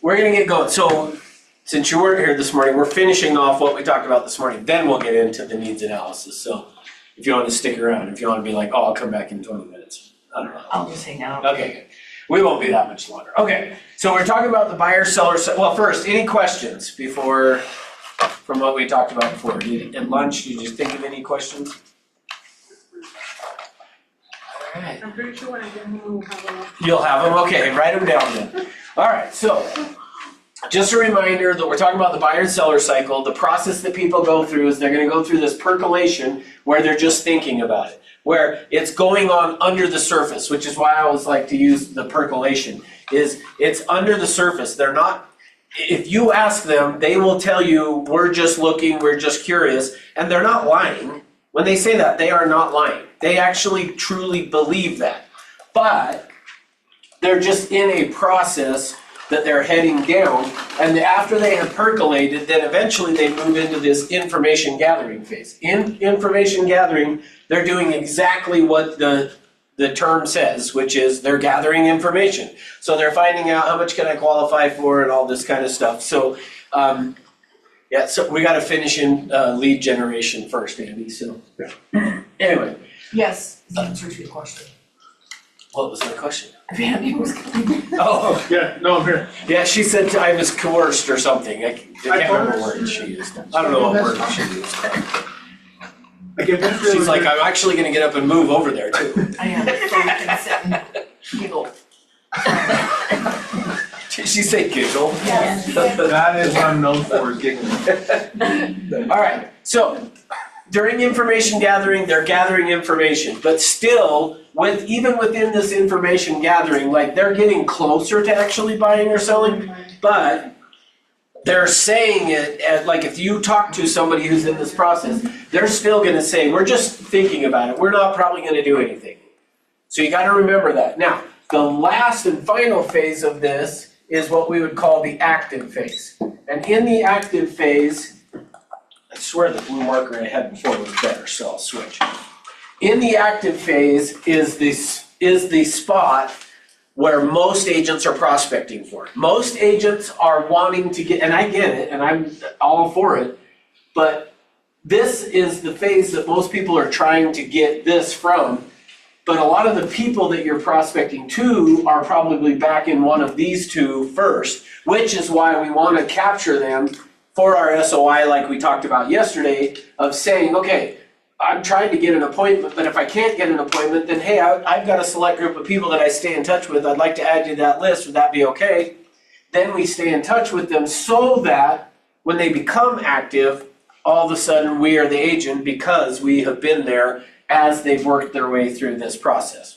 we're gonna get going. So, since you weren't here this morning, we're finishing off what we talked about this morning. Then we'll get into the needs analysis. So, if you want to stick around, if you want to be like, oh, I'll come back in 20 minutes. I don't know. I'll just hang out. Okay, good. We won't be that much longer. Okay, so we're talking about the buyer seller. Well, first, any questions before, from what we talked about before? At lunch, did you think of any questions? All right. I'm pretty sure when I get home, we'll have a lot. You'll have them? Okay, write them down then. All right, so just a reminder that we're talking about the buyer and seller cycle. The process that people go through is they're gonna go through this percolation where they're just thinking about it, where it's going on under the surface, which is why I always like to use the percolation, is it's under the surface. They're not, if you ask them, they will tell you, we're just looking, we're just curious, and they're not lying. When they say that, they are not lying. They actually truly believe that. But they're just in a process that they're heading down, and after they have percolated, then eventually they move into this information gathering phase. In information gathering, they're doing exactly what the term says, which is they're gathering information. So they're finding out how much can I qualify for and all this kind of stuff. So, yeah, so we gotta finish in lead generation first, Andy, so. Anyway, Yes, is the answer to your question. what was the question? If Andy was coming. Oh, Yeah, no, I'm here. yeah, she said I was coerced or something. I can't remember what word she used. I don't know what word she used. She's like, I'm actually gonna get up and move over there too. I am, so we can sit and giggle. Did she say giggle? Yes. That is what I'm known for, is giggling. All right, so during information gathering, they're gathering information, but still, even within this information gathering, like they're getting closer to actually buying or selling, but they're saying it as, like if you talk to somebody who's in this process, they're still gonna say, we're just thinking about it, we're not probably gonna do anything. So you gotta remember that. Now, the last and final phase of this is what we would call the active phase. And in the active phase, I swear the blue marker I had before was better, so I'll switch. In the active phase is the spot where most agents are prospecting for. Most agents are wanting to get, and I get it, and I'm all for it, but this is the phase that most people are trying to get this from. But a lot of the people that you're prospecting to are probably back in one of these two first, which is why we want to capture them for our SOI, like we talked about yesterday, of saying, okay, I'm trying to get an appointment, but if I can't get an appointment, then hey, I've got a select group of people that I stay in touch with. I'd like to add you to that list. Would that be okay? Then we stay in touch with them so that when they become active, all of a sudden we are the agent because we have been there as they've worked their way through this process.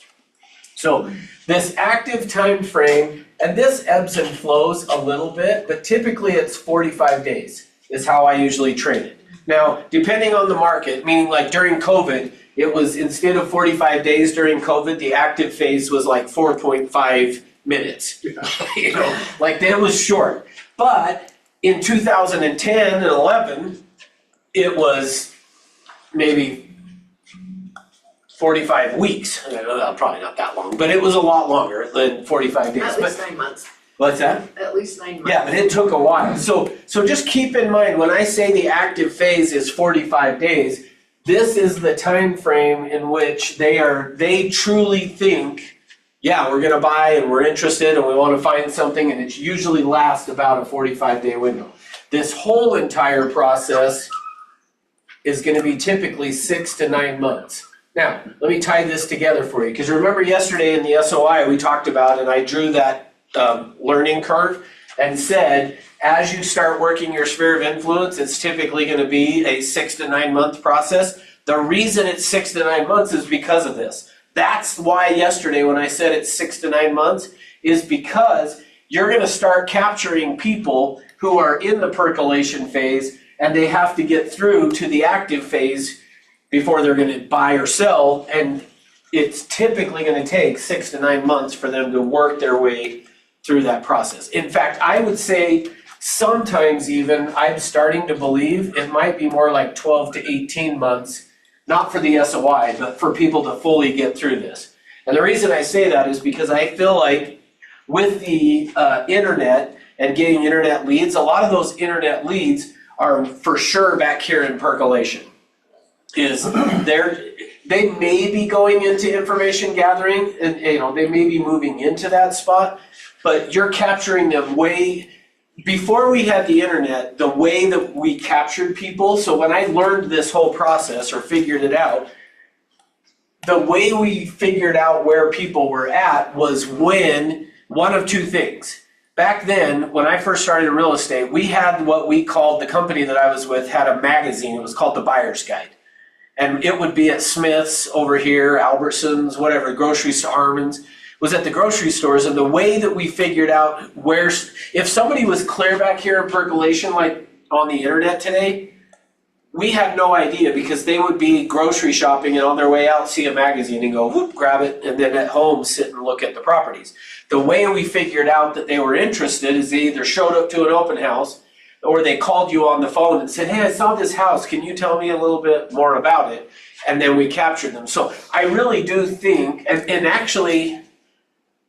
So this active time frame, and this ebbs and flows a little bit, but typically it's 45 days is how I usually trade it. Now, depending on the market, meaning like during COVID, it was instead of 45 days during COVID, the active phase was like 4.5 minutes. You know, like that was short. But in 2010 and 11, it was maybe 45 weeks. Probably not that long, but it was a lot longer than 45 days. At least 9 months, What's that? at least 9 months. Yeah, but it took a while. So just keep in mind, when I say the active phase is 45 days, this is the time frame in which they truly think, yeah, we're gonna buy and we're interested and we wanna find something, and it usually lasts about a 45-day window. This whole entire process is gonna be typically 6 to 9 months. Now, let me tie this together for you, because remember yesterday in the SOI we talked about, and I drew that learning curve and said, as you start working your sphere of influence, it's typically going to be a 6 to 9 month process. The reason it's 6 to 9 months is because of this. That's why yesterday when I said it's 6 to 9 months is because you're going to start capturing people who are in the percolation phase and they have to get through to the active phase before they're going to buy or sell, and it's typically going to take 6 to 9 months for them to work their way through that process. In fact, I would say sometimes even I'm starting to believe it might be more like 12 to 18 months, not for the SOI, but for people to fully get through this. And the reason I say that is because I feel like with the internet and getting internet leads, a lot of those internet leads are for sure back here in percolation. They may be going into information gathering and, they may be moving into that spot, but you're capturing them before we had the internet, the way that we captured people. So when I learned this whole process or figured it out, the way we figured out where people were at was when one of two things. Back then, when I first started in real estate, we had what we called, the company that I was with had a magazine. It was called The Buyer's Guide. And it would be at Smith's over here, Albertsons, whatever, grocery store, Harmon's, was at the grocery stores. And the way that we figured out if somebody was clear back here in percolation, like on the internet today, we had no idea because they would be grocery shopping and on their way out see a magazine and go, whoop, grab it, and then at home sit and look at the properties. The way we figured out that they were interested is they either showed up to an open house or they called you on the phone and said, hey, I saw this house, can you tell me a little bit more about it? And then we captured them. So I really do think, and actually,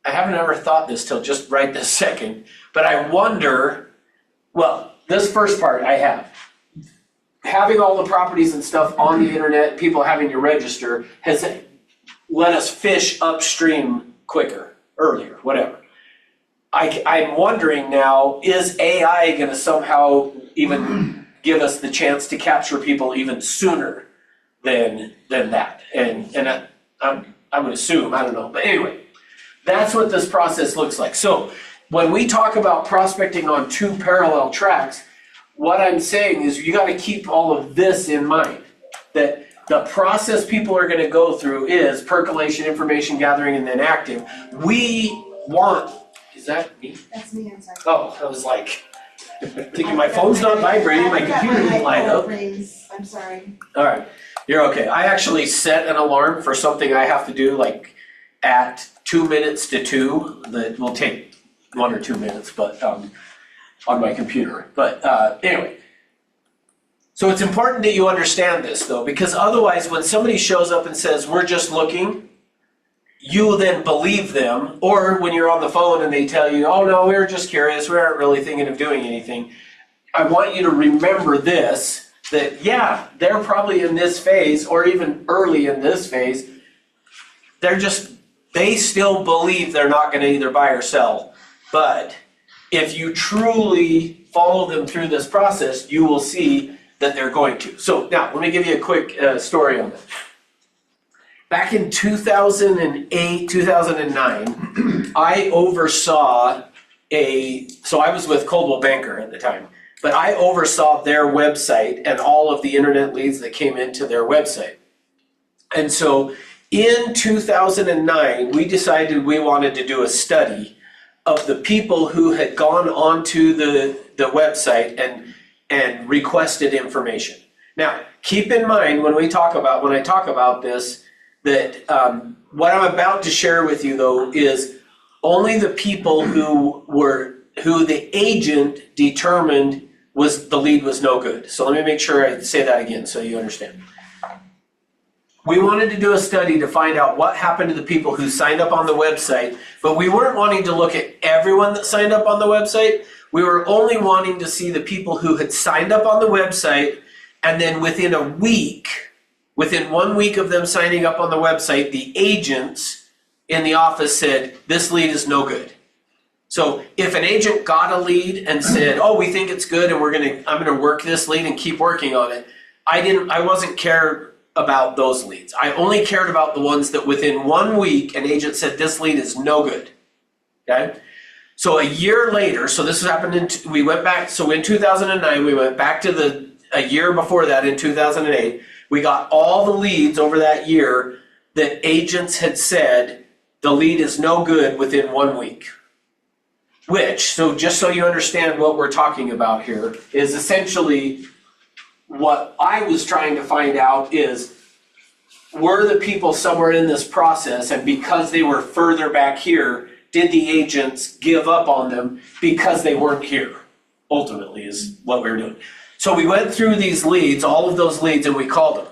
I haven't ever thought this till just right this second, but I wonder, well, this first part I have. Having all the properties and stuff on the internet, people having to register, has let us fish upstream quicker, earlier, whatever. I'm wondering now, is AI gonna somehow even give us the chance to capture people even sooner than that? And I would assume, I don't know, but anyway, that's what this process looks like. So when we talk about prospecting on two parallel tracks, what I'm saying is you gotta keep all of this in mind, that the process people are gonna go through is percolation, information gathering, and then acting. Is that me? That's me, I'm sorry. Oh, I was like, thinking my phone's not vibrating, my computer didn't light up. I'm sorry. All right, you're okay. I actually set an alarm for something I have to do like at 2 minutes to 2, that will take 1 or 2 minutes, but on my computer. But anyway, so it's important that you understand this though, because otherwise when somebody shows up and says, we're just looking, you then believe them, or when you're on the phone and they tell you, oh no, we were just curious, we aren't really thinking of doing anything. I want you to remember this, that yeah, they're probably in this phase or even early in this phase. They still believe they're not gonna either buy or sell. But if you truly follow them through this process, you will see that they're going to. So now, let me give you a quick story on this. Back in 2008, 2009, I oversaw so I was with Coldwell Banker at the time, but I oversaw their website and all of the internet leads that came into their website. And so in 2009, we decided we wanted to do a study of the people who had gone onto the website and requested information. Now, keep in mind when I talk about this, that what I'm about to share with you though is only the people who the agent determined the lead was no good. So let me make sure I say that again so you understand. We wanted to do a study to find out what happened to the people who signed up on the website, but we weren't wanting to look at everyone that signed up on the website. We were only wanting to see the people who had signed up on the website, and then within 1 week of them signing up on the website, the agents in the office said, this lead is no good. So if an agent got a lead and said, oh, we think it's good and I'm gonna work this lead and keep working on it, I wasn't cared about those leads. I only cared about the ones that within 1 week an agent said this lead is no good. Okay? So a year later, so this happened we went back, so in 2009 we went back to a year before that in 2008. We got all the leads over that year that agents had said the lead is no good within 1 week. So just so you understand what we're talking about here, is essentially what I was trying to find out is, were the people somewhere in this process, and because they were further back here, did the agents give up on them because they weren't here? Ultimately is what we were doing. So we went through these leads, all of those leads, and we called them.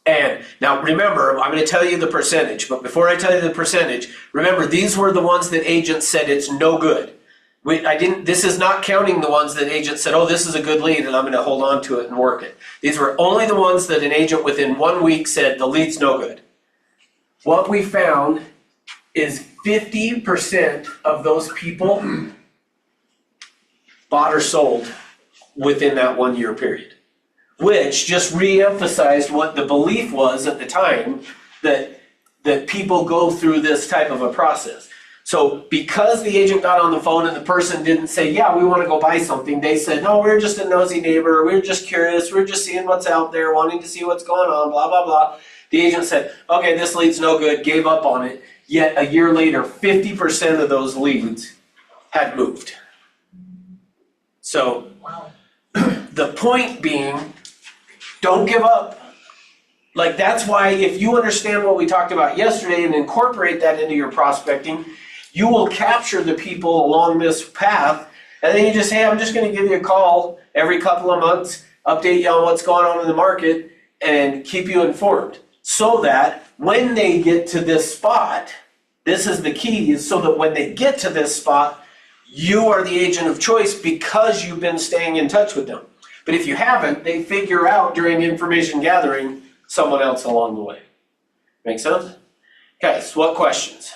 And now remember, I'm going to tell you the percentage, but before I tell you the percentage, remember these were the ones that agents said it's no good. This is not counting the ones that agent said, oh, this is a good lead and I'm gonna hold on to it and work it. These were only the ones that an agent within 1 week said, the lead's no good. What we found is 50% of those people bought or sold within that 1 year period. Which just re-emphasized what the belief was at the time, that people go through this type of a process. So because the agent got on the phone and the person didn't say, yeah, we want to go buy something, they said, no, we're just a nosy neighbor, we're just curious, we're just seeing what's out there, wanting to see what's going on, blah, blah, blah. The agent said, okay, this lead's no good, gave up on it. Yet a year later, 50% of those leads had moved. So Wow. the point being, don't give up. Like, that's why if you understand what we talked about yesterday and incorporate that into your prospecting, you will capture the people along this path. And then you just say, hey, I'm just gonna give you a call every couple of months, update you on what's going on in the market, and keep you informed. So that when they get to this spot, this is the key, is so that when they get to this spot, you are the agent of choice because you've been staying in touch with them. But if you haven't, they figure out during information gathering someone else along the way. Make sense? Okay, so what questions?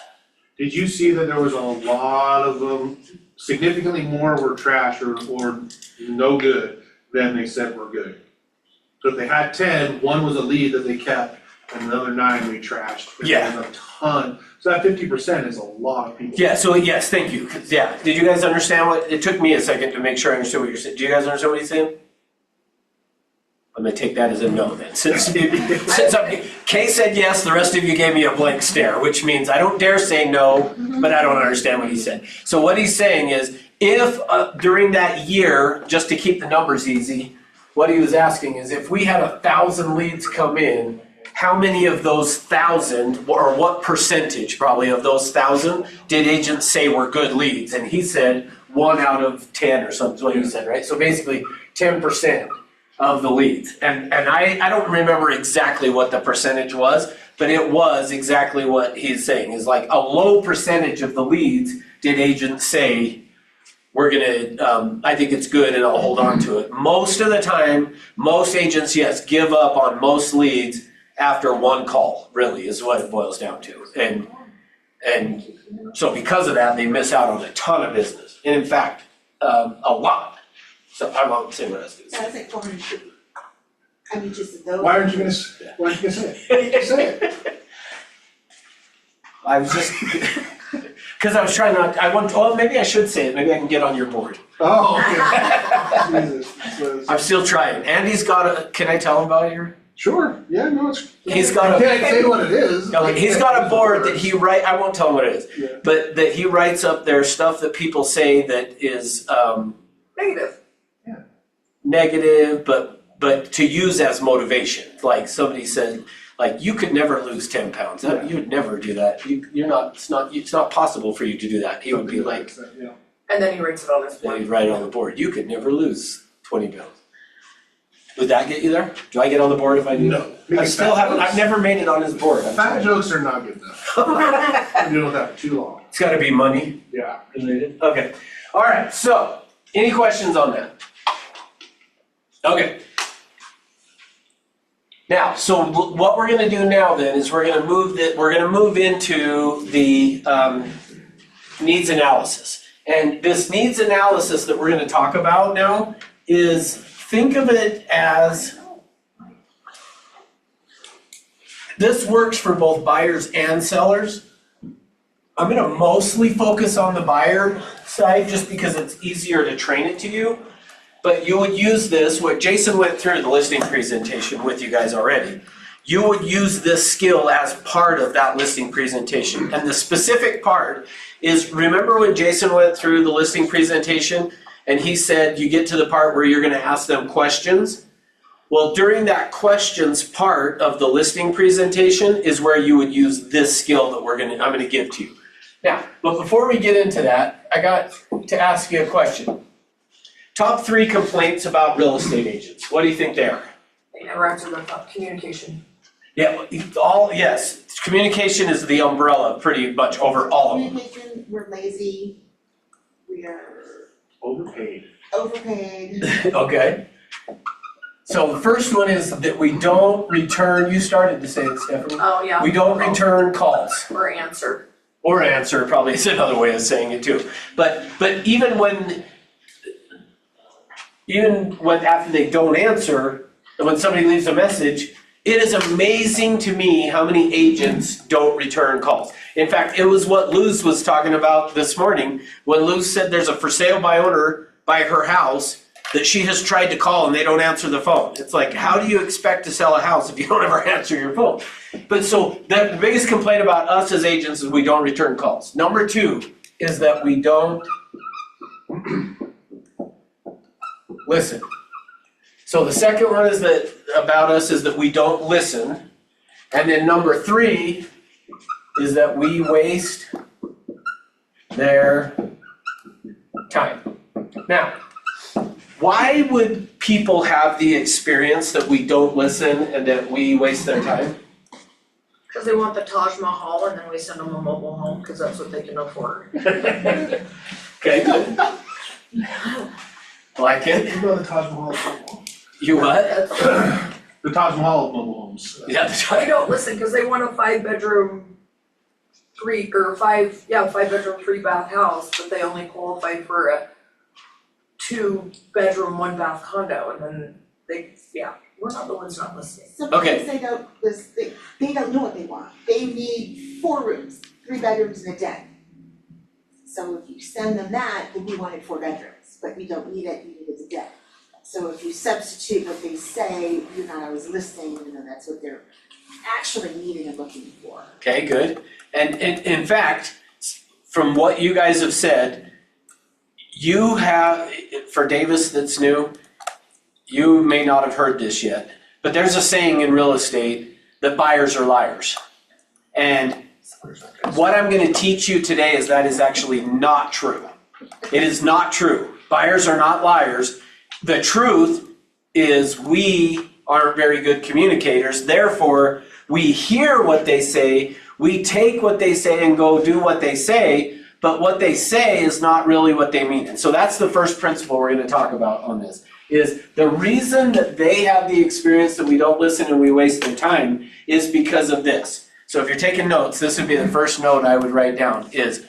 Did you see that there was a lot of them, significantly more were trash or no good than they said were good? So if they had 10, one was a lead that they kept, and the other 9 we trashed. And Yeah. there's a ton, so that 50% is a lot of people. Yeah, so yes, thank you. 'Cause, yeah, did you guys understand what, it took me a second to make sure I understood what you're saying. Do you guys understand what he's saying? I'm gonna take that as a no then. Since Kay said yes, the rest of you gave me a blank stare, which means I don't dare say no, but I don't understand what he said. So what he's saying is, if during that year, just to keep the numbers easy, what he was asking is if we had 1,000 leads come in, how many of those 1,000, or what percentage probably of those 1,000 did agents say were good leads? And he said 1 out of 10 or something, is what he said, right? So basically 10% of the leads. And I don't remember exactly what the percentage was, but it was exactly what he's saying, is like a low percentage of the leads did agents say, we're gonna, I think it's good and I'll hold on to it. Most of the time, most agents, yes, give up on most leads after 1 call, really, is what it boils down to. And so because of that, they miss out on a ton of business. And in fact, a lot. So I won't say what I was gonna say. That's like 450. I mean, just those. Why aren't you gonna say it? Say it. I was just, because I was trying not, maybe I should say it, maybe I can get on your board. Oh, okay. Jesus. I'm still trying. Andy's got can I tell him about it? Sure, yeah, no, it's. He's got I can't say what it is. Okay, he's got a board that I won't tell him what it is, Yeah. but that he writes up there stuff that people say that is, Negative. negative, but to use as motivation. Like somebody said, like, you could never lose 10 pounds. You would never do that. It's not possible for you to do that. He would be like, Yeah. And then he writes it on his then board. he'd write it on the board, you could never lose 20 pounds. Would that get you there? Do I get on the board if I do? No. I still haven't, I've never made it on his board. I'm Fat sorry. jokes are not good enough. I've been doing that for too long. It's gotta be money Yeah. related. Okay, all right, so, any questions on that? Okay. Now, so what we're gonna do now then is we're gonna move into the needs analysis. And this needs analysis that we're gonna talk about now is, think of it as, this works for both buyers and sellers. I'm gonna mostly focus on the buyer side just because it's easier to train it to you. But you would use this, what Jason went through the listing presentation with you guys already. You would use this skill as part of that listing presentation. And the specific part is, remember when Jason went through the listing presentation and he said you get to the part where you're gonna ask them questions? Well, during that questions part of the listing presentation is where you would use this skill that I'm gonna give to you. Now, but before we get into that, I got to ask you a question. Top 3 complaints about real estate agents. What do you think they are? They never answer the phone. Communication. Yeah, yes. Communication is the umbrella pretty much over all of them. Communication, we're lazy, we are Overpaid. overpaid. Okay. So the first one is that we don't return, you started to say it, Stephanie. Oh, yeah. We don't return calls. Or answer. Or answer probably is another way of saying it too. But even when after they don't answer, when somebody leaves a message, it is amazing to me how many agents don't return calls. In fact, it was what Luz was talking about this morning, when Luz said there's a for sale by owner by her house that she has tried to call and they don't answer the phone. It's like, how do you expect to sell a house if you don't ever answer your phone? But so the biggest complaint about us as agents is we don't return calls. Number two is that we don't listen. So the second one is that about us is that we don't listen. And then number three is that we waste their time. Now, why would people have the experience that we don't listen and that we waste their time? Cause they want the Taj Mahal and then we send them a mobile home, cause that's what they can afford. Okay, good. Like it? What about the Taj Mahal of mobile homes? You what? The Taj Mahal of mobile homes. Yeah, that's They right. don't listen, cause they want a 5-bedroom, 5-bedroom, 3-bath house, but they only qualify for a 2-bedroom, 1-bath condo, and then we're not the ones not listening. Okay. Sometimes they don't know what they want. They need 4 rooms, 3 bedrooms and a den. So if you send them that, then you wanted 4 bedrooms, but you don't need it, you needed the den. So if you substitute what they say, you're not always listening, even though that's what they're actually needing and looking for. Okay, good. And in fact, from what you guys have said, you have, for Davis that's new, you may not have heard this yet, but there's a saying in real estate that buyers are liars. And what I'm going to teach you today is that is actually not true. It is not true. Buyers are not liars. The truth is we aren't very good communicators. Therefore, we hear what they say, we take what they say and go do what they say, but what they say is not really what they mean. And so that's the first principle we're going to talk about on this, is the reason that they have the experience that we don't listen and we waste their time is because of this. So if you're taking notes, this would be the first note I would write down is,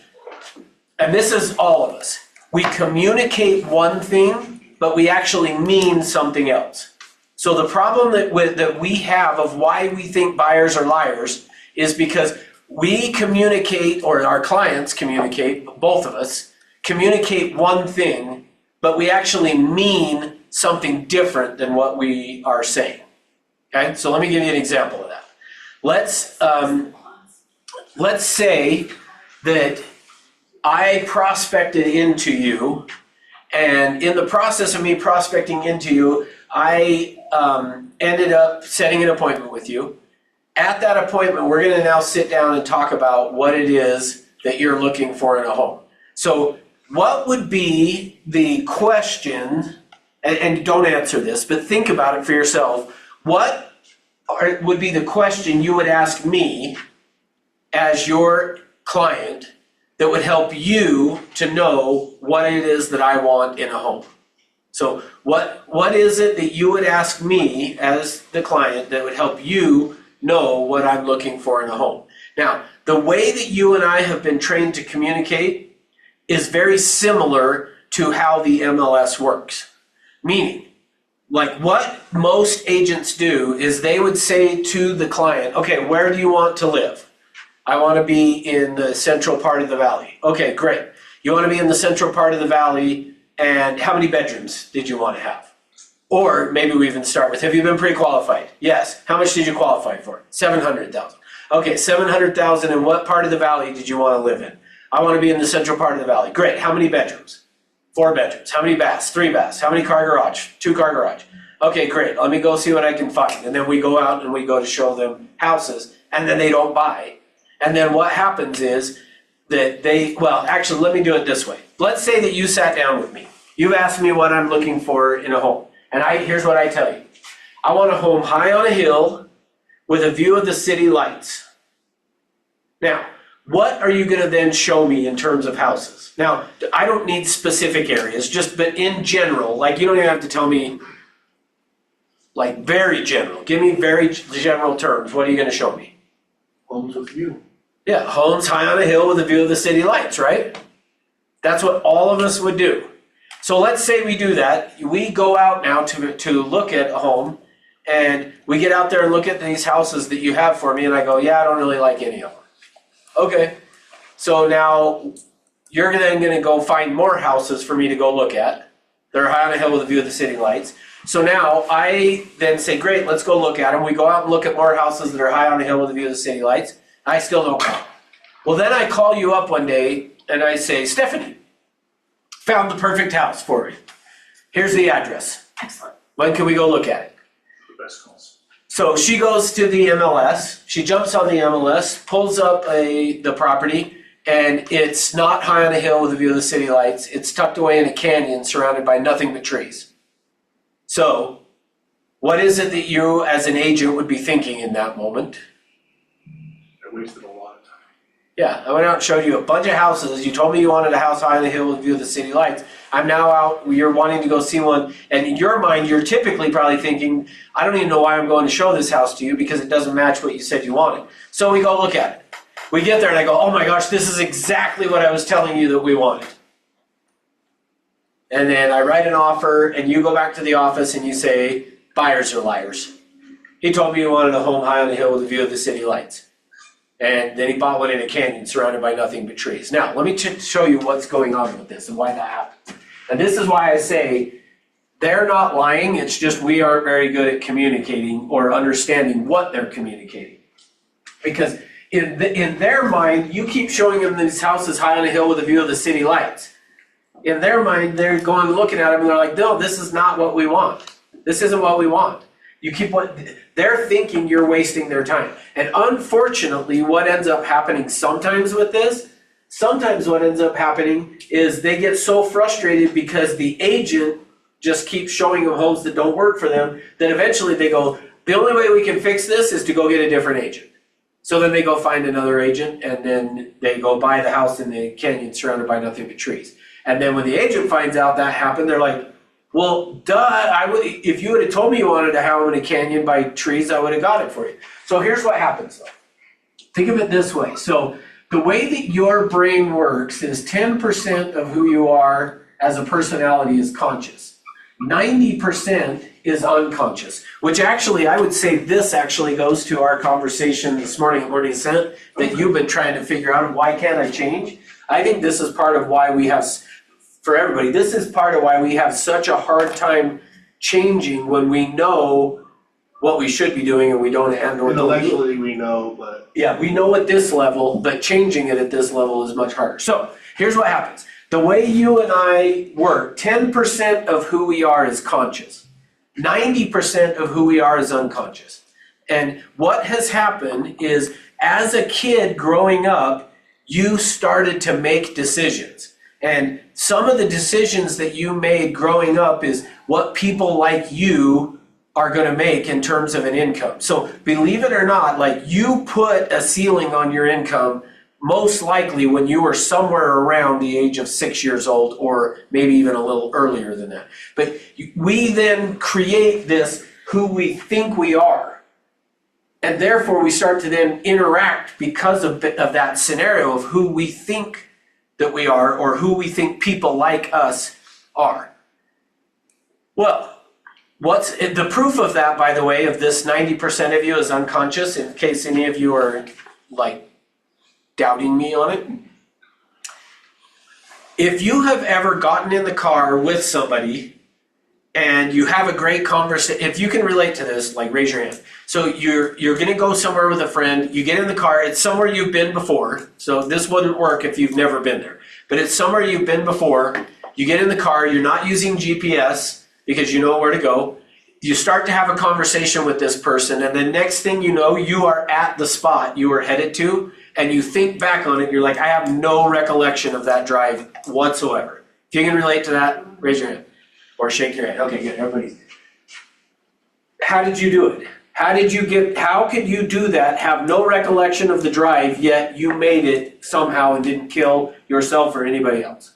and this is all of us, we communicate one thing, but we actually mean something else. So the problem that we have of why we think buyers are liars is because we communicate, or our clients communicate, both of us, communicate one thing, but we actually mean something different than what we are saying. Okay, so let me give you an example of that. Let's say that I prospected into you, and in the process of me prospecting into you, I ended up setting an appointment with you. At that appointment, we're going to now sit down and talk about what it is that you're looking for in a home. So what would be the question, and don't answer this, but think about it for yourself. What would be the question you would ask me as your client that would help you to know what it is that I want in a home? So what is it that you would ask me as the client that would help you know what I'm looking for in a home? Now, the way that you and I have been trained to communicate is very similar to how the MLS works. Meaning, like what most agents do is they would say to the client, okay, where do you want to live? I want to be in the central part of the valley. Okay, great. You want to be in the central part of the valley, and how many bedrooms did you want to have? Or maybe we even start with, have you been pre-qualified? Yes. How much did you qualify for? $700,000. Okay, $700,000, and what part of the valley did you want to live in? I want to be in the central part of the valley. Great. How many bedrooms? 4 bedrooms. How many baths? 3 baths. How many car garage? 2 car garage. Okay, great. Let me go see what I can find. And then we go out and we go to show them houses, and then they don't buy. And then what happens is that actually, let me do it this way. Let's say that you sat down with me. You've asked me what I'm looking for in a home. And here's what I tell you. I want a home high on a hill with a view of the city lights. Now, what are you gonna then show me in terms of houses? Now, I don't need specific areas, but in general, like, you don't even have to tell me, like, very general, give me very general terms, what are you gonna show me? Homes with view. Yeah, homes high on a hill with a view of the city lights, right? That's what all of us would do. So let's say we do that, we go out now to look at a home, and we get out there and look at these houses that you have for me, and I go, yeah, I don't really like any of them. Okay, so now you're then gonna go find more houses for me to go look at. They're high on a hill with a view of the city lights. So now I then say, great, let's go look at them. We go out and look at more houses that are high on a hill with a view of the city lights. I still don't come. Well, then I call you up one day and I say, Stephanie, found the perfect house for you. Here's the address. Excellent. When can we go look at it? The best calls. So she goes to the MLS, she jumps on the MLS, pulls up the property, and it's not high on a hill with a view of the city lights. It's tucked away in a canyon surrounded by nothing but trees. So, what is it that you as an agent would be thinking in that moment? I wasted a lot of time. Yeah, I went out and showed you a bunch of houses. You told me you wanted a house high on a hill with a view of the city lights. I'm now out, you're wanting to go see one, and in your mind, you're typically probably thinking, I don't even know why I'm going to show this house to you because it doesn't match what you said you wanted. So we go look at it. We get there and I go, oh my gosh, this is exactly what I was telling you that we wanted. And then I write an offer and you go back to the office and you say, buyers are liars. He told me he wanted a home high on a hill with a view of the city lights. And then he bought one in a canyon surrounded by nothing but trees. Now, let me show you what's going on with this and why that happens. And this is why I say they're not lying, it's just we aren't very good at communicating or understanding what they're communicating. Because in their mind, you keep showing them these houses high on a hill with a view of the city lights. In their mind, they're going looking at them and they're like, no, this is not what we want. This isn't what we want. They're thinking you're wasting their time. And unfortunately, what ends up happening sometimes with this, what ends up happening is they get so frustrated because the agent just keeps showing them homes that don't work for them, that eventually they go, the only way we can fix this is to go get a different agent. So then they go find another agent and then they go buy the house in the canyon surrounded by nothing but trees. And then when the agent finds out that happened, they're like, well, duh, if you would have told me you wanted a house in a canyon by trees, I would have got it for you. So here's what happens though. Think of it this way. So the way that your brain works is 10% of who you are as a personality is conscious. 90% is unconscious, which actually, I would say this actually goes to our conversation this morning at Morning Ascent that you've been trying to figure out, why can't I change? I think this is part of why we have, for everybody, this is part of why we have such a hard time changing when we know what we should be doing and we don't and or don't. Intellectually, we know, but. Yeah, we know at this level, but changing it at this level is much harder. So here's what happens. The way you and I work, 10% of who we are is conscious. 90% of who we are is unconscious. And what has happened is, as a kid growing up, you started to make decisions. And some of the decisions that you made growing up is what people like you are going to make in terms of an income. So believe it or not, like, you put a ceiling on your income most likely when you were somewhere around the age of 6 years old, or maybe even a little earlier than that. But we then create this who we think we are. And therefore we start to then interact because of that scenario of who we think that we are, or who we think people like us are. Well, what's the proof of that, by the way, of this 90% of you is unconscious, in case any of you are like doubting me on it? If you have ever gotten in the car with somebody and you have a great conversation, if you can relate to this, like, raise your hand. So you're gonna go somewhere with a friend, you get in the car, it's somewhere you've been before, so this wouldn't work if you've never been there, but it's somewhere you've been before, you get in the car, you're not using GPS because you know where to go, you start to have a conversation with this person, and the next thing you know, you are at the spot you were headed to, and you think back on it, you're like, I have no recollection of that drive whatsoever. If you can relate to that, raise your hand or shake your head. Okay, good, everybody. How did you do it? How could you do that, have no recollection of the drive, yet you made it somehow and didn't kill yourself or anybody else?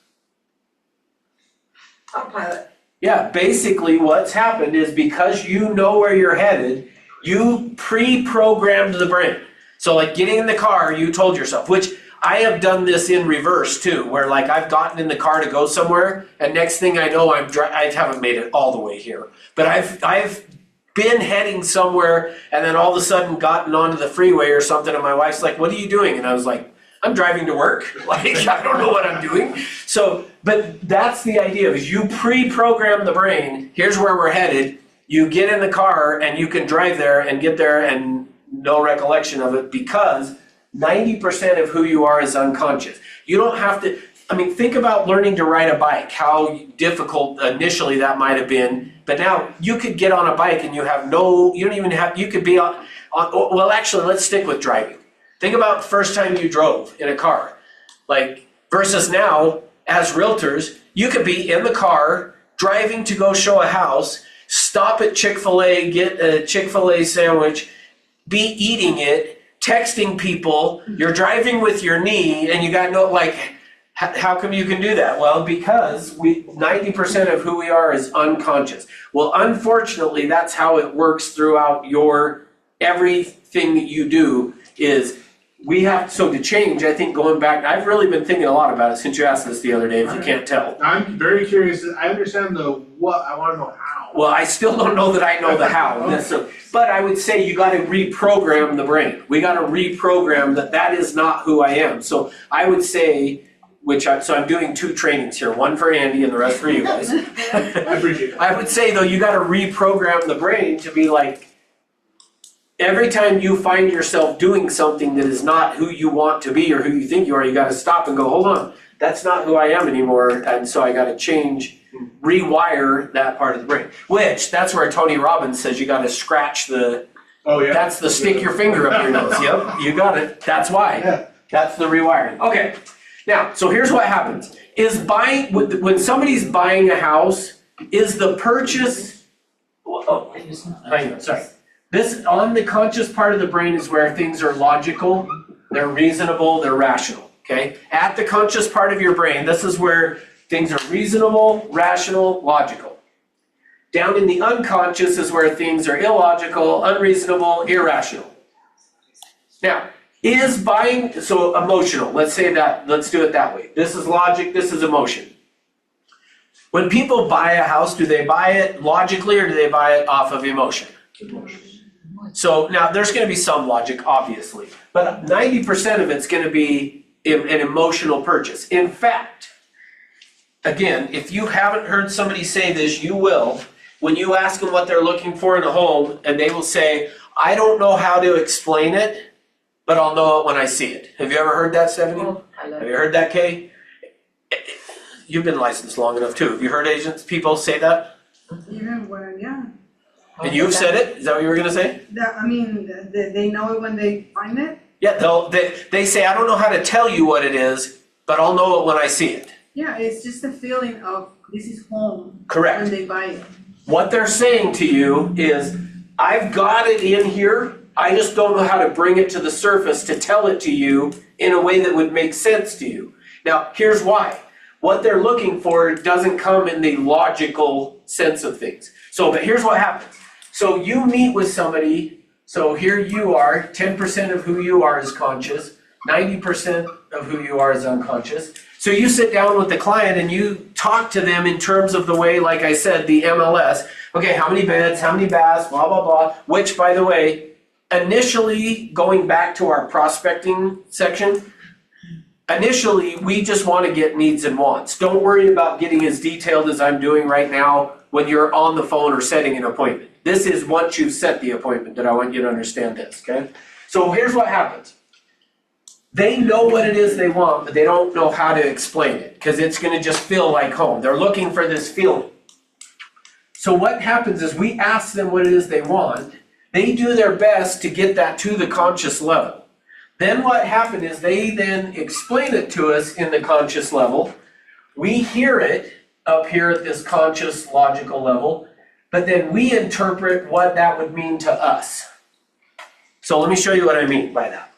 Autopilot. Yeah, basically what's happened is because you know where you're headed, you pre-programmed the brain. So like getting in the car, you told yourself, which I have done this in reverse too, where like I've gotten in the car to go somewhere, and next thing I know, I haven't made it all the way here, but I've been heading somewhere, and then all of a sudden gotten onto the freeway or something, and my wife's like, "What are you doing?" And I was like, "I'm driving to work." Like I don't know what I'm doing. So, but that's the idea: is you pre-program the brain. Here's where we're headed. You get in the car, and you can drive there and get there, and no recollection of it because 90% of who you are is unconscious. You don't have to, I mean, think about learning to ride a bike, how difficult initially that might have been, but now you could get on a bike and you don't even have, you could be on well, actually, let's stick with driving. Think about the first time you drove in a car, like, versus now, as realtors, you could be in the car, driving to go show a house, stop at Chick-fil-A, get a Chick-fil-A sandwich, be eating it, texting people, you're driving with your knee, and you got no, like, how come you can do that? Well, because 90% of who we are is unconscious. Well, unfortunately, that's how it works throughout everything that you do is so to change, I think going back, I've really been thinking a lot about it since you asked this the other day, if you can't tell. I'm very curious, I understand the what, I wanna know how. Well, I still don't know that I know the how necessarily, but I would say you gotta reprogram the brain. We gotta reprogram that is not who I am. So I would say, so I'm doing 2 trainings here, one for Andy and the rest for you guys. I appreciate it. I would say though, you gotta reprogram the brain to be like, every time you find yourself doing something that is not who you want to be or who you think you are, you gotta stop and go, hold on, that's not who I am anymore, and so I gotta rewire that part of the brain. Which, that's where Tony Robbins says you gotta scratch that's the stick your finger up your nose, yep, you got it, that's why. Yeah. That's the rewiring. Okay, now, so here's what happens. When somebody's buying a house, is the purchase, hang on, sorry. This, on the conscious part of the brain is where things are logical, they're reasonable, they're rational, okay? At the conscious part of your brain, this is where things are reasonable, rational, logical. Down in the unconscious is where things are illogical, unreasonable, irrational. Now, so emotional, let's do it that way. This is logic, this is emotion. When people buy a house, do they buy it logically or do they buy it off of emotion? So now there's going to be some logic, obviously, but 90% of it's going to be an emotional purchase. In fact, again, if you haven't heard somebody say this, you will. When you ask them what they're looking for in a home, and they will say, I don't know how to explain it, but I'll know it when I see it. Have you ever heard that, Stephanie? Have you heard that, Kay? You've been licensed long enough too. Have you heard people say that? Even when, yeah. And you've said it? Is that what you were going to say? They know it when they find it? Yeah, they say, I don't know how to tell you what it is, but I'll know it when I see it. Yeah, it's just a feeling of this is home. Correct. When they buy it. What they're saying to you is, I've got it in here, I just don't know how to bring it to the surface to tell it to you in a way that would make sense to you. Now, here's why. What they're looking for doesn't come in the logical sense of things. But here's what happens. So you meet with somebody, so here you are, 10% of who you are is conscious, 90% of who you are is unconscious. So you sit down with the client and you talk to them in terms of the way, like I said, the MLS. Okay, how many beds, how many baths, blah, blah, blah. Which, by the way, initially, going back to our prospecting section, initially, we just want to get needs and wants. Don't worry about getting as detailed as I'm doing right now when you're on the phone or setting an appointment. This is once you've set the appointment that I want you to understand this, okay? So here's what happens. They know what it is they want, but they don't know how to explain it because it's going to just feel like home. They're looking for this feeling. So what happens is we ask them what it is they want. They do their best to get that to the conscious level. Then what happened is they then explain it to us in the conscious level. We hear it up here at this conscious logical level, but then we interpret what that would mean to us. So let me show you what I mean by that.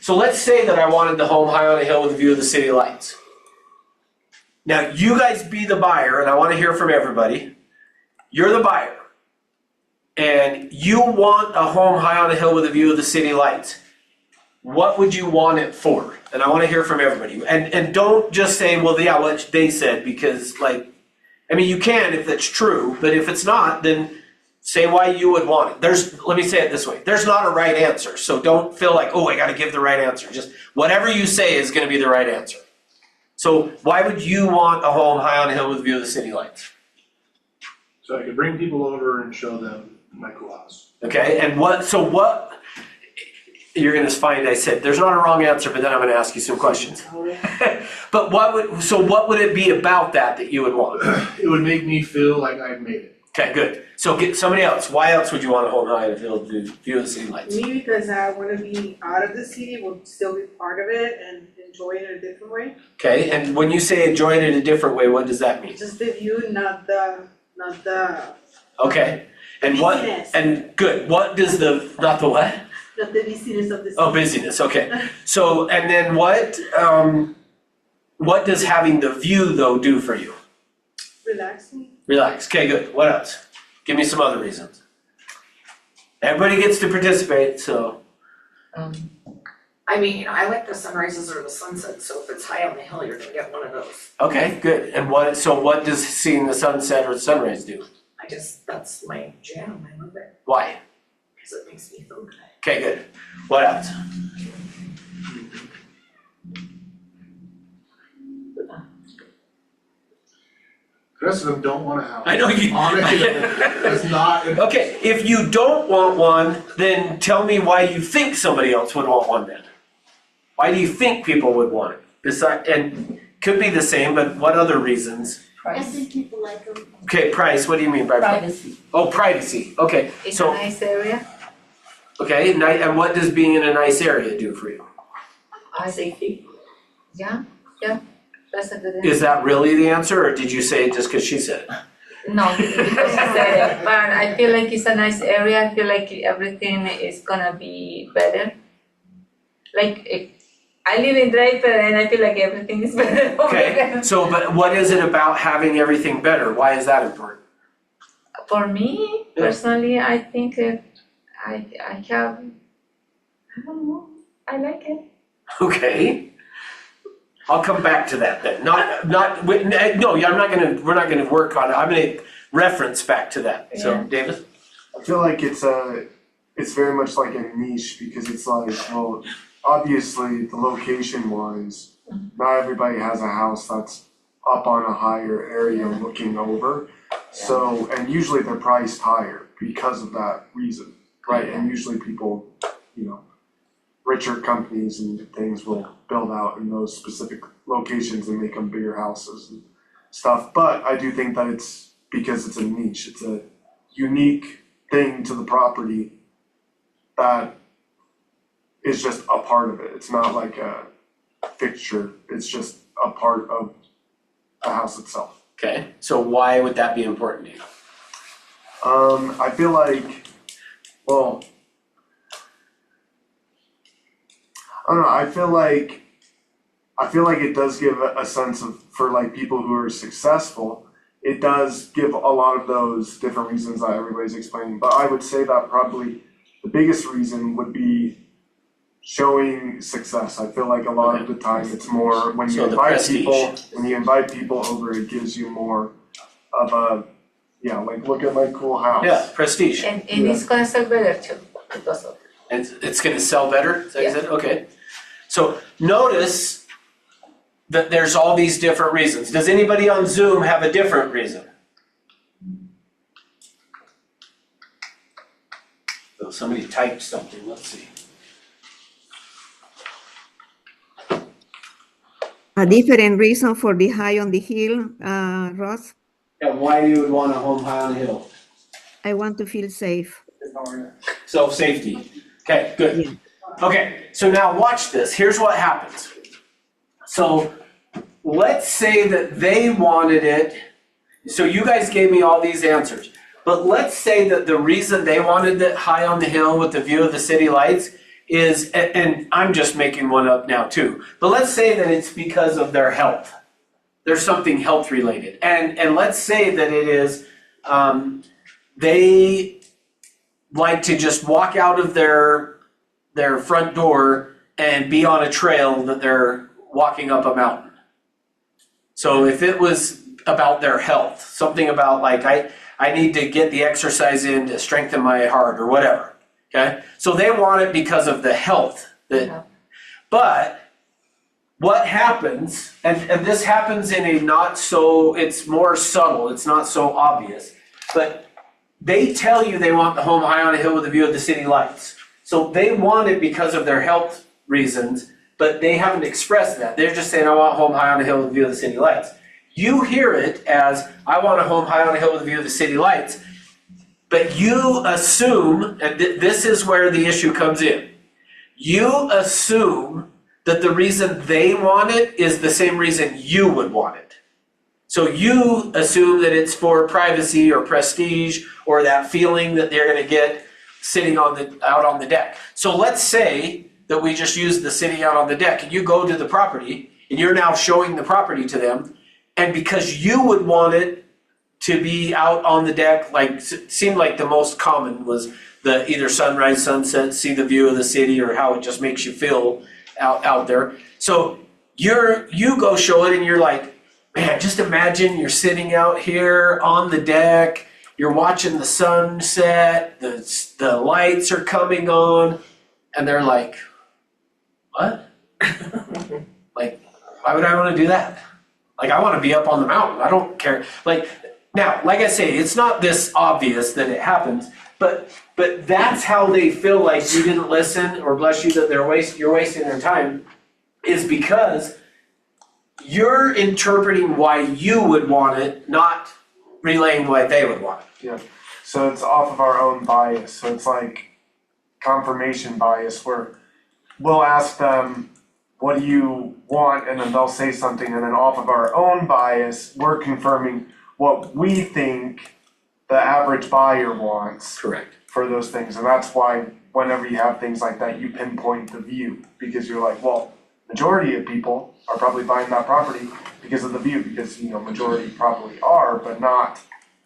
So let's say that I wanted the home high on a hill with a view of the city lights. Now, you guys be the buyer, and I want to hear from everybody. You're the buyer. And you want a home high on a hill with a view of the city lights. What would you want it for? And I want to hear from everybody. And don't just say, well, yeah, what they said, because like, I mean, you can if that's true, but if it's not, then say why you would want it. Let me say it this way. There's not a right answer. So don't feel like, oh, I got to give the right answer. Just whatever you say is going to be the right answer. So why would you want a home high on a hill with a view of the city lights? So I could bring people over and show them my cool house. Okay, and what you're gonna find I said, there's not a wrong answer, but then I'm gonna ask you some questions. But what would it be about that you would want? It would make me feel like I've made it. Okay, good. So get somebody else. Why else would you want a home high on a hill with view of the city lights? Me, because I wanna be out of the city, but still be part of it and enjoy it in a different way. Okay, and when you say enjoy it in a different way, what does that mean? Just the view, not the Okay, and what, busyness. and good, what does not the what? Not the busyness of the city. Oh, busyness, okay. So, and then what does having the view though do for you? Relaxing. Relax, okay, good, what else? Give me some other reasons. Everybody gets to participate, so, I mean, I like the sunrises or the sunsets, so if it's high on the hill, you're gonna get one of those. okay, good. And what does seeing the sunset or the sunrise do? That's my jam, I love it, Why? because it makes me feel good. Okay, good. What else? The rest of them don't want a house. I know you. On a hill. That's not. Okay, if you don't want one, then tell me why you think somebody else would want one then. Why do you think people would want it? And could be the same, but what other reasons? I think people like them. Okay, price, what do you mean by price? Privacy. Oh, privacy, okay. It's a So, nice area. okay, and what does being in a nice area do for you? Safety. Yeah, that's a good Is answer. that really the answer, or did you say it just because she said it? No, because she said it, but I feel like it's a nice area, I feel like everything is gonna be better. Like, I live in Draper and I feel like everything is better over Okay, there. so, but what is it about having everything better? Why is that important? For me, personally, I think I don't know, I like it. Okay. I'll come back to that then. We're not gonna work on it. I'm gonna reference back to that. So, Yeah. David? I feel like it's very much like a niche because it's like, well, obviously the location wise, not everybody has a house that's up on a higher area looking over. So, and usually they're priced higher because of that reason, right? And usually people, richer companies and things will build out in those specific locations and make them bigger houses and stuff. But I do think that it's because it's a niche, it's a unique thing to the property that is just a part of it. It's not like a fixture, it's just a part of the house itself. Okay, so why would that be important to you? I feel like, well, I don't know, I feel like it does give a sense of, for like people who are successful, it does give a lot of those different reasons that everybody's explaining, but I would say that probably the biggest reason would be showing success. I feel like a lot of the time it's more when you So the invite people over, it gives you more of a, like look at my cool house. Yeah, prestige. And it's gonna sell better too, because of And it's gonna sell better, is that what you Yeah. said? Okay. So notice that there's all these different reasons. Does anybody on Zoom have a different reason? Oh, somebody typed something, let's see. A different reason for the high on the hill, Ross. Yeah, why you would want a home high on a hill? I want to feel safe. Self-safety. Okay, good. Okay, so now watch this. Here's what happens. So let's say that they wanted it. So you guys gave me all these answers. But let's say that the reason they wanted it high on the hill with the view of the city lights is, and I'm just making one up now too, but let's say that it's because of their health. There's something health related. And let's say that it is, they like to just walk out of their front door and be on a trail that they're walking up a mountain. So if it was about their health, something about like, I need to get the exercise in to strengthen my heart or whatever, okay? So they want it because of the health. But what happens, and this happens in a not so, it's more subtle, it's not so obvious, but they tell you they want the home high on a hill with a view of the city lights. So they want it because of their health reasons, but they haven't expressed that. They're just saying, I want home high on a hill with a view of the city lights. You hear it as, I want a home high on a hill with a view of the city lights, but you assume, and this is where the issue comes in, you assume that the reason they want it is the same reason you would want it. So you assume that it's for privacy or prestige or that feeling that they're gonna get sitting out on the deck. So let's say that we just use the sitting out on the deck and you go to the property and you're now showing the property to them, and because you would want it to be out on the deck, like seemed like the most common was the either sunrise, sunset, see the view of the city, or how it just makes you feel out there. So you go show it and you're like, man, just imagine you're sitting out here on the deck, you're watching the sunset, the lights are coming on, and they're like, what? Like, why would I want to do that? Like, I want to be up on the mountain. I don't care. Like, now, like I say, it's not this obvious that it happens, but that's how they feel like you didn't listen, or bless you that you're wasting their time, is because you're interpreting why you would want it, not relaying why they would want it. Yeah, so it's off of our own bias, so it's like confirmation bias where we'll ask them, what do you want? And then they'll say something, and then off of our own bias, we're confirming what we think the average buyer wants. Correct. For those things, and that's why whenever you have things like that, you pinpoint the view, because you're like, well, majority of people are probably buying that property because of the view, because, you know, majority probably are, but not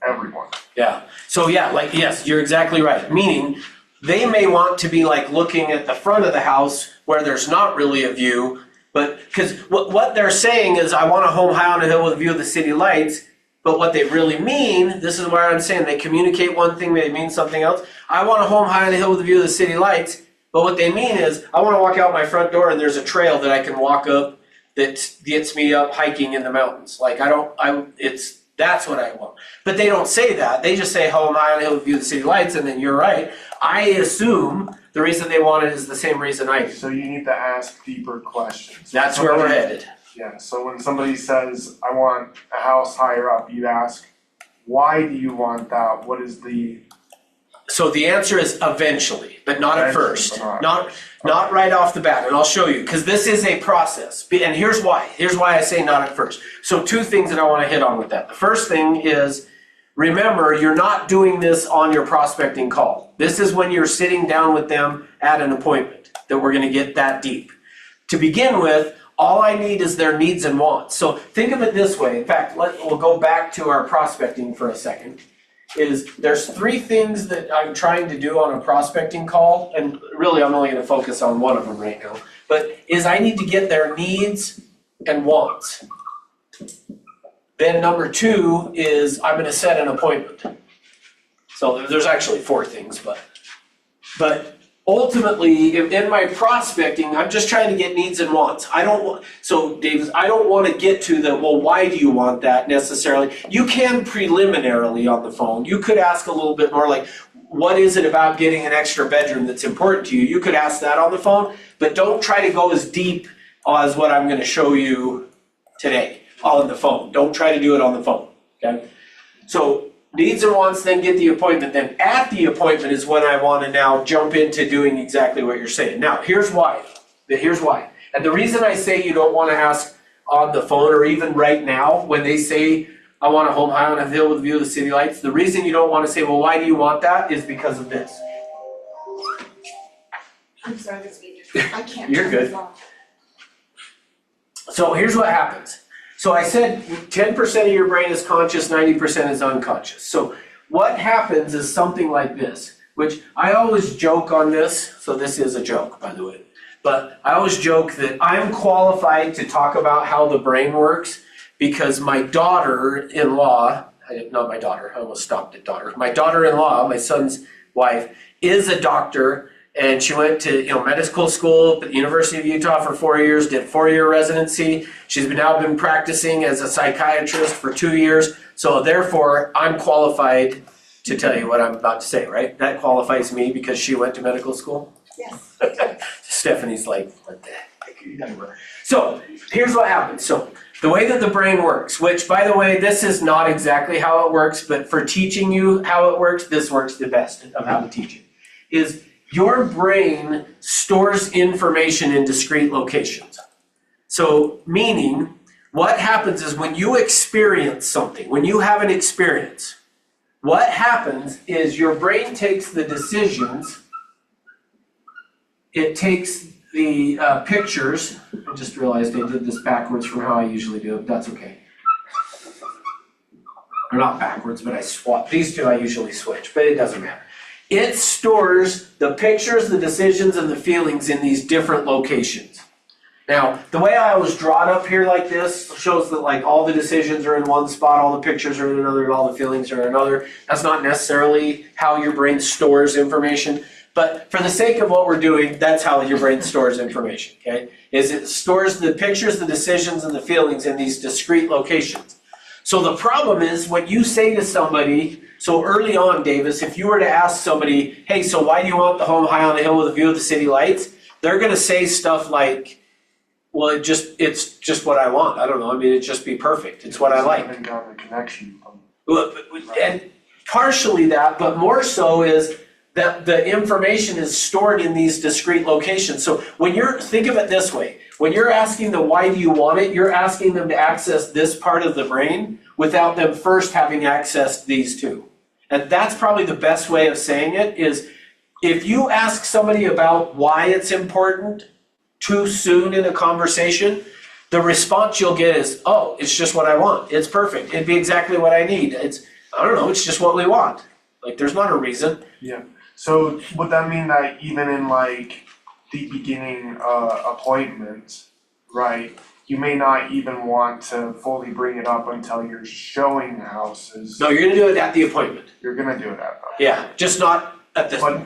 everyone. Yeah. So yeah, like, yes, you're exactly right. Meaning, they may want to be like looking at the front of the house where there's not really a view, but because what they're saying is, I want a home high on a hill with a view of the city lights, but what they really mean, this is where I'm saying they communicate one thing, they mean something else. I want a home high on a hill with a view of the city lights, but what they mean is, I want to walk out my front door and there's a trail that I can walk up that gets me up hiking in the mountains. Like, that's what I want. But they don't say that. They just say home high on a hill with a view of the city lights, and then you're right. I assume the reason they want it is the same reason I do. So you need to ask deeper questions. That's where we're headed. Yeah, so when somebody says, I want a house higher up, you ask, why do you want that? What is the... So the answer is eventually, but not at first. Eventually, Not right off the bat, and I'll show you, because this is a process. And here's why. Here's why I say not at first. So two things that I want to hit on with that. The first thing is, remember, you're not doing this on your prospecting call. This is when you're sitting down with them at an appointment that we're going to get that deep. To begin with, all I need is their needs and wants. So think of it this way. In fact, we'll go back to our prospecting for a second. There's three things that I'm trying to do on a prospecting call, and really I'm only going to focus on one of them right now, but I need to get their needs and wants. Then number two is I'm going to set an appointment. So there's actually four things, but ultimately in my prospecting, I'm just trying to get needs and wants. Davis, I don't want to get to the, well, why do you want that necessarily? You can preliminarily on the phone. You could ask a little bit more like, what is it about getting an extra bedroom that's important to you? You could ask that on the phone, but don't try to go as deep as what I'm going to show you today on the phone. Don't try to do it on the phone, okay? So needs and wants, then get the appointment. Then at the appointment is when I want to now jump into doing exactly what you're saying. Now, here's why. And the reason I say you don't want to ask on the phone, or even right now when they say, I want a home high on a hill with a view of the city lights. The reason you don't want to say, well, why do you want that, is because of this. I'm sorry, I can't. You're turn good. this off. So here's what happens. So I said 10% of your brain is conscious, 90% is unconscious. So what happens is something like this, which I always joke on this, so this is a joke, by the way. But I always joke that I'm qualified to talk about how the brain works because my daughter-in-law, not my daughter, I almost stopped at daughter. My daughter-in-law, my son's wife, is a doctor, and she went to medical school at the University of Utah for 4 years, did 4-year residency. She's now been practicing as a psychiatrist for 2 years. So therefore, I'm qualified to tell you what I'm about to say, right? That qualifies me because she went to medical school. Yes. Stephanie's like, what the heck are you talking about? So here's what happens. So the way that the brain works, which by the way, this is not exactly how it works, but for teaching you how it works, this works the best of how to teach it, is your brain stores information in discrete locations. So meaning, what happens is when you experience something, when you have an experience, what happens is your brain takes the decisions, it takes the pictures. I just realized I did this backwards from how I usually do it, but that's okay. Or not backwards, but I swap. These two I usually switch, but it doesn't matter. It stores the pictures, the decisions, and the feelings in these different locations. Now, the way I was drawn up here like this shows that like all the decisions are in one spot, all the pictures are in another, and all the feelings are in another. That's not necessarily how your brain stores information, but for the sake of what we're doing, that's how your brain stores information, okay? Is it stores the pictures, the decisions, and the feelings in these discrete locations. So the problem is when you say to somebody, so early on, Davis, if you were to ask somebody, hey, so why do you want the home high on a hill with a view of the city lights? They're gonna say stuff like, well, it's just what I want. I don't know, I mean, it'd just be perfect. It's what I like. Having got a connection from. Well, and partially that, but more so is that the information is stored in these discrete locations. So when think of it this way, when you're asking them why do you want it, you're asking them to access this part of the brain without them first having accessed these two. And that's probably the best way of saying it is if you ask somebody about why it's important too soon in a conversation, the response you'll get is, oh, it's just what I want. It's perfect. It'd be exactly what I need. I don't know, it's just what we want. Like there's not a reason. Yeah, so would that mean that even in like the beginning appointment, right, you may not even want to fully bring it up until you're showing the houses? No, you're gonna do it at the appointment. You're gonna do it at that. Yeah, just not at this. But-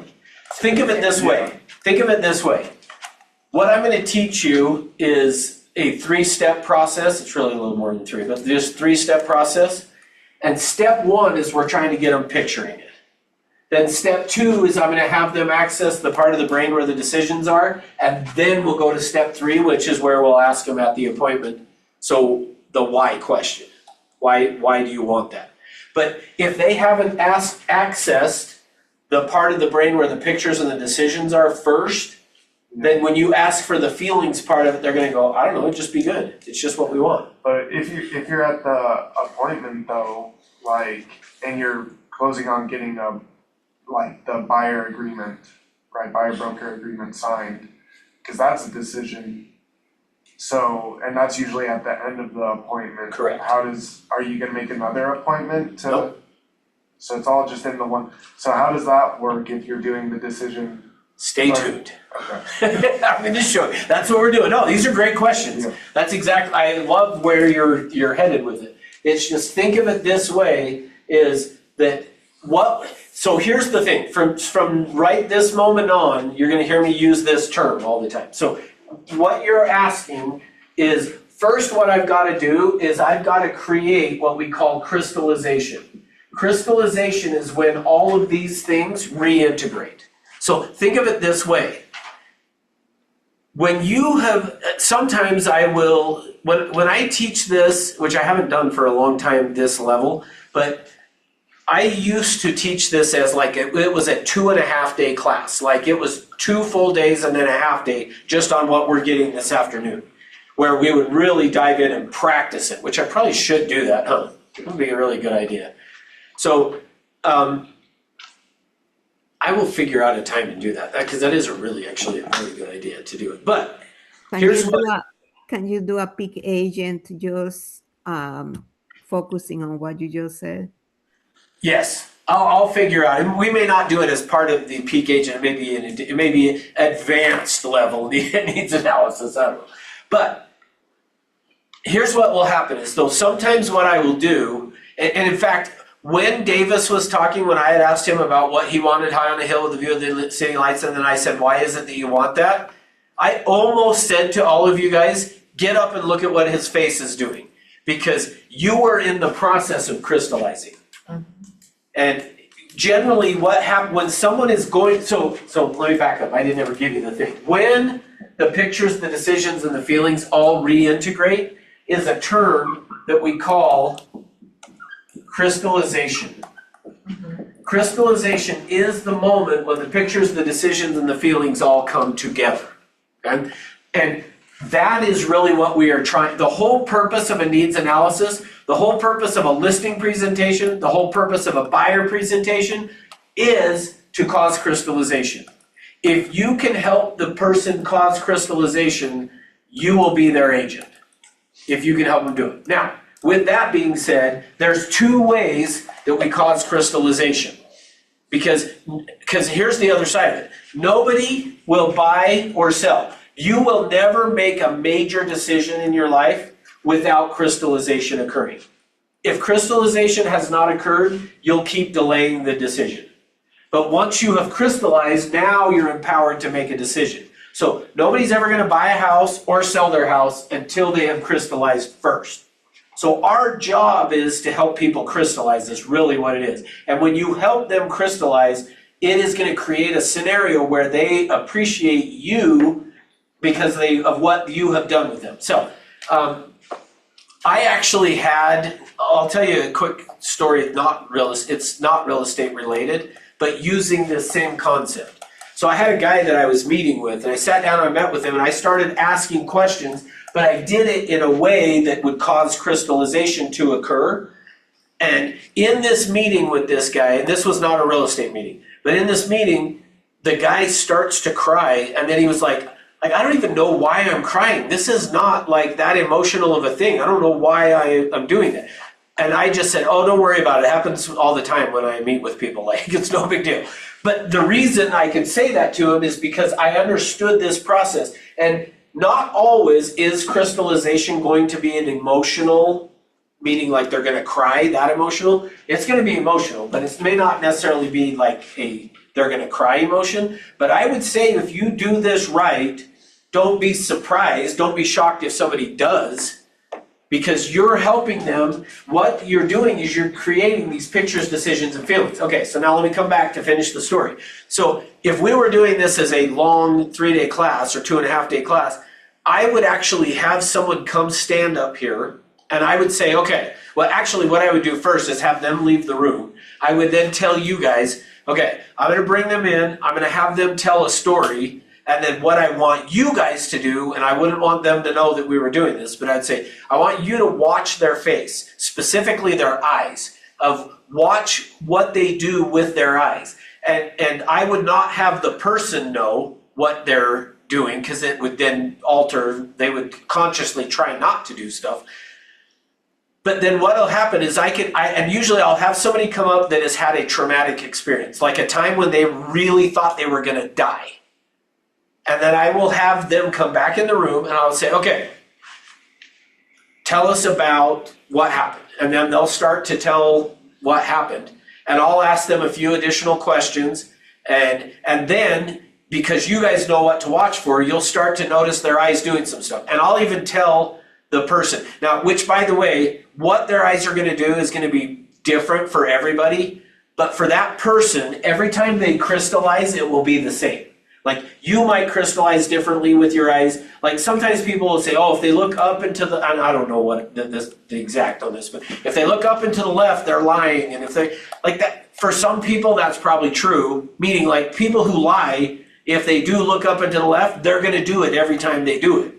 Think of it this way. Think of it this way. What I'm gonna teach you is a 3-step process. It's really a little more than 3, but just 3-step process. And step 1 is we're trying to get them picturing it. Then step 2 is I'm gonna have them access the part of the brain where the decisions are, and then we'll go to step 3, which is where we'll ask them at the appointment. So the why question. Why do you want that? But if they haven't accessed the part of the brain where the pictures and the decisions are first, then when you ask for the feelings part of it, they're gonna go, I don't know, it'd just be good. It's just what we want. But if you're at the appointment though, like, and you're closing on getting the buyer agreement, right, buyer broker agreement signed, cause that's a decision. So, and that's usually at the end of the appointment. Correct. Are you gonna make another appointment to? Nope. So it's all just in the one, so how does that work if you're doing the decision? Stay Right. tuned. Okay. I'm gonna show you. That's what we're doing. No, these are great questions. Yeah. That's exactly, I love where you're headed with it. It's just think of it this way is that so here's the thing, from right this moment on, you're gonna hear me use this term all the time. So what you're asking is, first what I've gotta do is I've gotta create what we call crystallization. Crystallization is when all of these things reintegrate. So think of it this way. When you have, sometimes I will, when I teach this, which I haven't done for a long time this level, but I used to teach this as like, it was a 2.5 day class. Like it was 2 full days and then a half day just on what we're getting this afternoon, where we would really dive in and practice it, which I probably should do that, huh? It would be a really good idea. So, I will figure out a time to do that, because that is actually a really good idea to do it. But here's Can you do a peak agent just focusing on what you just said? yes, I'll figure out. And we may not do it as part of the peak agent. It may be advanced level needs analysis. I don't know. But here's what will happen is, though, sometimes what I will do, and in fact, when Davis was talking, when I had asked him about what he wanted high on the hill with the view of the city lights, and then I said, why is it that you want that? I almost said to all of you guys, get up and look at what his face is doing, because you were in the process of crystallizing. And generally what happens when someone is going, so let me back up, I didn't ever give you the thing. When the pictures, the decisions, and the feelings all reintegrate is a term that we call crystallization. Crystallization is the moment when the pictures, the decisions, and the feelings all come together. And that is really what we are trying. The whole purpose of a needs analysis, the whole purpose of a listing presentation, the whole purpose of a buyer presentation is to cause crystallization. If you can help the person cause crystallization, you will be their agent. If you can help them do it. Now, with that being said, there's two ways that we cause crystallization. Because here's the other side of it. Nobody will buy or sell. You will never make a major decision in your life without crystallization occurring. If crystallization has not occurred, you'll keep delaying the decision. But once you have crystallized, now you're empowered to make a decision. So nobody's ever going to buy a house or sell their house until they have crystallized first. So our job is to help people crystallize. That's really what it is. And when you help them crystallize, it is going to create a scenario where they appreciate you because of what you have done with them. So I actually had, I'll tell you a quick story, it's not real estate related, but using this same concept. So I had a guy that I was meeting with, and I sat down and I met with him, and I started asking questions, but I did it in a way that would cause crystallization to occur. And in this meeting with this guy, and this was not a real estate meeting, but in this meeting, the guy starts to cry, and then he was like, I don't even know why I'm crying. This is not like that emotional of a thing. I don't know why I'm doing that. And I just said, oh, don't worry about it. It happens all the time when I meet with people. Like, it's no big deal. But the reason I could say that to him is because I understood this process. And not always is crystallization going to be an emotional, meaning like they're going to cry, that emotional. It's going to be emotional, but it may not necessarily be like they're going to cry emotion. But I would say if you do this right, don't be surprised, don't be shocked if somebody does, because you're helping them. What you're doing is you're creating these pictures, decisions, and feelings. Okay, so now let me come back to finish the story. So if we were doing this as a long 3-day class or 2.5-day class, I would actually have someone come stand up here, and I would say, okay, well, actually what I would do first is have them leave the room. I would then tell you guys, okay, I'm going to bring them in, I'm going to have them tell a story, and then what I want you guys to do, and I wouldn't want them to know that we were doing this, but I'd say, I want you to watch their face, specifically their eyes, watch what they do with their eyes. And I would not have the person know what they're doing, because it would then alter, they would consciously try not to do stuff. But then what'll happen is and usually I'll have somebody come up that has had a traumatic experience, like a time when they really thought they were gonna die. And then I will have them come back in the room and I'll say, okay, tell us about what happened. And then they'll start to tell what happened. And I'll ask them a few additional questions. And then, because you guys know what to watch for, you'll start to notice their eyes doing some stuff. And I'll even tell the person. Now, which, by the way, what their eyes are going to do is going to be different for everybody. But for that person, every time they crystallize, it will be the same. Like, you might crystallize differently with your eyes. Like, sometimes people will say, oh, if they look up into the, and I don't know what the exact on this, but if they look up into the left, they're lying. And if they, like that, for some people, that's probably true. Meaning, like, people who lie, if they do look up into the left, they're going to do it every time they do it.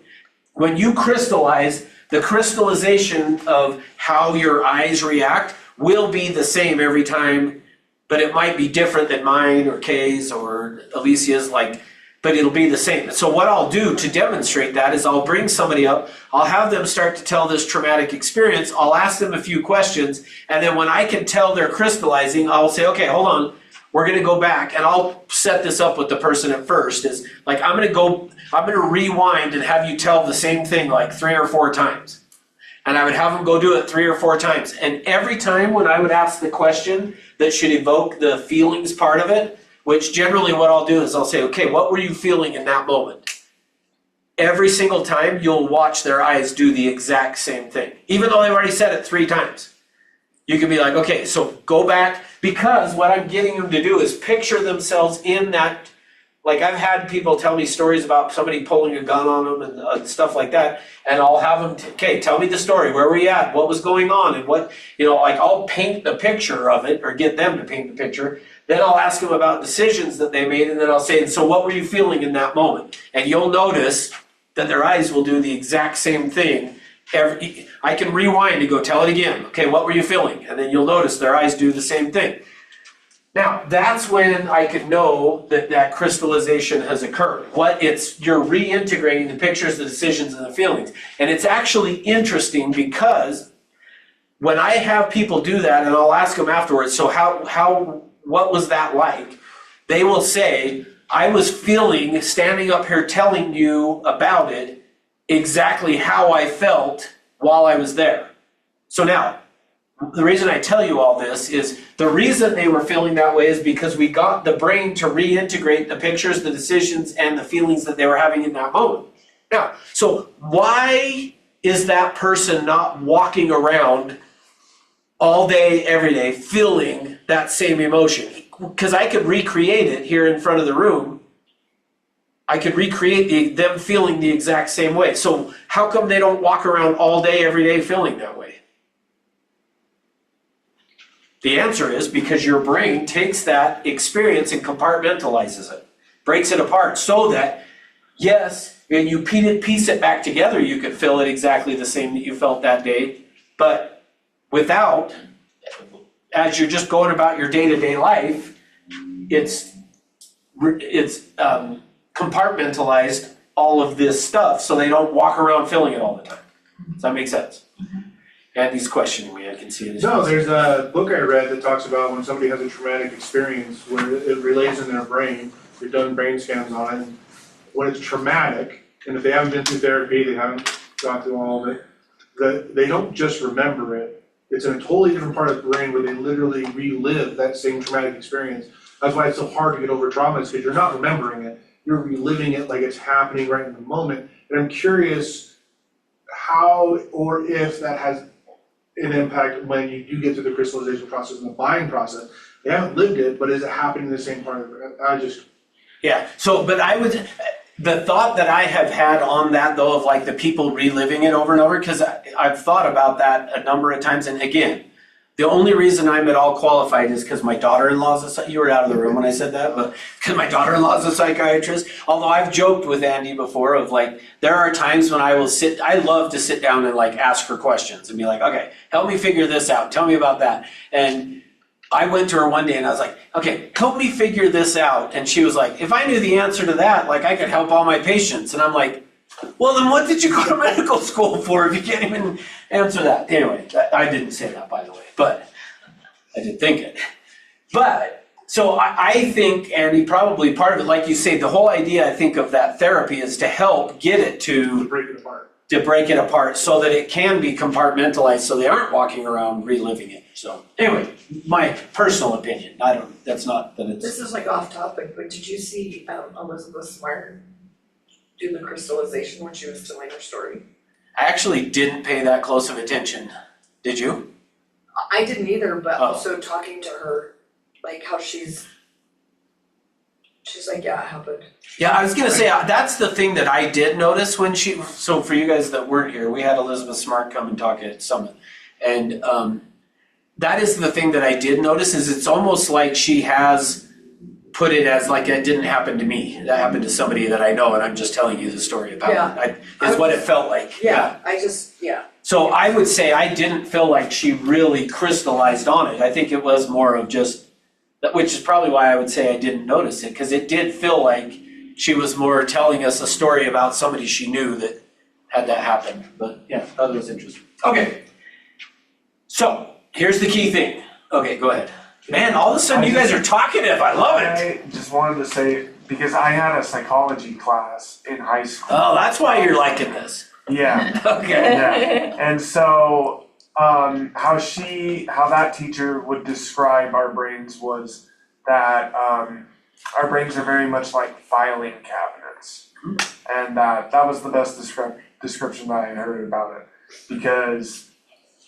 When you crystallize, the crystallization of how your eyes react will be the same every time, but it might be different than mine or Kay's or Alicia's, but it'll be the same. So what I'll do to demonstrate that is I'll bring somebody up, I'll have them start to tell this traumatic experience, I'll ask them a few questions, and then when I can tell they're crystallizing, I'll say, okay, hold on, we're gonna go back, and I'll set this up with the person at first, is like, I'm gonna rewind and have you tell the same thing like 3 or 4 times. And I would have them go do it 3 or 4 times. And every time when I would ask the question that should evoke the feelings part of it, which generally what I'll do is I'll say, okay, what were you feeling in that moment? Every single time you'll watch their eyes do the exact same thing, even though they've already said it 3 times. You can be like, okay, so go back, because what I'm getting them to do is picture themselves in that. Like, I've had people tell me stories about somebody pulling a gun on them and stuff like that, and I'll have them, okay, tell me the story, where were you at, what was going on, and what, I'll paint the picture of it, or get them to paint the picture. Then I'll ask them about decisions that they made, and then I'll say, so what were you feeling in that moment? And you'll notice that their eyes will do the exact same thing. I can rewind and go, tell it again. Okay, what were you feeling? And then you'll notice their eyes do the same thing. Now, that's when I could know that crystallization has occurred. You're reintegrating the pictures, the decisions, and the feelings. And it's actually interesting because when I have people do that, and I'll ask them afterwards, so what was that like? They will say, I was feeling, standing up here telling you about it, exactly how I felt while I was there. So now, the reason I tell you all this is the reason they were feeling that way is because we got the brain to reintegrate the pictures, the decisions, and the feelings that they were having in that moment. Now, so why is that person not walking around all day, every day, feeling that same emotion? Because I could recreate it here in front of the room. I could recreate them feeling the exact same way. So how come they don't walk around all day, every day feeling that way? The answer is because your brain takes that experience and compartmentalizes it, breaks it apart so that, yes, when you piece it back together, you could feel it exactly the same that you felt that day, but without, as you're just going about your day-to-day life, it's compartmentalized all of this stuff so they don't walk around feeling it all the time. Does that make sense? Andy's questioning me, I can see it. No, there's a book I read that talks about when somebody has a traumatic experience where it relays in their brain, they've done brain scans on it, and when it's traumatic, and if they haven't been through therapy, they haven't gone through all of it, that they don't just remember it, it's in a totally different part of the brain where they literally relive that same traumatic experience. That's why it's so hard to get over trauma, is because you're not remembering it, you're reliving it like it's happening right in the moment. And I'm curious how or if that has an impact when you do get through the crystallization process and the buying process. They haven't lived it, but is it happening in the same part of it? Yeah, so, but the thought that I have had on that though, of like the people reliving it over and over, because I've thought about that a number of times, and again, the only reason I'm at all qualified is because my daughter-in-law's you were out of the room when I said that, but because my daughter-in-law's a psychiatrist. Although I've joked with Andy before of like, there are times when I love to sit down and like ask her questions and be like, okay, help me figure this out. Tell me about that. And I went to her one day and I was like, okay, help me figure this out. And she was like, if I knew the answer to that, like I could help all my patients. And I'm like, well, then what did you go to medical school for if you can't even answer that? Anyway, I didn't say that, by the way, but I did think it. But, so I think, Andy, probably part of it, like you say, the whole idea, I think, of that therapy is to help get it to break it apart. To break it apart so that it can be compartmentalized so they aren't walking around reliving it. So, anyway, my personal opinion, that's not that it's. This is like off topic, but did you see Elizabeth Smart do the crystallization when she was telling her story? I actually didn't pay that close of attention. Did you? I didn't either, but also talking to her, like how she's like, yeah, how good. Yeah, I was gonna say, that's the thing that I did notice when so for you guys that weren't here, we had Elizabeth Smart come and talk at Summit. And that is the thing that I did notice, is it's almost like she has put it as like it didn't happen to me. That happened to somebody that I know, and I'm just telling you the story about it. Is what it felt like. So I would say I didn't feel like she really crystallized on it. I think it was more of just, which is probably why I would say I didn't notice it, because it did feel like she was more telling us a story about somebody she knew that had that happen. But yeah, that was interesting. Okay. So here's the key thing. Okay, go ahead. Man, all of a sudden you guys are talkative. I love it. I just wanted to say, because I had a psychology class in high school. Oh, that's why you're liking this. Yeah. Okay. Yeah. And so, how that teacher would describe our brains was that our brains are very much like filing cabinets. And that was the best description that I heard about it. Because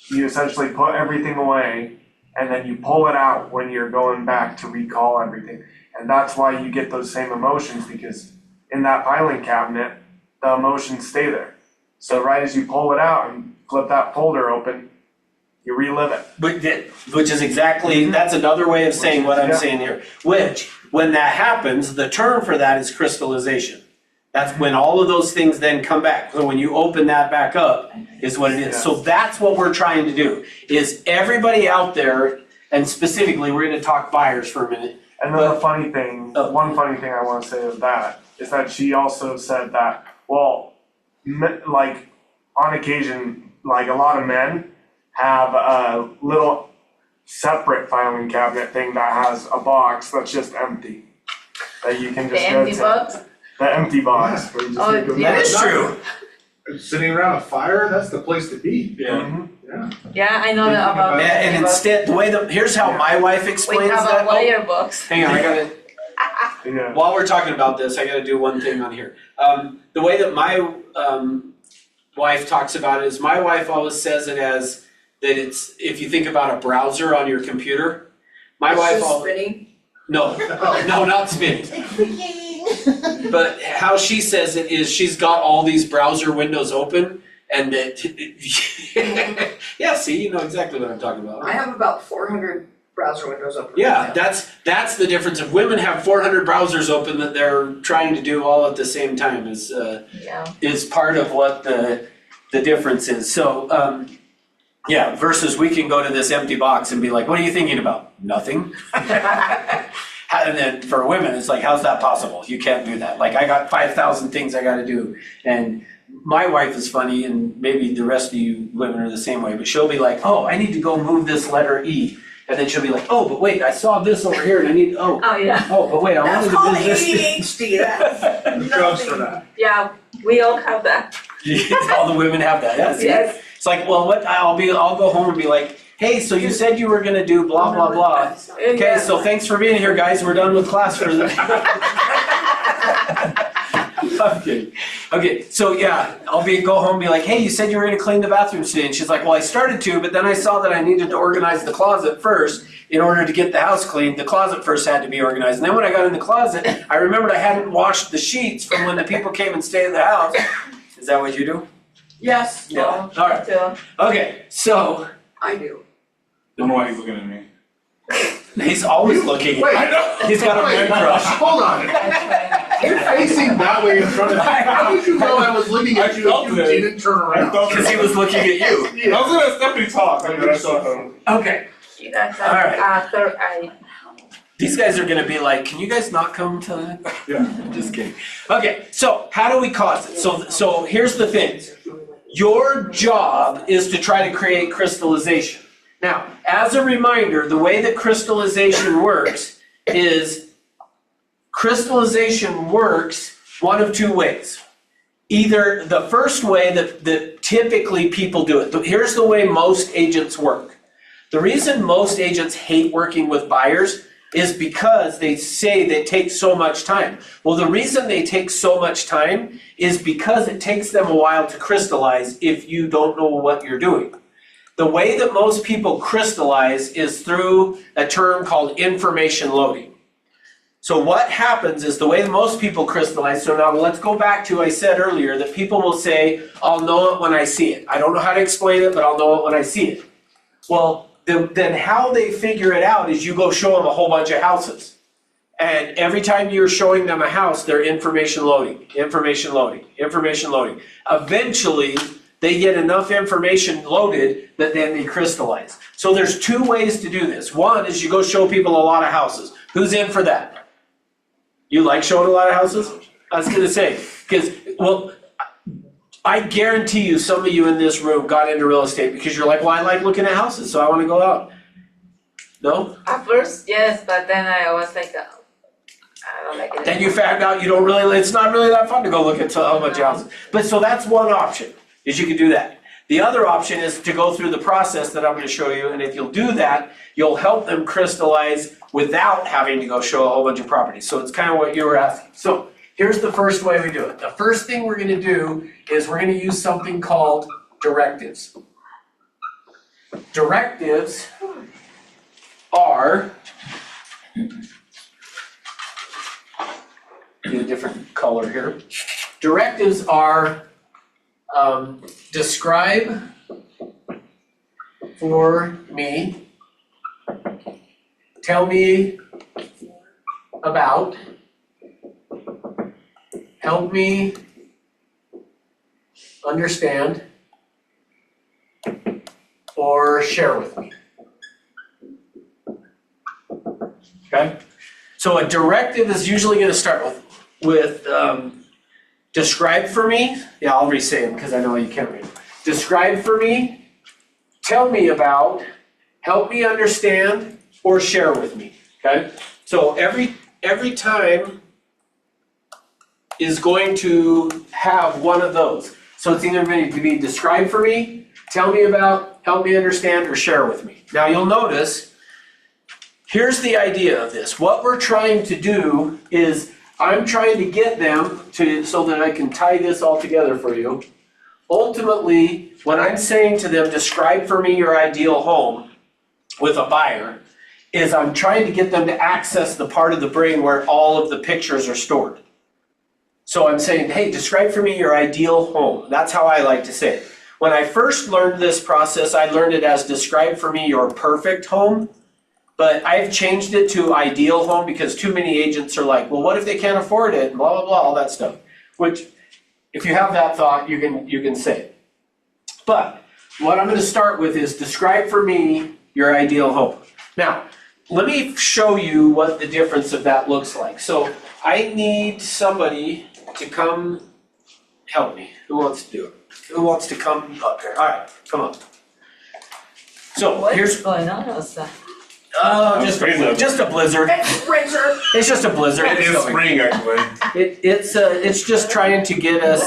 you essentially put everything away and then you pull it out when you're going back to recall everything. And that's why you get those same emotions, because in that filing cabinet, the emotions stay there. So right as you pull it out and flip that folder open, you relive it. Which is exactly, that's another way of saying what I'm saying here. Which, when that happens, the term for that is crystallization. That's when all of those things then come back. So when you open that back up is what it is. So that's what we're trying to do, is everybody out there, and specifically, we're gonna talk buyers for a minute. And then the funny thing, one funny thing I want to say of that is that she also said that, well, like on occasion, like a lot of men have a little separate filing cabinet thing that has a box that's just empty. That you can just The go empty to. box? The empty box. Where you just Oh, take them yeah. That out. is true. Sitting around a fire, that's the place to be. Mhm. Yeah. Yeah, I know that about. And instead, the way that, here's how my wife We explains have that. a wire box. Hang on, I gotta, Yeah. while we're talking about this, I gotta do one thing on here. The way that my wife talks about it is, my wife always says it as that it's, if you think about a browser on your computer, my wife always, no, not spinning. But how she says it is, she's got all these browser windows open, and that, yeah, see, you know exactly what I'm talking about. I have about 400 browser windows open. Yeah, that's the difference. If women have 400 browsers open that they're trying to do all at the same time is part of what the difference is. So, yeah, versus we can go to this empty box and be like, what are you thinking about? Nothing. And then for women, it's like, how's that possible? You can't do that. Like, I got 5,000 things I gotta do. And my wife is funny, and maybe the rest of you women are the same way, but she'll be like, oh, I need to go move this letter E. And then she'll be like, oh, but wait, I saw this over here and I need, Oh, yeah. oh, but wait, I wanted to move this. ADHD, that's Drugs for that. Yeah, we all have that. All the women have that, yeah. See? Yes. It's like, well, what, I'll go home and be like, hey, so you said you were gonna do blah, blah, blah. Okay, so thanks for being here, guys, we're done with class for the Okay, so yeah, I'll go home and be like, hey, you said you were gonna clean the bathroom today, and she's like, well, I started to, but then I saw that I needed to organize the closet first in order to get the house cleaned. The closet first had to be organized, and then when I got in the closet, I remembered I hadn't washed the sheets from when the people came and stayed in the house. Is that what you do? Yes, Yeah, all right. So, Okay, so I do. Don't know why he's looking at me. he's always looking. Wait, He's got a man crush. Hold on. You're facing that way in front of me. How did you know I was looking at you if you didn't turn around? Because he was looking at you. I was gonna Stephanie talk, and then I saw him. Okay. you guys All right. have third eye. These guys are gonna be like, can you guys not come to? Yeah. Just kidding. Okay, so how do we cause it? So here's the thing. Your job is to try to create crystallization. Now, as a reminder, the way that crystallization works is crystallization works one of two ways. Either the first way that typically people do it. Here's the way most agents work. The reason most agents hate working with buyers is because they say they take so much time. Well, the reason they take so much time is because it takes them a while to crystallize if you don't know what you're doing. The way that most people crystallize is through a term called information loading. So what happens is the way that most people crystallize, so now let's go back to, I said earlier that people will say, I'll know it when I see it. I don't know how to explain it, but I'll know it when I see it. Well, then how they figure it out is you go show them a whole bunch of houses. And every time you're showing them a house, they're information loading, information loading, information loading. Eventually, they get enough information loaded that then they crystallize. So there's two ways to do this. One is you go show people a lot of houses. Who's in for that? You like showing a lot of houses? I was gonna say, because, well, I guarantee you some of you in this room got into real estate because you're like, well, I like looking at houses, so I wanna go out. No? At first, yes, but then I was like, I don't like it. Then you found out you don't really, it's not really that fun to go look at a bunch of houses. But so that's one option, is you can do that. The other option is to go through the process that I'm gonna show you, and if you'll do that, you'll help them crystallize without having to go show a whole bunch of properties. So it's kind of what you were asking. So here's the first way we do it. The first thing we're gonna do is we're gonna use something called directives. Directives are, get a different color here. Directives are describe for me, tell me about, help me understand, or share with me. Okay? So a directive is usually going to start with describe for me. Yeah, I'll re-say them because I know you can't read them. Describe for me, tell me about, help me understand, or share with me. Okay? So every time is going to have one of those. So it's either going to be describe for me, tell me about, help me understand, or share with me. Now you'll notice, here's the idea of this. What we're trying to do is I'm trying to get them to, so that I can tie this all together for you. Ultimately, when I'm saying to them, describe for me your ideal home with a buyer, is I'm trying to get them to access the part of the brain where all of the pictures are stored. So I'm saying, hey, describe for me your ideal home. That's how I like to say it. When I first learned this process, I learned it as describe for me your perfect home. But I've changed it to ideal home because too many agents are like, well, what if they can't afford it? And blah, blah, blah, all that stuff. Which, if you have that thought, you can say it. But what I'm going to start with is describe for me your ideal home. Now, let me show you what the difference of that looks like. So I need somebody to come help me. Who wants to do it? Who wants to come up here? All right, come on. So What here's is going on, Elsa? just a blizzard. It's winter. It's just a blizzard. It is spring, actually. It's just trying to get us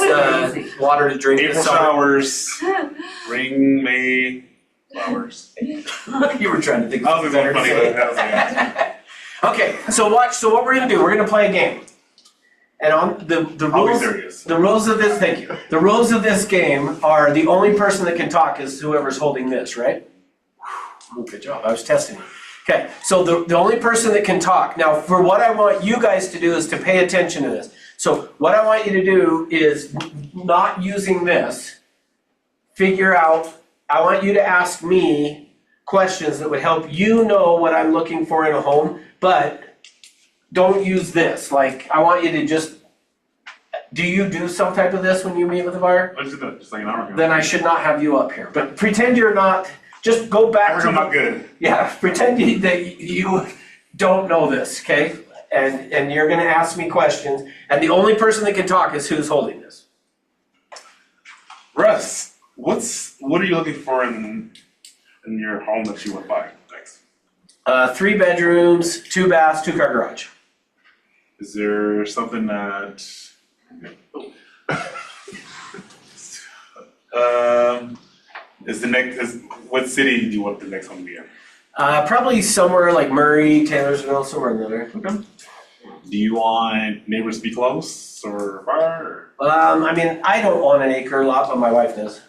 water to drink April this summer. showers, spring, May flowers. You were trying to think I of was better funny, to but say. that was the answer. Okay, so watch. So what we're gonna do? We're gonna play a game, and on the I'll be rules. serious. The rules of this. Thank you. The rules of this game are the only person that can talk is whoever's holding this, right? Ooh, good job. I was testing you. Okay, so the only person that can talk. Now, for what I want you guys to do is to pay attention to this. So what I want you to do is not using this, figure out, I want you to ask me questions that would help you know what I'm looking for in a home, but don't use this. Like, I want you to just, do you do some type of this when you meet with a buyer? I just did that just like an hour ago. Then I should not have you up here. But pretend you're not, just go I back heard to I'm not good. yeah, pretend that you don't know this, okay? And you're gonna ask me questions, and the only person that can talk is who's holding this. Russ, what are you looking for in your home that you want to buy next? 3 bedrooms, 2 baths, 2-car garage. Is there something that what city do you want the next one to be in? Probably somewhere like Murray, Taylorsville, somewhere in there. Okay. Do you want neighbors to be close or far? I mean, I don't own an acre lot, but my wife does.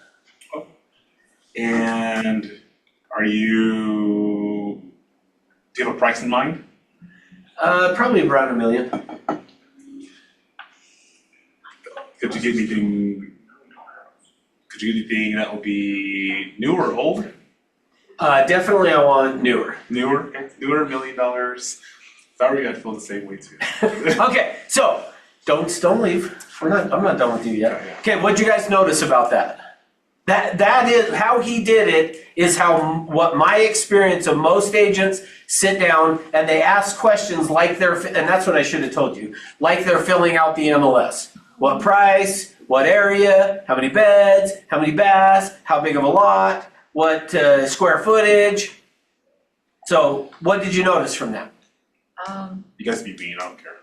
And do you have a price in mind? Probably around $1 million. Could you get anything that will be new or old? Definitely I want newer. Newer, $1 million Sorry, I feel the same way too. Okay, so, don't leave. I'm not done with you yet. Okay, what'd you guys notice about that? That is, how he did it is what my experience of most agents sit down and they ask questions like and that's what I should have told you, like they're filling out the MLS. What price, what area, how many beds, how many baths, how big of a lot, what square footage. So what did you notice from that? You guys be mean, I don't care.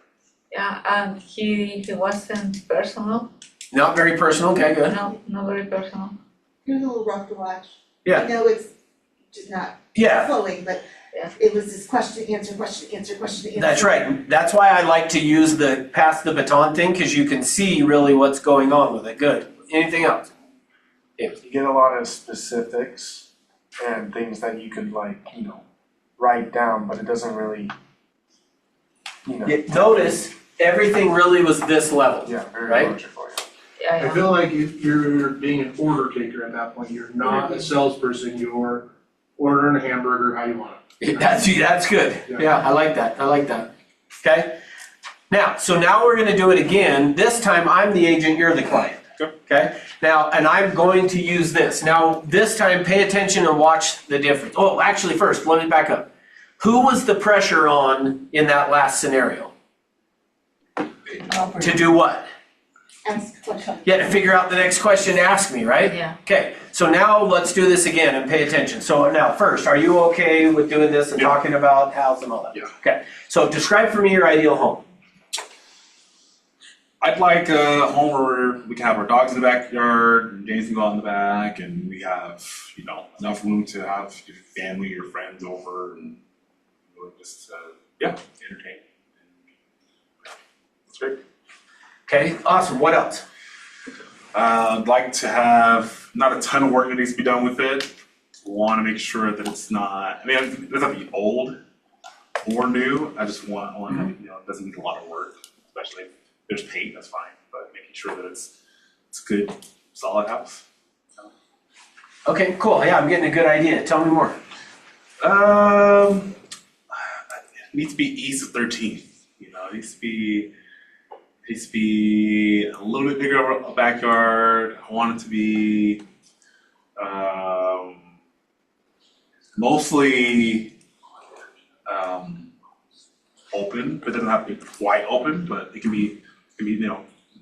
Yeah, he wasn't personal. Not very personal, okay, good. No, not very personal. It was a little rough to watch. Yeah. I know it's just not Yeah, flowing, but Yeah. it was this question, answer, question, answer, question, answer. that's right. That's why I like to use the pass the baton thing, because you can see really what's going on with it. Good. Anything else? You get a lot of specifics and things that you could write down, but it doesn't really, Notice, everything really was this level. yeah, very Right? logical, yeah. Yeah, I yeah. feel like if you're being an order taker at that point, you're not a salesperson, you're ordering a hamburger how you want it. That's good. Yeah, I like that. Okay? Now we're gonna do it again. This time I'm the agent, you're the client. Okay? Now, and I'm going to use this. Now, this time pay attention and watch the difference. Oh, actually first, let me back up. Who was the pressure on in that last scenario? To do what? Ask question. Yeah, to figure out the next question to ask me, right? Yeah. Okay, so now let's do this again and pay attention. So now, first, are you okay with doing this and Yeah. talking about house and all that? Yeah. Okay, so describe for me your ideal home. I'd like a home where we can have our dogs in the backyard, and James can go out in the back, and we have, enough room to have your family or friends over and just, entertain. That's great. Okay, awesome, what else? I'd like to have not a ton of work that needs to be done with it. Want to make sure that it's not, it doesn't have to be old or new. I just want one that, it doesn't need a lot of work, especially if there's paint, that's fine, but making sure that it's a good, solid house. Okay, cool, yeah, I'm getting a good idea, tell me more. It needs to be east of 13th, it needs to be a little bit bigger of a backyard. I want it to be mostly open, but it doesn't have to be quite open, but it can be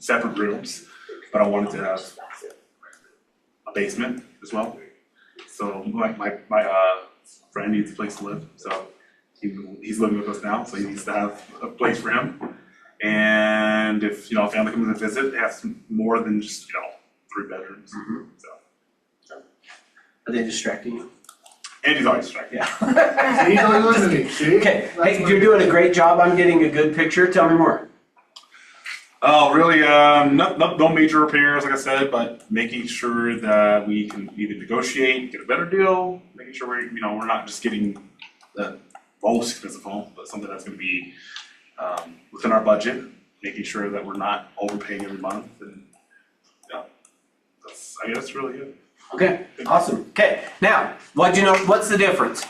separate rooms. But I want it to have a basement as well. So my friend needs a place to live, so he's living with us now, so he needs to have a place for him. And if a family comes and visit, it has more than just 3 bedrooms. So Are they distracting you? and he's always distracted. Yeah. See, he's only listening, see? Okay, That's hey, what- you're doing a great job, I'm getting a good picture, tell me more. Oh, really? No major repairs, like I said, but making sure that we can either negotiate, get a better deal, making sure we're not just getting the most expensive home, but something that's going to be within our budget, making sure that we're not overpaying every month, and that's really it. Okay, awesome, okay, now, what's the difference?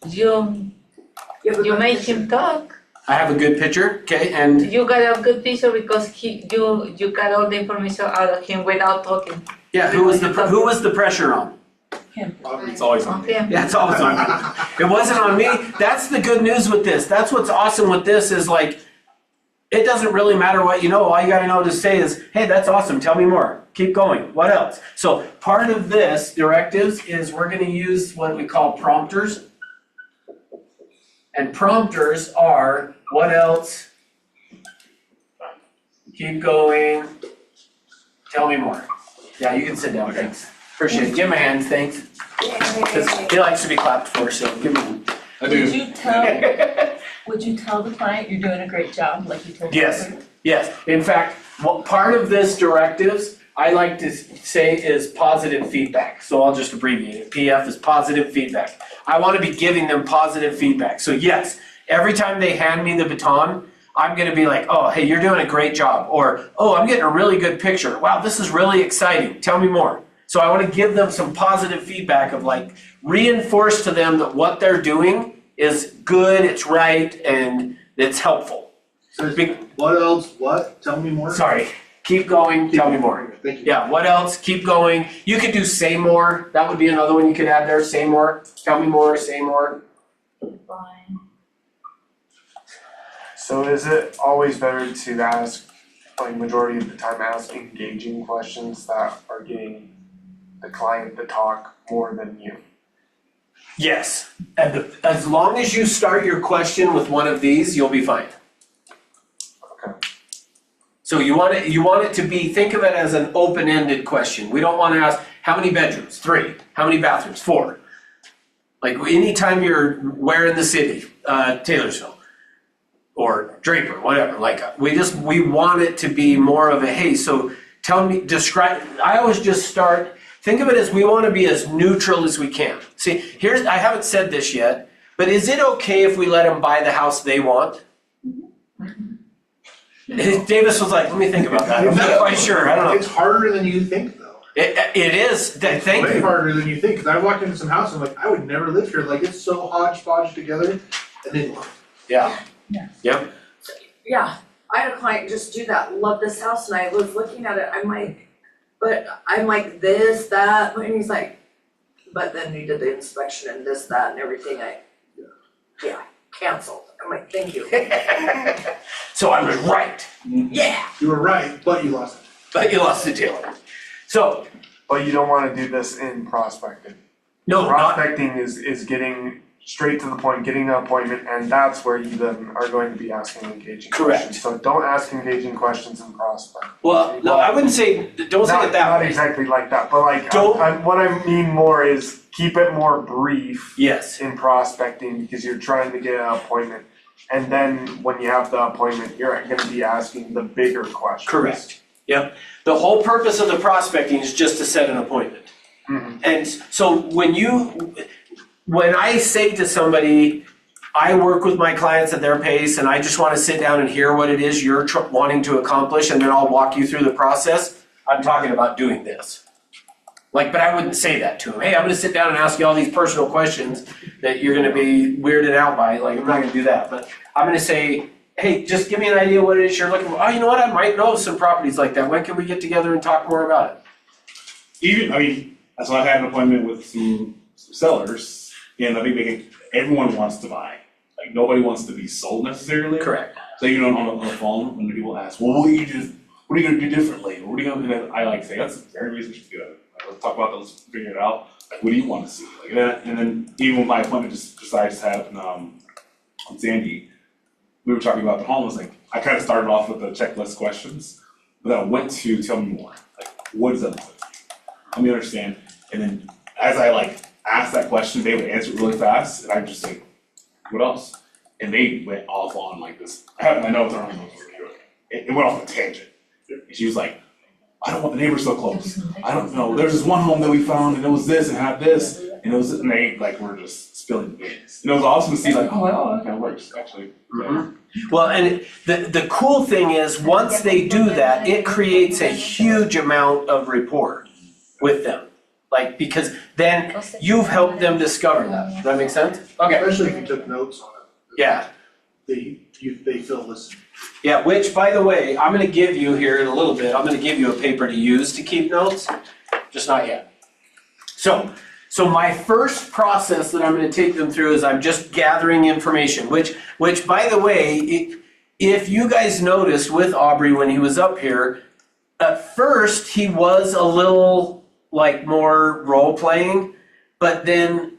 You made him talk. I have a good picture, okay, and You got a good picture because you got all the information out of him without talking. yeah, who was the pressure on? It's always on me. Okay. Yeah, it's always on me. It wasn't on me. That's the good news with this. That's what's awesome with this is it doesn't really matter what you know. All you gotta know to say is, hey, that's awesome. Tell me more. Keep going. What else? So part of this directives is we're gonna use what we call prompters. And prompters are, what else? Keep going. Tell me more. Yeah, you can sit down, thanks. Appreciate it. Give him a hand, thanks. 'Cause he likes to be clapped for, so give him a hand. I do. Would you tell the client you're doing a great job, like you told Yes. them? Yes, in fact, part of this directives, I like to say is positive feedback, so I'll just abbreviate it. PF is positive feedback. I want to be giving them positive feedback, so yes, every time they hand me the baton, I'm gonna be like, oh, hey, you're doing a great job, or, oh, I'm getting a really good picture, wow, this is really exciting, tell me more. So I want to give them some positive feedback of reinforce to them that what they're doing is good, it's right, and it's helpful. Says, what else, what, tell me more? Sorry, keep going, tell me more. Thank you. Yeah, what else? Keep going. You could do say more. That would be another one you could add there. Say more. Tell me more. Say more. Fine. So is it always better to ask, like majority of the time, ask engaging questions that are getting the client to talk more than you? Yes. As long as you start your question with one of these, you'll be fine. Okay. So you want it to be, think of it as an open-ended question. We don't want to ask, how many bedrooms? 3. How many bathrooms? 4. Like anytime you're where in the city, Taylorsville or Draper, whatever, like we want it to be more of a, hey, so tell me, describe, I always just start, think of it as we want to be as neutral as we can. See, I haven't said this yet, but is it okay if we let them buy the house they want? Davis was like, let me think about that. I'm not quite sure. I don't know. It's harder than you think, though. It is. Thank Way you. harder than you think, because I walked into some house and I'm like, I would never live here. Like, it's so hodgepodge together. And then, Yeah. Yeah. Yep. Yeah, I had a client just do that, love this house, and I was looking at it, I'm like this, that, and he's like, but then he did the inspection and this, that, and everything, yeah, canceled. I'm like, thank you. So I was right. Yeah. you were right, but you lost it. But you lost the deal. So, But you don't wanna do this in prospecting. no, not, Prospecting is getting straight to the point, getting an appointment, and that's where you then are going to be asking engaging Correct. questions. So don't ask engaging questions in prospect. well, no, I wouldn't say, don't say it that Not way. exactly like that, but like, Don't- what I mean more is keep it more brief Yes. in prospecting because you're trying to get an appointment. And then when you have the appointment, you're gonna be asking the bigger questions. Correct. Yep. The whole purpose of the prospecting is just to set an appointment. Mhm. And so when I say to somebody, I work with my clients at their pace and I just want to sit down and hear what it is you're wanting to accomplish and then I'll walk you through the process, I'm talking about doing this. Like, but I wouldn't say that to them. Hey, I'm going to sit down and ask you all these personal questions that you're going to be weirded out by. Like, I'm not going to do that. But I'm going to say, hey, just give me an idea what it is you're looking for. Oh, you know what? I might know of some properties like that. When can we get together and talk more about it? So I had an appointment with some sellers, and I think everyone wants to buy. Like, nobody wants to be sold necessarily. Correct. So on the phone, when people ask, well, what are you gonna do differently? What are you gonna do? I like say, that's very reasonable to do it. Like, let's talk about those, figure it out. Like, what do you want to see? Like that, and then even with my appointment I just had with Sandy, we were talking about the home. Like, I kind of started off with the checklist questions, but then I went to tell me more. Like, what does that look like? Let me understand. And then as I asked that question, they would answer it really fast, and I'm just like, what else? And they went off on like this. I have my notes on it went off a tangent. And she was like, I don't want the neighbors so close. I don't know. There's this one home that we found and it was this and had this and it was, and they were just spilling beans. And it was awesome to see that kind of works actually. Mm-hmm. Well, and the cool thing is, once they do that, it creates a huge amount of rapport with them. Like, because then you've helped them discover that. Does that make sense? Okay. Especially if you took notes on it. Yeah. They feel listened. Yeah, which, by the way, I'm gonna give you here in a little bit, I'm gonna give you a paper to use to keep notes, just not yet. So my first process that I'm gonna take them through is I'm just gathering information, which by the way, if you guys noticed with Aubrey when he was up here, at first he was a little more role-playing, but then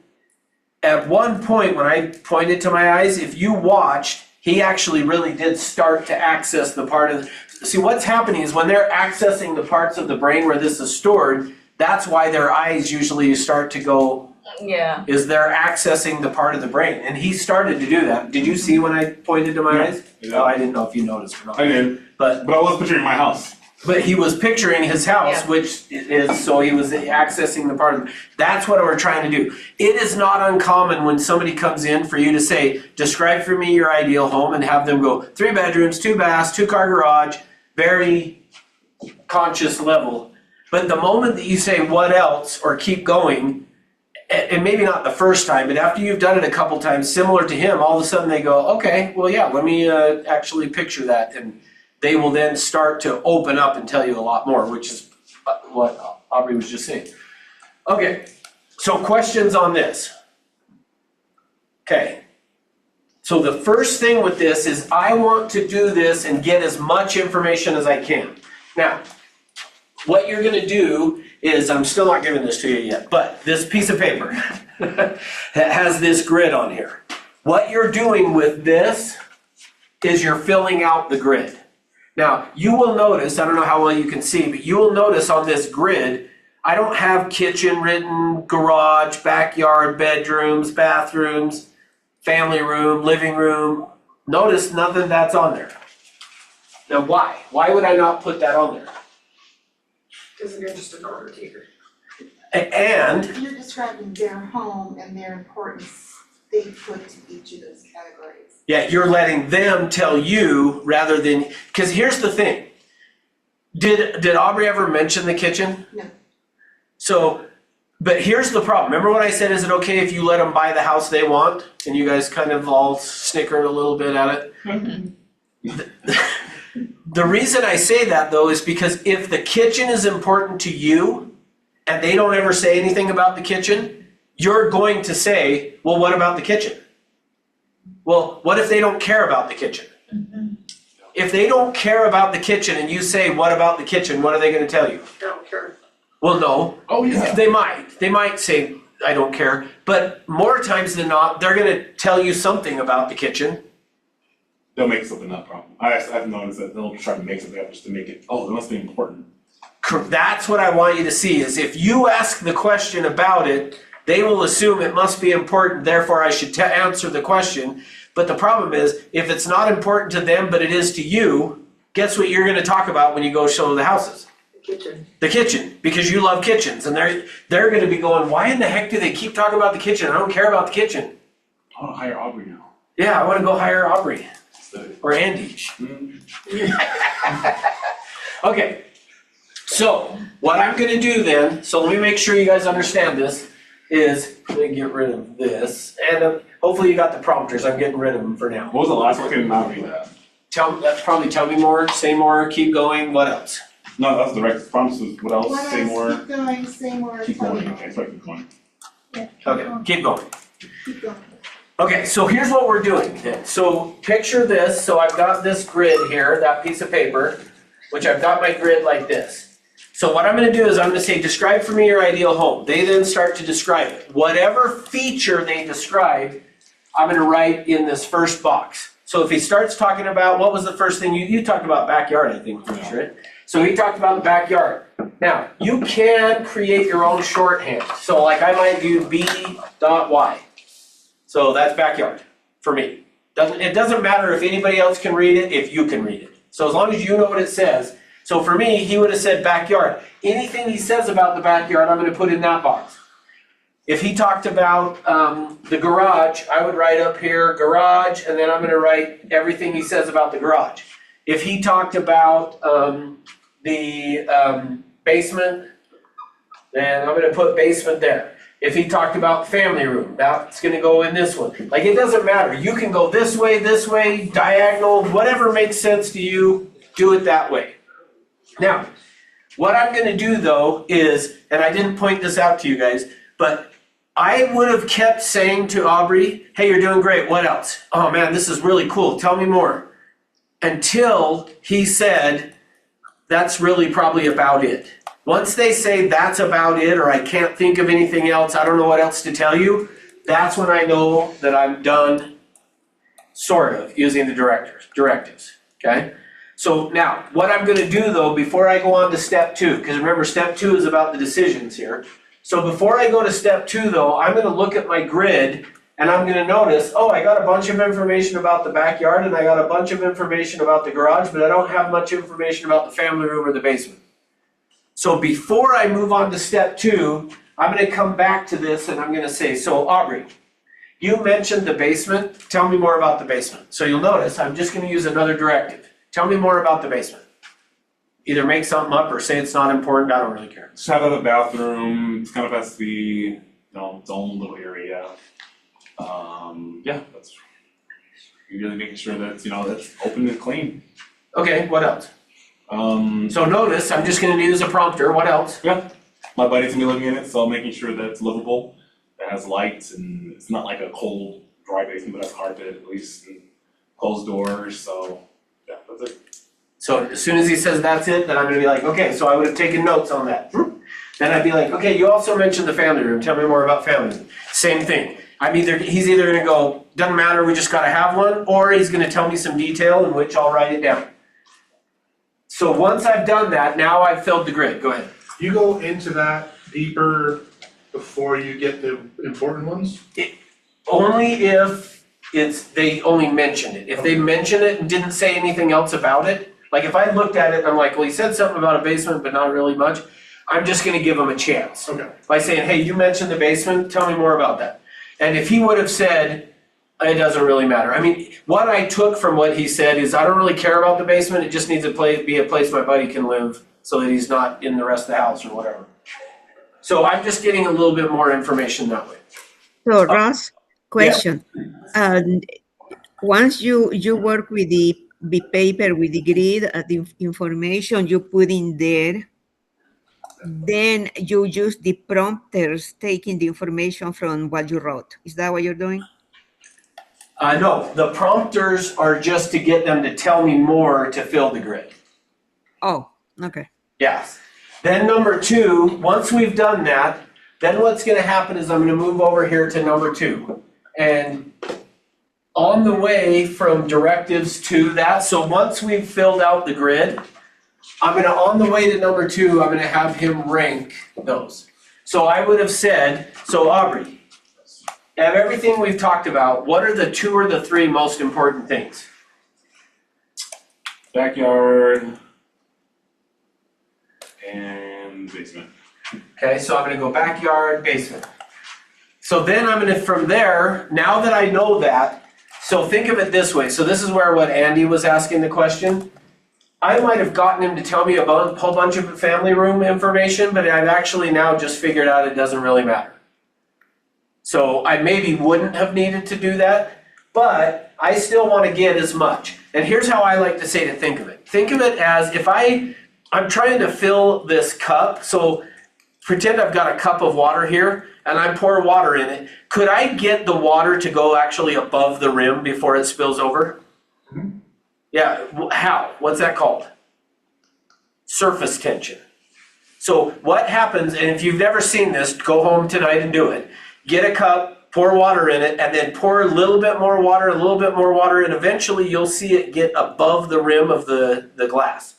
at one point when I pointed to my eyes, if you watched, he actually really did start to access the part of see what's happening is when they're accessing the parts of the brain where this is stored, that's why their eyes usually start to go, Yeah. is they're accessing the part of the brain. And he started to do that. Did you see when I pointed to my eyes? Yeah. No, I didn't know if you noticed or not. I did, But but I was picturing my house. he was picturing his house, Yeah. which is, so he was accessing the part of, that's what we're trying to do. It is not uncommon when somebody comes in for you to say, describe for me your ideal home, and have them go 3 bedrooms, 2 baths, 2-car garage, very conscious level. But the moment that you say what else or keep going, and maybe not the first time, but after you've done it a couple times, similar to him, all of a sudden they go, okay, well, yeah, let me actually picture that. And they will then start to open up and tell you a lot more, which is what Aubrey was just saying. Okay, so questions on this? Okay. So the first thing with this is I want to do this and get as much information as I can. Now, what you're gonna do is, I'm still not giving this to you yet, but this piece of paper that has this grid on here. What you're doing with this is you're filling out the grid. Now, you will notice, I don't know how well you can see, but you will notice on this grid, I don't have kitchen written, garage, backyard, bedrooms, bathrooms, family room, living room. Notice nothing that's on there. Now why? Why would I not put that on there? Cause you're just an order taker. And You're describing their home and their importance they put to each of those categories. yeah, you're letting them tell you rather than, because here's the thing. Did Aubrey ever mention the kitchen? No. So, but here's the problem. Remember what I said, is it okay if you let them buy the house they want? And you guys kind of all snickered a little bit at it. The reason I say that though is because if the kitchen is important to you and they don't ever say anything about the kitchen, you're going to say, well, what about the kitchen? Well, what if they don't care about the kitchen? If they don't care about the kitchen and you say, what about the kitchen? What are they going to tell you? I don't care. Well, no. Oh, yeah. They might say, I don't care. But more times than not, they're going to tell you something about the kitchen. They'll make something up, problem. I've noticed that they'll try to make something up just to make it, oh, it must be important. That's what I want you to see, is if you ask the question about it, they will assume it must be important, therefore I should answer the question. But the problem is, if it's not important to them, but it is to you, guess what you're going to talk about when you go show the houses? Kitchen. The kitchen, because you love kitchens, and they're going to be going, why in the heck do they keep talking about the kitchen? I don't care about the kitchen. I want to hire Aubrey now. Yeah, I want to go hire Aubrey So, or Andy. Okay, so what I'm going to do then, so let me make sure you guys understand this, is I'm going to get rid of this, and hopefully you got the prompters. I'm getting rid of them for now. what was the last one? I can not read that. Probably tell me more, say more, keep going. What else? No, that's the direct promises. What else? What Say else? more. Keep going, say more, Keep tell me going. more. Okay, so I keep going. Okay, keep going. Keep going. Okay, so here's what we're doing then. So picture this, so I've got this grid here, that piece of paper, which I've got my grid like this. So what I'm gonna do is I'm gonna say, describe for me your ideal home. They then start to describe it. Whatever feature they describe, I'm gonna write in this first box. So if he starts talking about, what was the first thing, you talked about backyard, I think, first, right? So he talked about the backyard. Now, you can create your own shorthand. So like I might do B.Y. So that's backyard for me. It doesn't matter if anybody else can read it, if you can read it. So as long as you know what it says. So for me, he would have said backyard. Anything he says about the backyard, I'm gonna put in that box. If he talked about the garage, I would write up here garage, and then I'm gonna write everything he says about the garage. If he talked about the basement, then I'm gonna put basement there. If he talked about family room, that's gonna go in this one. Like, it doesn't matter. You can go this way, diagonal, whatever makes sense to you, do it that way. Now, what I'm gonna do though is, and I didn't point this out to you guys, but I would have kept saying to Aubrey, hey, you're doing great, what else? Oh man, this is really cool, tell me more. Until he said, that's really probably about it. Once they say that's about it, or I can't think of anything else, I don't know what else to tell you, that's when I know that I'm done, sort of, using the directives, okay? So now, what I'm gonna do though, before I go on to step 2, because remember, step 2 is about the decisions here. So before I go to step 2 though, I'm gonna look at my grid and I'm gonna notice, oh, I got a bunch of information about the backyard and I got a bunch of information about the garage, but I don't have much information about the family room or the basement. So before I move on to step 2, I'm gonna come back to this and I'm gonna say, so Aubrey, you mentioned the basement, tell me more about the basement. So you'll notice, I'm just gonna use another directive. Tell me more about the basement. Either make something up or say it's not important, I don't really care. Just have a bathroom, it's kind of has to be its own little area. Yeah, that's really making sure that, that's open and clean. Okay, what else? So notice, I'm just gonna use a prompter, what else? My buddy's gonna be living in it, so making sure that it's livable, that has lights, and it's not like a cold, dry basement, but has carpet at least, and closed doors, so, yeah, that's it. So as soon as he says that's it, then I'm gonna be like, okay, so I would have taken notes on that. Then I'd be like, okay, you also mentioned the family room, tell me more about family room. Same thing, he's either gonna go, doesn't matter, we just gotta have one, or he's gonna tell me some detail in which I'll write it down. So once I've done that, now I've filled the grid, go ahead. You go into that deeper before you get the important ones? Only if they only mentioned it. If they mention it and didn't say anything else about it, like if I looked at it and I'm like, well, he said something about a basement, but not really much, I'm just gonna give him a chance. Okay. By saying, hey, you mentioned the basement, tell me more about that. And if he would have said, it doesn't really matter. I mean, what I took from what he said is I don't really care about the basement, it just needs to be a place my buddy can live so that he's not in the rest of the house or whatever. So I'm just getting a little bit more information that way. So Ross, question. Once you work with the paper, with the grid, the information you put in there, then you use the prompters taking the information from what you wrote. Is that what you're doing? No, the prompters are just to get them to tell me more to fill the grid. Oh, okay. Yes. Then number 2, once we've done that, then what's gonna happen is I'm gonna move over here to number 2. And on the way from directives to that, so once we've filled out the grid, on the way to number 2, I'm gonna have him rank those. So I would have said, so Aubrey, of everything we've talked about, what are the 2 or the 3 most important things? Backyard and basement. Okay, so I'm gonna go backyard, basement. So then I'm gonna, from there, now that I know that, so think of it this way. So this is where what Andy was asking the question. I might have gotten him to tell me about a whole bunch of family room information, but I've actually now just figured out it doesn't really matter. So I maybe wouldn't have needed to do that, but I still want to get as much. And here's how I like to say to think of it. Think of it as if I'm trying to fill this cup, so pretend I've got a cup of water here, and I pour water in it. Could I get the water to go actually above the rim before it spills over? Mm-hmm. Yeah, how? What's that called? Surface tension. So what happens, and if you've never seen this, go home tonight and do it. Get a cup, pour water in it, and then pour a little bit more water, a little bit more water, and eventually you'll see it get above the rim of the glass.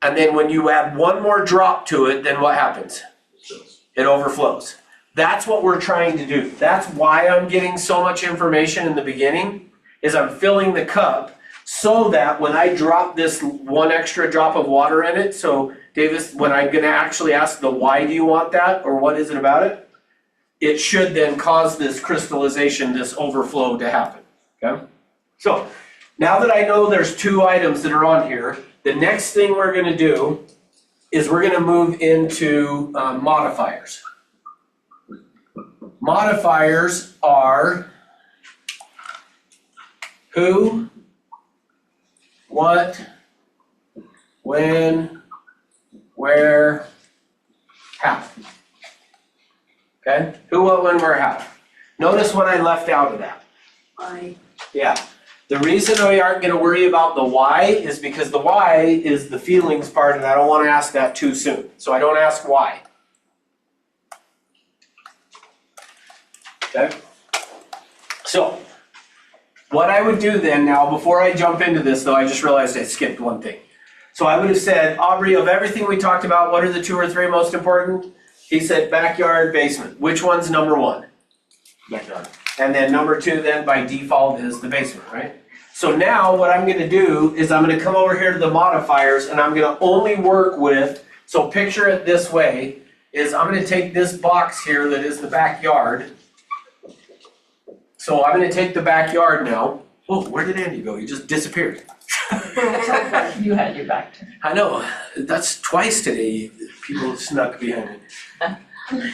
And then when you add one more drop to it, then what happens? It overflows. That's what we're trying to do. That's why I'm getting so much information in the beginning, is I'm filling the cup so that when I drop this one extra drop of water in it, so Davis, when I'm gonna actually ask the why do you want that, or what is it about it, it should then cause this crystallization, this overflow to happen, okay? So, now that I know there's 2 items that are on here, the next thing we're gonna do is we're gonna move into modifiers. Modifiers are who, what, when, where, how. Okay? Who, what, when, where, how. Notice what I left out of that. Yeah. The reason we aren't going to worry about the why is because the why is the feelings part, and I don't want to ask that too soon. So I don't ask why. Okay? So, what I would do then now, before I jump into this though, I just realized I skipped one thing. So I would have said, Aubrey, of everything we talked about, what are the 2 or 3 most important? He said backyard, basement. Which one's number 1? Backyard. And then number 2 then by default is the basement, right? So now what I'm gonna do is I'm gonna come over here to the modifiers and I'm gonna only work with, so picture it this way, is I'm gonna take this box here that is the backyard. So I'm gonna take the backyard now. Oh, where did Andy go? He just disappeared. You had your back turned. I know, that's twice today, people snuck behind me.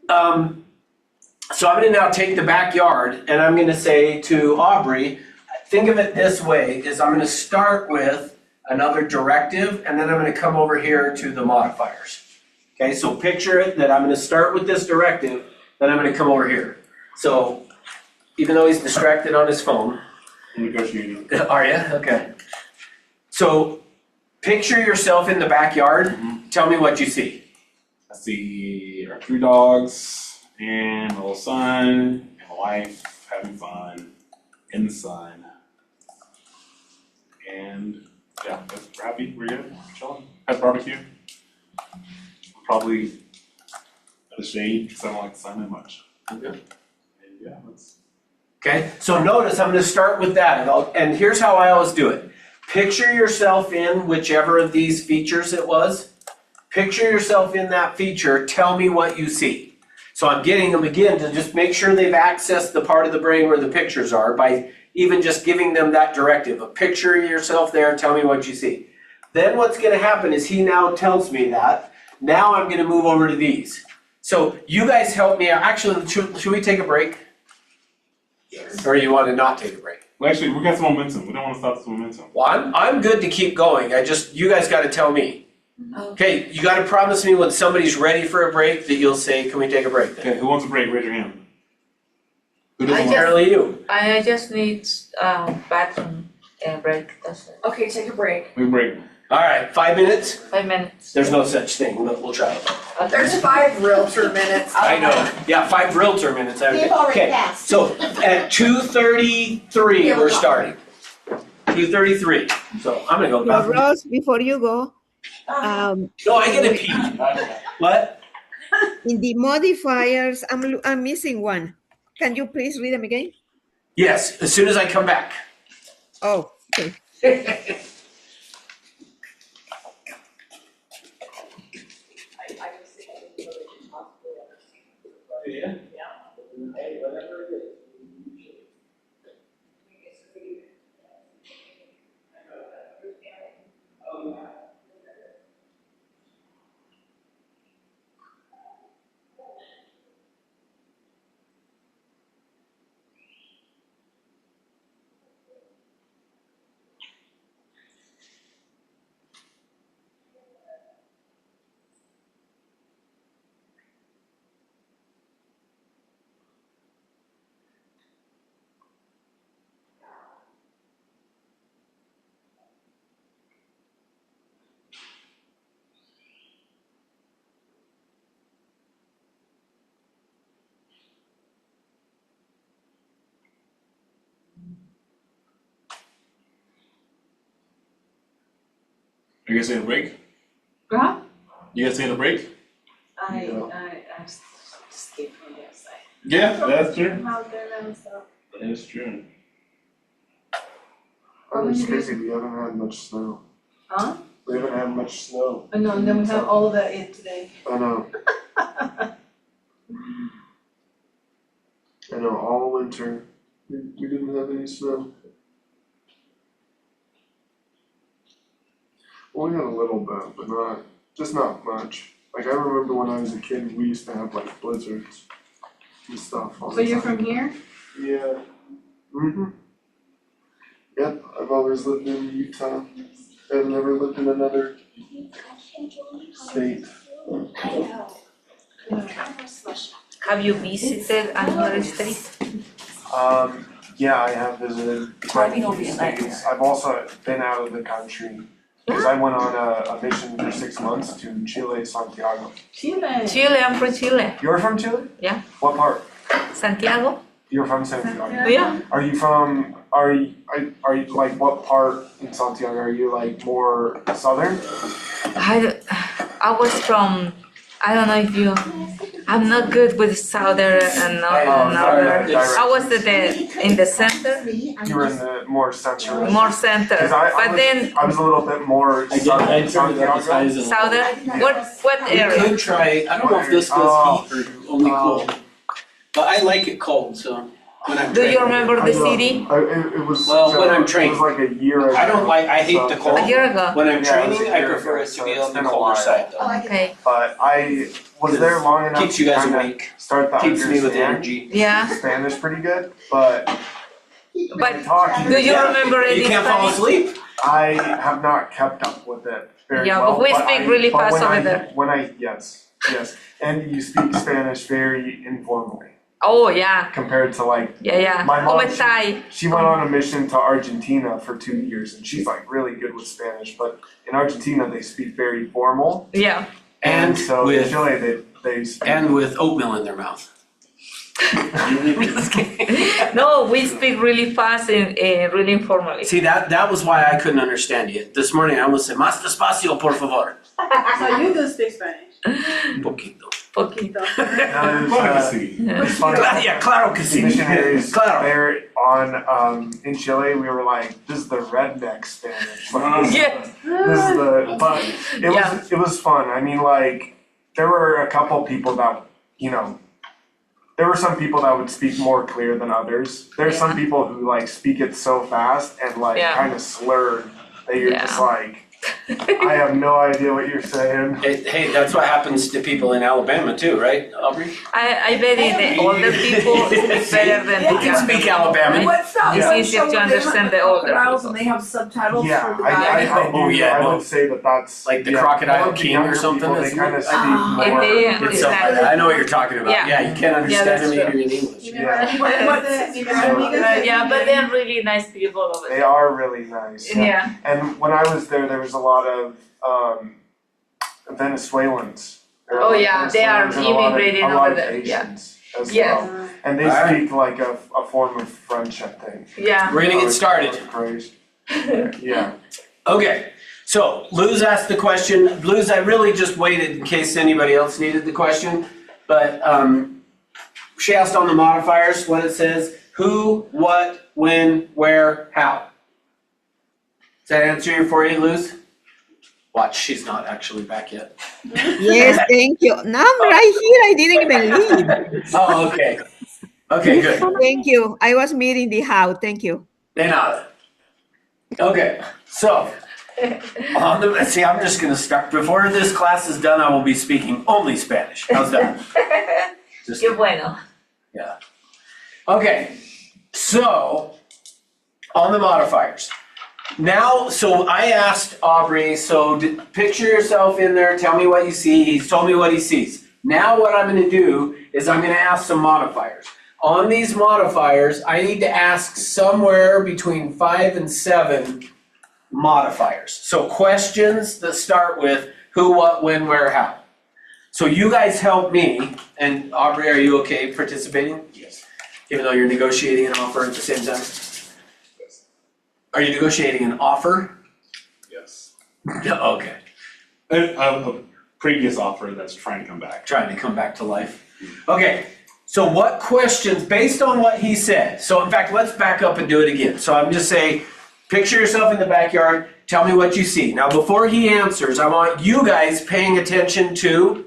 So I'm gonna now take the backyard and I'm gonna say to Aubrey, think of it this way, is I'm gonna start with another directive and then I'm gonna come over here to the modifiers. Okay, so picture it that I'm gonna start with this directive, then I'm gonna come over here. So even though he's distracted on his phone, Negotiating. are you? Okay. So picture yourself in the backyard, tell me what you see. I see our 3 dogs and my little son and my wife having fun in the sun. And yeah, we're happy, we're good, we're chilling. Had barbecue. Probably at the shade because I don't like the sun that much. Okay. And yeah, that's. Okay, so notice I'm gonna start with that, and here's how I always do it. Picture yourself in whichever of these features it was. Picture yourself in that feature, tell me what you see. So I'm getting them again to just make sure they've accessed the part of the brain where the pictures are by even just giving them that directive. A picture yourself there, tell me what you see. Then what's gonna happen is he now tells me that. Now I'm gonna move over to these. So you guys help me out. Actually, should we take a break? Yes. Or you want to not take a break? Well, actually, we got some momentum. We don't want to stop this momentum. Well, I'm good to keep going. You guys got to tell me. Okay, you got to promise me when somebody's ready for a break that you'll say, "Can we take a break?" Then? Okay, who wants a break? Raise your hand. Who doesn't want? Apparently you. I just need bathroom break, that's it. Okay, take a break. We break. All right, 5 minutes. 5 minutes. There's no such thing, but we'll try it. Okay. There's 5 realtor minutes. I know. Yeah, 5 realtor minutes. They've already Okay, passed. so at 2:33 Here we we're go. starting. 2:33. So I'm gonna go. So Ross, before you go, No, I get a pee. What? in the modifiers, I'm missing one. Can you please read them again? Yes, as soon as I come back. Oh, okay. Are you guys taking a break? Huh? You guys taking a break? I'm escaped from the outside. Yeah, that's true. I'm out there now, so. That is true. It's crazy, we haven't had much snow. Huh? We haven't had much snow. I know, and then we have all of that in today. I know. I know, all winter, we didn't have any snow. Well, we had a little bit, but not much. Like, I remember when I was a kid, we used to have like blizzards and stuff all the So time. you're from here? Yeah. Yep, I've always lived in Utah. I've never lived in another state. Have you visited another state? Yeah, I have visited quite a few states. I've also been out of the country. Cause I went on a mission for 6 months to Chile, Santiago. Chile. Chile, I'm from Chile. You're from Chile? Yeah. What part? Santiago? You're from Santiago? Yeah. Are you like, what part in Santiago? Are you like more southern? I was from, I don't know if you, I'm not good with southern and northern. I was in the center, You were in the more central. more center, 'Cause but then I was a little bit more southern Santiago. southern, what We area? could try, I don't know if this does heat or only cold. But I like it cold, so. when I'm Do you training. remember the city? It was Well, such when I'm it training. was like a year ago. I don't like, I hate the so- cold. A year ago? When I'm Yeah, it was training, a I year prefer ago, it to so be it's on the been a colder while. side I though. like it. Okay, But I was there long enough Keeps you to guys kinda awake, start to keeps me with understand energy. yeah. Spanish pretty good, but But talking, do you Yeah. remember any You can't fall Spanish? asleep. I have not kept up with it very Yeah, well. but we speak really but fast when over I- there. When yes, and you speak Spanish very informally Oh, yeah, compared to like, yeah. My mom, Como estáis? she went on a mission to Argentina for 2 years and she's like really good with Spanish, but in Argentina they speak very formal. Yeah. And So in with, Chile they speak. and with oatmeal in their mouth. Just kidding. No, we speak really fast and really informally. See, that was why I couldn't understand you. This morning I almost said, más despacio, por favor. So you do speak Spanish? Un poquito. Poquito. Now, Claro que there's, sí. it's funny, Yeah, claro que sí. missionaries Claro. there on in Chile, we were like, this is the redneck Spanish. Like, this is Yeah. this is the, but Yeah. it was fun. I mean, like, there were a couple people that, you know, there were some people that would speak more clear than others. There's some people who like speak it so fast and like Yeah. kind of slurred that you're just Yeah. like, I have no idea what you're saying. Hey, that's what happens to people in Alabama too, right, Aubrey? I bet the older people speak better than the You can younger speak people, Alabama. right? What's that It's one easier show to where they understand hunt the older crocodiles people. and they have subtitles Yeah, for the I guy? Oh, yeah, I no. would say that's Like the yeah, Crocodile more of the King or younger something, people, they isn't kind it? of speak Ah, more. it It's is. something, I know what you're talking about. Yeah. Yeah, you can't understand that's them true. either in English. Yeah, but they're really nice people over They there. are really nice. Yeah. And when I was there was a lot of Venezuelans. There were Oh, a lot of yeah, they are Venezuelans and a lot of- immigrating a lot over of there, yeah. Asians as Yes. well. And they Alright. speak like a form of French, I think. Yeah. We're gonna get started. Great. Yeah. Okay, so Luz asked the question. Luz, I really just waited in case anybody else needed the question, but she asked on the modifiers what it says: who, what, when, where, how. Does that answer you for you, Luz? Watch, she's not actually back yet. Yes, thank you. Now I'm right here. I didn't even leave. Oh, okay. Okay, good. Thank you. I was meeting the how. Thank you. De nada. Okay, so see, I'm just gonna start. Before this class is done, I will be speaking only Spanish. How's that? Just Qué bueno. Yeah. Okay, so on the modifiers. Now, so I asked Aubrey, so picture yourself in there, tell me what you see. He's told me what he sees. Now what I'm gonna do is I'm gonna ask some modifiers. On these modifiers, I need to ask somewhere between 5 and 7 modifiers. So questions that start with who, what, when, where, how. So you guys help me, and Aubrey, are you okay participating? Yes. Even though you're negotiating an offer at the same time? Are you negotiating an offer? Yes. Okay, A previous offer that's trying to come back. trying to come back to life. Okay, so what questions, based on what he said, so in fact, let's back up and do it again. So I'm just saying, picture yourself in the backyard, tell me what you see. Now, before he answers, I want you guys paying attention to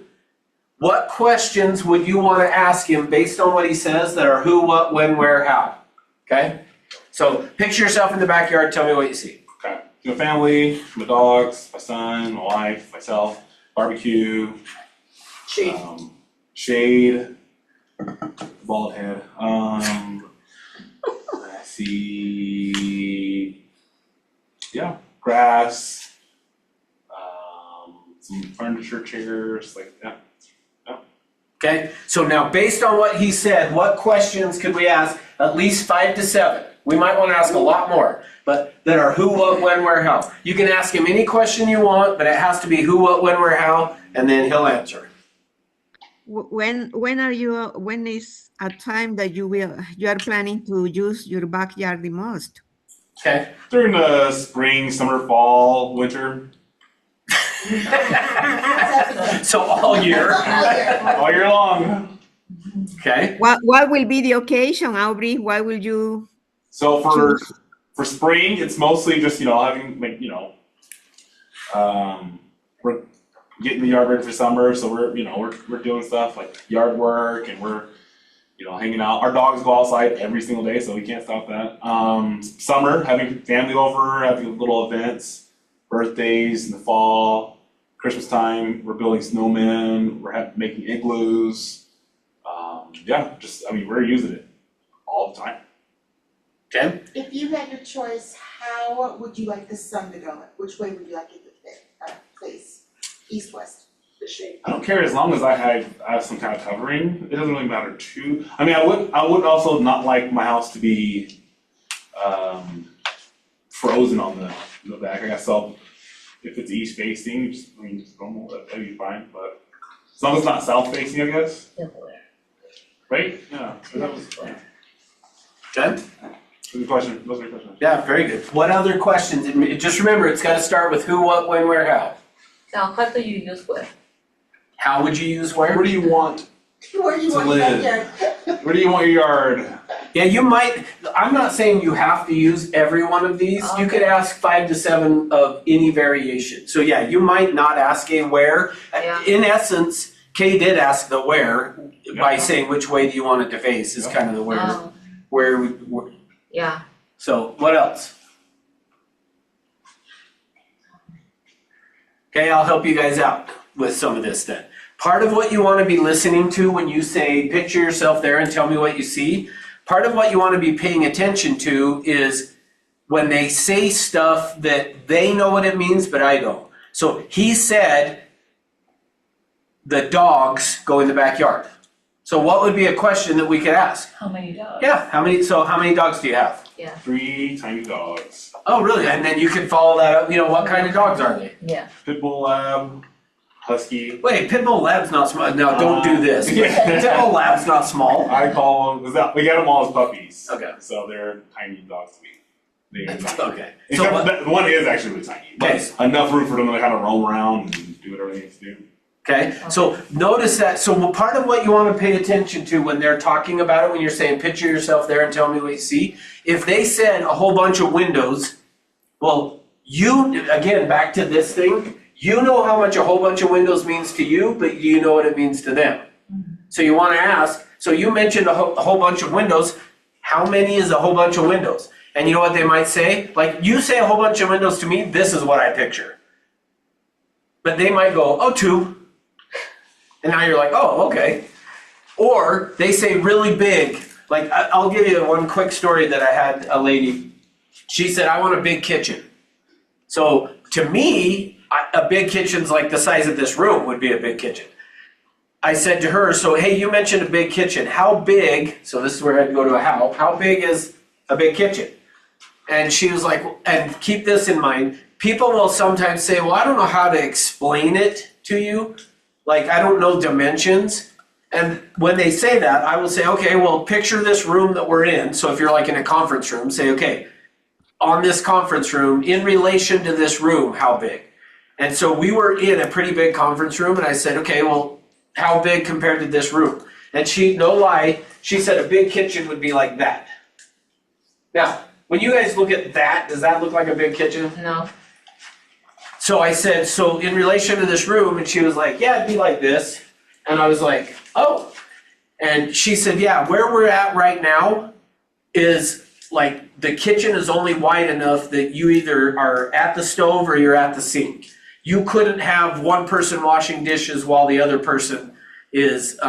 what questions would you want to ask him based on what he says that are who, what, when, where, how. Okay? So picture yourself in the backyard, tell me what you see. Okay. My family, my dogs, my son, my wife, myself, barbecue, shade, bald head. I see, yeah, grass, some furniture, chairs, like that. Okay? So now based on what he said, what questions could we ask? At least 5 to 7. We might want to ask a lot more, but that are who, what, when, where, how. You can ask him any question you want, but it has to be who, what, when, where, how, and then he'll answer. When is a time that you are planning to use your backyard the most? Okay? During the spring, summer, fall, winter, So all year. all year long. Okay? What will be the occasion, Aubrey? Why will you So choose? for spring, it's mostly just, having like, we're getting the yard ready for summer, so we're doing stuff like yard work and we're hanging out. Our dogs go outside every single day, so we can't stop that. Summer, having family over, having little events, birthdays in the fall, Christmas time, we're building snowmen, we're making igloos. We're using it all the time. Jen? If you had your choice, how would you like the sun to go? Which way would you like it to face? East, west? The shape. I don't care as long as I have some kind of covering. It doesn't really matter too. I mean, I would also not like my house to be frozen on the back. I guess if it's east facing, just normal, that'd be fine. But as long as it's not south facing, I guess. Right? Yeah. So that was fine. Jen? Good question. Those are your questions. Yeah, very good. What other questions? Just remember, it's gotta start with who, what, when, where, how. Now, how do you use where? How would you use where? Where do you want Where do you to want your live? backyard? Where do you want your yard? Yeah, you might, I'm not saying you have to use every one of these. You could ask 5 to 7 of any variation. So yeah, you might not ask a where. Yeah. In essence, Kay did ask the where by Yeah. saying which way do you want it to face is Yeah. kind of the where. Oh, Where. yeah. So what else? Okay, I'll help you guys out with some of this then. Part of what you want to be listening to when you say picture yourself there and tell me what you see, part of what you want to be paying attention to is when they say stuff that they know what it means, but I don't. So he said the dogs go in the backyard. So what would be a question that we could ask? How many dogs? Yeah, how many dogs do you have? 3 tiny dogs. Oh, really? And then you can follow that up, what kind of dogs are they? Yeah. Pit bull lab, husky. Wait, pit bull lab's not small. No, don't do this. Yeah. Pit bull lab's not small. I call them, we get them all as puppies. Okay. So they're tiny dogs to me. They're tiny. Okay. Except So, the one is actually really tiny. But Okay. enough room for them to kind of roam around and do whatever they need to do. okay, so notice that, so part of what you want to pay attention to when they're talking about it, when you're saying picture yourself there and tell me what you see, if they said a whole bunch of windows, well, again, back to this thing, you know how much a whole bunch of windows means to you, but do you know what it means to them? So you want to ask, so you mentioned a whole bunch of windows, how many is a whole bunch of windows? And you know what they might say? Like, you say a whole bunch of windows to me, this is what I picture. But they might go, oh, 2. And now you're like, oh, okay. Or they say really big. Like, I'll give you one quick story that I had a lady. She said, I want a big kitchen. So to me, a big kitchen's like the size of this room would be a big kitchen. I said to her, so hey, you mentioned a big kitchen. How big, so this is where I'd go to a how big is a big kitchen? And she was like, and keep this in mind, people will sometimes say, well, I don't know how to explain it to you. Like, I don't know dimensions. And when they say that, I will say, okay, well, picture this room that we're in. So if you're like in a conference room, say, okay, on this conference room, in relation to this room, how big? And so we were in a pretty big conference room, and I said, okay, well, how big compared to this room? And she, no lie, she said a big kitchen would be like that. Now, when you guys look at that, does that look like a big kitchen? No. So I said, so in relation to this room, and she was like, yeah, it'd be like this. And I was like, oh. And she said, yeah, where we're at right now is like the kitchen is only wide enough that you either are at the stove or you're at the sink. You couldn't have one person washing dishes while the other person is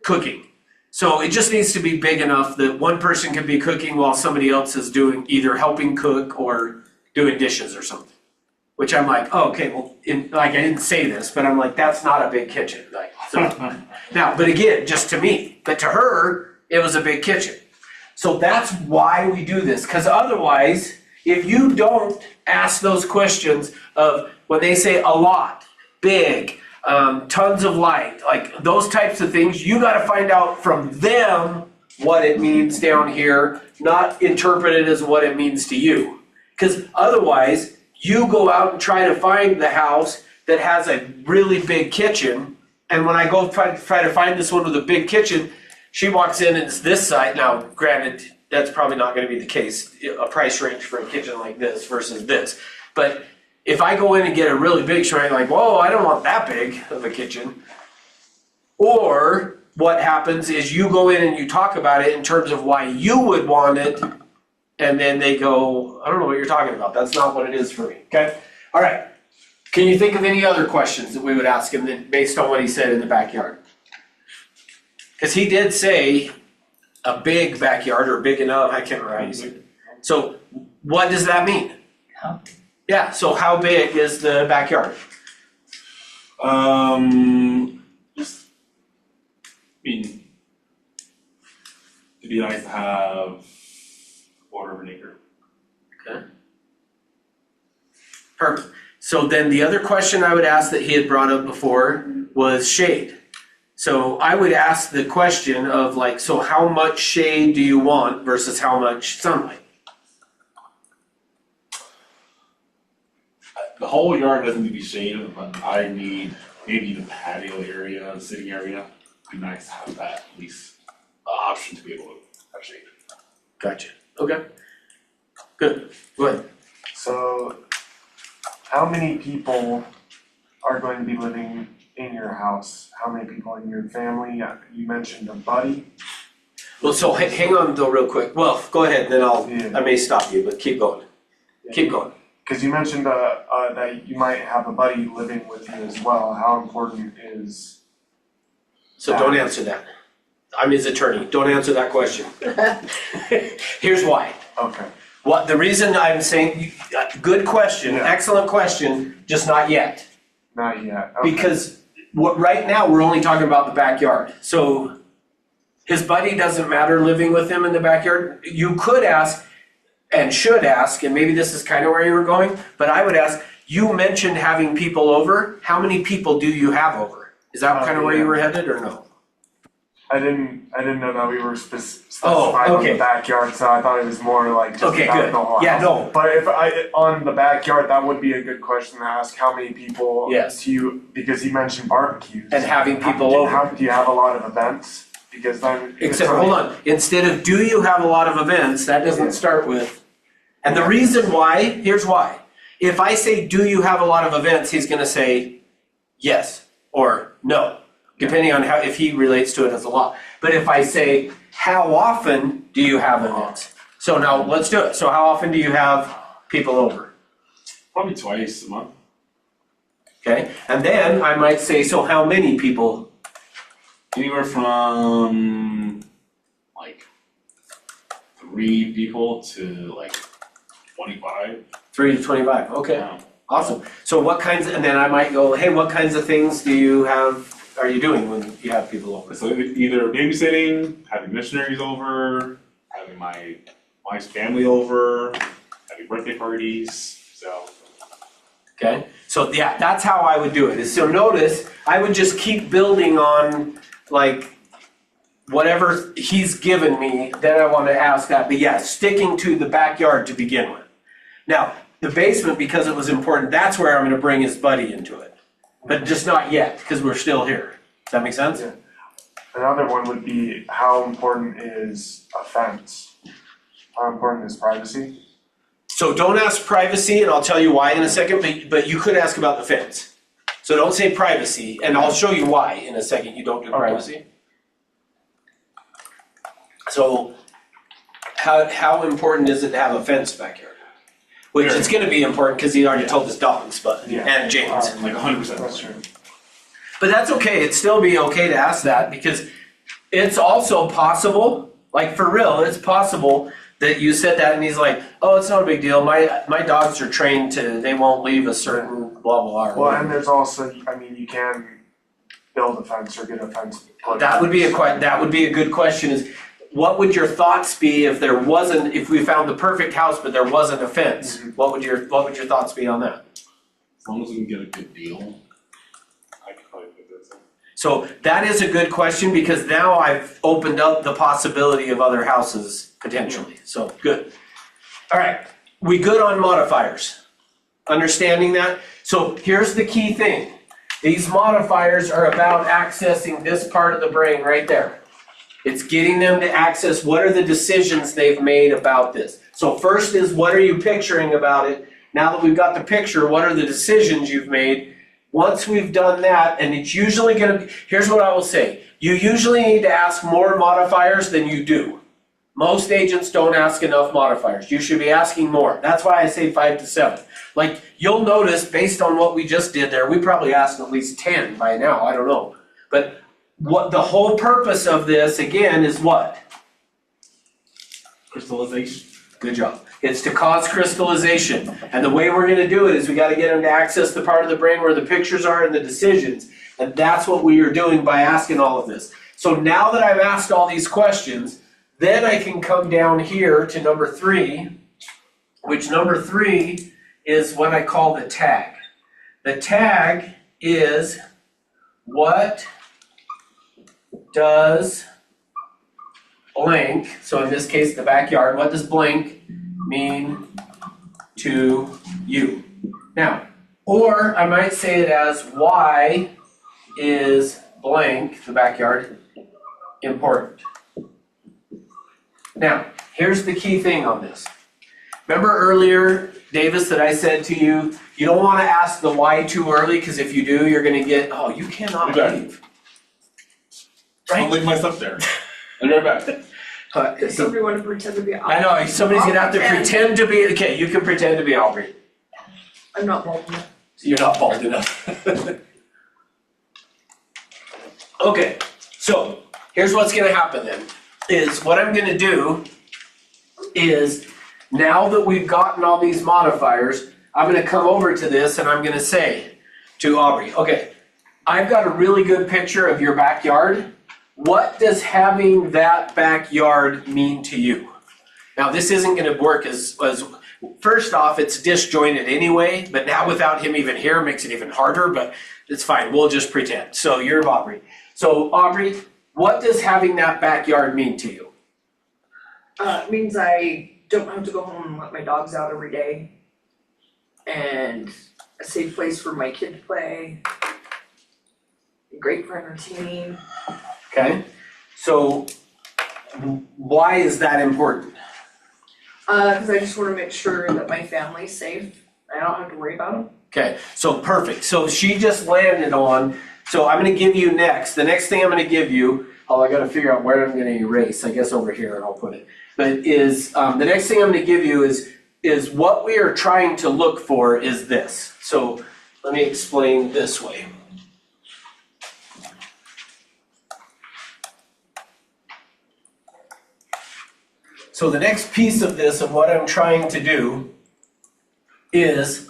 cooking. So it just needs to be big enough that one person can be cooking while somebody else is doing either helping cook or doing dishes or something. Which I'm like, oh, okay, well, I didn't say this, but I'm like, that's not a big kitchen. Like, so, now, but again, just to me, but to her, it was a big kitchen. So that's why we do this, because otherwise, if you don't ask those questions of when they say a lot, big, tons of light, like those types of things, you got to find out from them what it means down here, not interpret it as what it means to you. Because otherwise, you go out and try to find the house that has a really big kitchen, and when I go try to find this one with a big kitchen, she walks in and it's this side. Now, granted, that's probably not going to be the case, a price range for a kitchen like this versus this. But if I go in and get a really big, she's like, whoa, I don't want that big of a kitchen. Or what happens is you go in and you talk about it in terms of why you would want it, and then they go, I don't know what you're talking about, that's not what it is for me, okay? All right, can you think of any other questions that we would ask him then, based on what he said in the backyard? Because he did say a big backyard, or big enough, I can't remember how you said it. So what does that mean? How? Yeah, so how big is the backyard? Just, I mean, it'd be nice to have quarter of an acre. Perfect. So then the other question I would ask that he had brought up before was shade. So I would ask the question of like, so how much shade do you want versus how much sunlight? The whole yard doesn't need to be shaded, but I need maybe the patio area, the sitting area. It'd be nice to have that at least option to be able to have shade. Gotcha. Okay. Good. Go ahead. So, how many people are going to be living in your house? How many people in your family? You mentioned a buddy. Well, so hang on though real quick. Well, go ahead, then Yeah. I may stop you, but keep going. Keep going. Because you mentioned that you might have a buddy living with you as well. How important is? So don't answer that. I'm his attorney. Don't answer that question. Here's why. Okay. What the reason I'm saying, good question, Yeah. excellent question, just not yet. Not yet. Okay. Because right now, we're only talking about the backyard. So his buddy doesn't matter living with him in the backyard. You could ask and should ask, and maybe this is kind of where you were going, but I would ask, you mentioned having people over. How many people do you have over? Is that kind of where you were headed or no? I didn't know that we were specifying okay. the backyard, so I thought it was more like just Okay, about good. the whole house. Yeah, no. But if on the backyard, that would be a good question to ask. How many people? Yes. Do you, because you mentioned barbecues And having people over. Do you have a lot of events? Because then. Except, hold on, instead of do you have a lot of events, that doesn't start with, and the reason why, here's why. If I say, do you have a lot of events, he's gonna say yes or no, depending on how, if he relates to it as a lot. But if I say, how often do you have events? So now, let's do it. So how often do you have people over? Probably twice a month. Okay, and then I might say, so how many people? Anywhere from like 3 people to like 25. 3 to 25, okay. Yeah. Awesome. So what kinds, and then I might go, hey, what kinds of things are you doing when you have people over? So either babysitting, having missionaries over, having my wife's family over, having birthday parties, so. Okay, so yeah, that's how I would do it. So notice, I would just keep building on like whatever he's given me, then I want to ask that. But yeah, sticking to the backyard to begin with. Now, the basement, because it was important, that's where I'm going to bring his buddy into it. But just not yet, because we're still here. Does that make sense? Yeah. Another one would be, how important is a fence? How important is privacy? So don't ask privacy, and I'll tell you why in a second, but you could ask about the fence. So don't say privacy, and I'll show you why in a second you don't do privacy. So how important is it to have a fence back here? Which is gonna be important, because he already told his dogs, but, Yeah. and James. Like 100%. That's true. But that's okay, it'd still be okay to ask that, because it's also possible, like for real, it's possible that you said that and he's like, oh, it's not a big deal, my dogs are trained to, they won't leave a certain blah, blah, blah. or Well, whatever. and there's also, I mean, you can build a fence or get a fence. put That up. would be a good question is, what would your thoughts be if we found the perfect house but there wasn't a fence? Mm-hmm. What would your thoughts be on that? As long as we can get a good deal, I could probably put this in. So that is a good question, because now I've opened up the possibility of other houses potentially, so good. All right, we good on modifiers? Understanding that? So here's the key thing. These modifiers are about accessing this part of the brain right there. It's getting them to access what are the decisions they've made about this. So first is, what are you picturing about it? Now that we've got the picture, what are the decisions you've made? Once we've done that, and it's usually gonna be, here's what I will say. You usually need to ask more modifiers than you do. Most agents don't ask enough modifiers. You should be asking more. That's why I say 5 to 7. Like, you'll notice based on what we just did there, we probably asked at least 10 by now, I don't know. But what the whole purpose of this, again, is what? Crystallization. Good job. It's to cause crystallization. And the way we're gonna do it is we gotta get them to access the part of the brain where the pictures are and the decisions. And that's what we are doing by asking all of this. So now that I've asked all these questions, then I can come down here to number 3, which number 3 is what I call the tag. The tag is, what does blank, so in this case the backyard, what does blank mean to you? Now, or I might say it as, why is blank, the backyard, important? Now, here's the key thing on this. Remember earlier, Davis, that I said to you, you don't want to ask the why too early, because if you do, you're going to get, oh, you cannot Okay. leave. I'll Right? leave my stuff there. I'll be right back. Does So, somebody wanna pretend to be Aubrey? I know, somebody's going to have to I'll pretend to be, okay, you can pretend to be Aubrey. I'm not bald enough. You're not bald enough. Okay, so here's what's gonna happen then, is what I'm gonna do is, now that we've gotten all these modifiers, I'm gonna come over to this and I'm gonna say to Aubrey, okay, I've got a really good picture of your backyard. What does having that backyard mean to you? Now, this isn't gonna work as first off, it's disjointed anyway, but now without him even here makes it even harder, but it's fine, we'll just pretend. So you're Aubrey. So Aubrey, what does having that backyard mean to you? It means I don't have to go home and let my dogs out every day. And a safe place for my kid to play. Great for entertaining. Okay, so why is that important? Cause I just wanna make sure that my family's safe. I don't have to worry about them. Okay, so perfect. So she just landed on, so I'm gonna give you next, the next thing I'm gonna give you, oh, I gotta figure out where I'm gonna erase, I guess over here and I'll put it. But is, the next thing I'm gonna give you is what we are trying to look for is this. So let me explain this way. So the next piece of this, of what I'm trying to do, is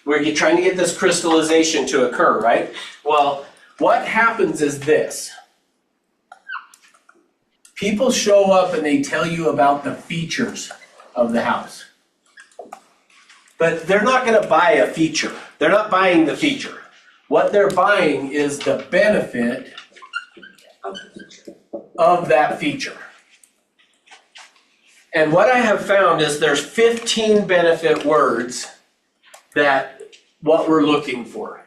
we're trying to get this crystallization to occur, right? Well, what happens is this. People show up and they tell you about the features of the house. But they're not gonna buy a feature. They're not buying the feature. What they're buying is the benefit of that feature. And what I have found is there's 15 benefit words that what we're looking for.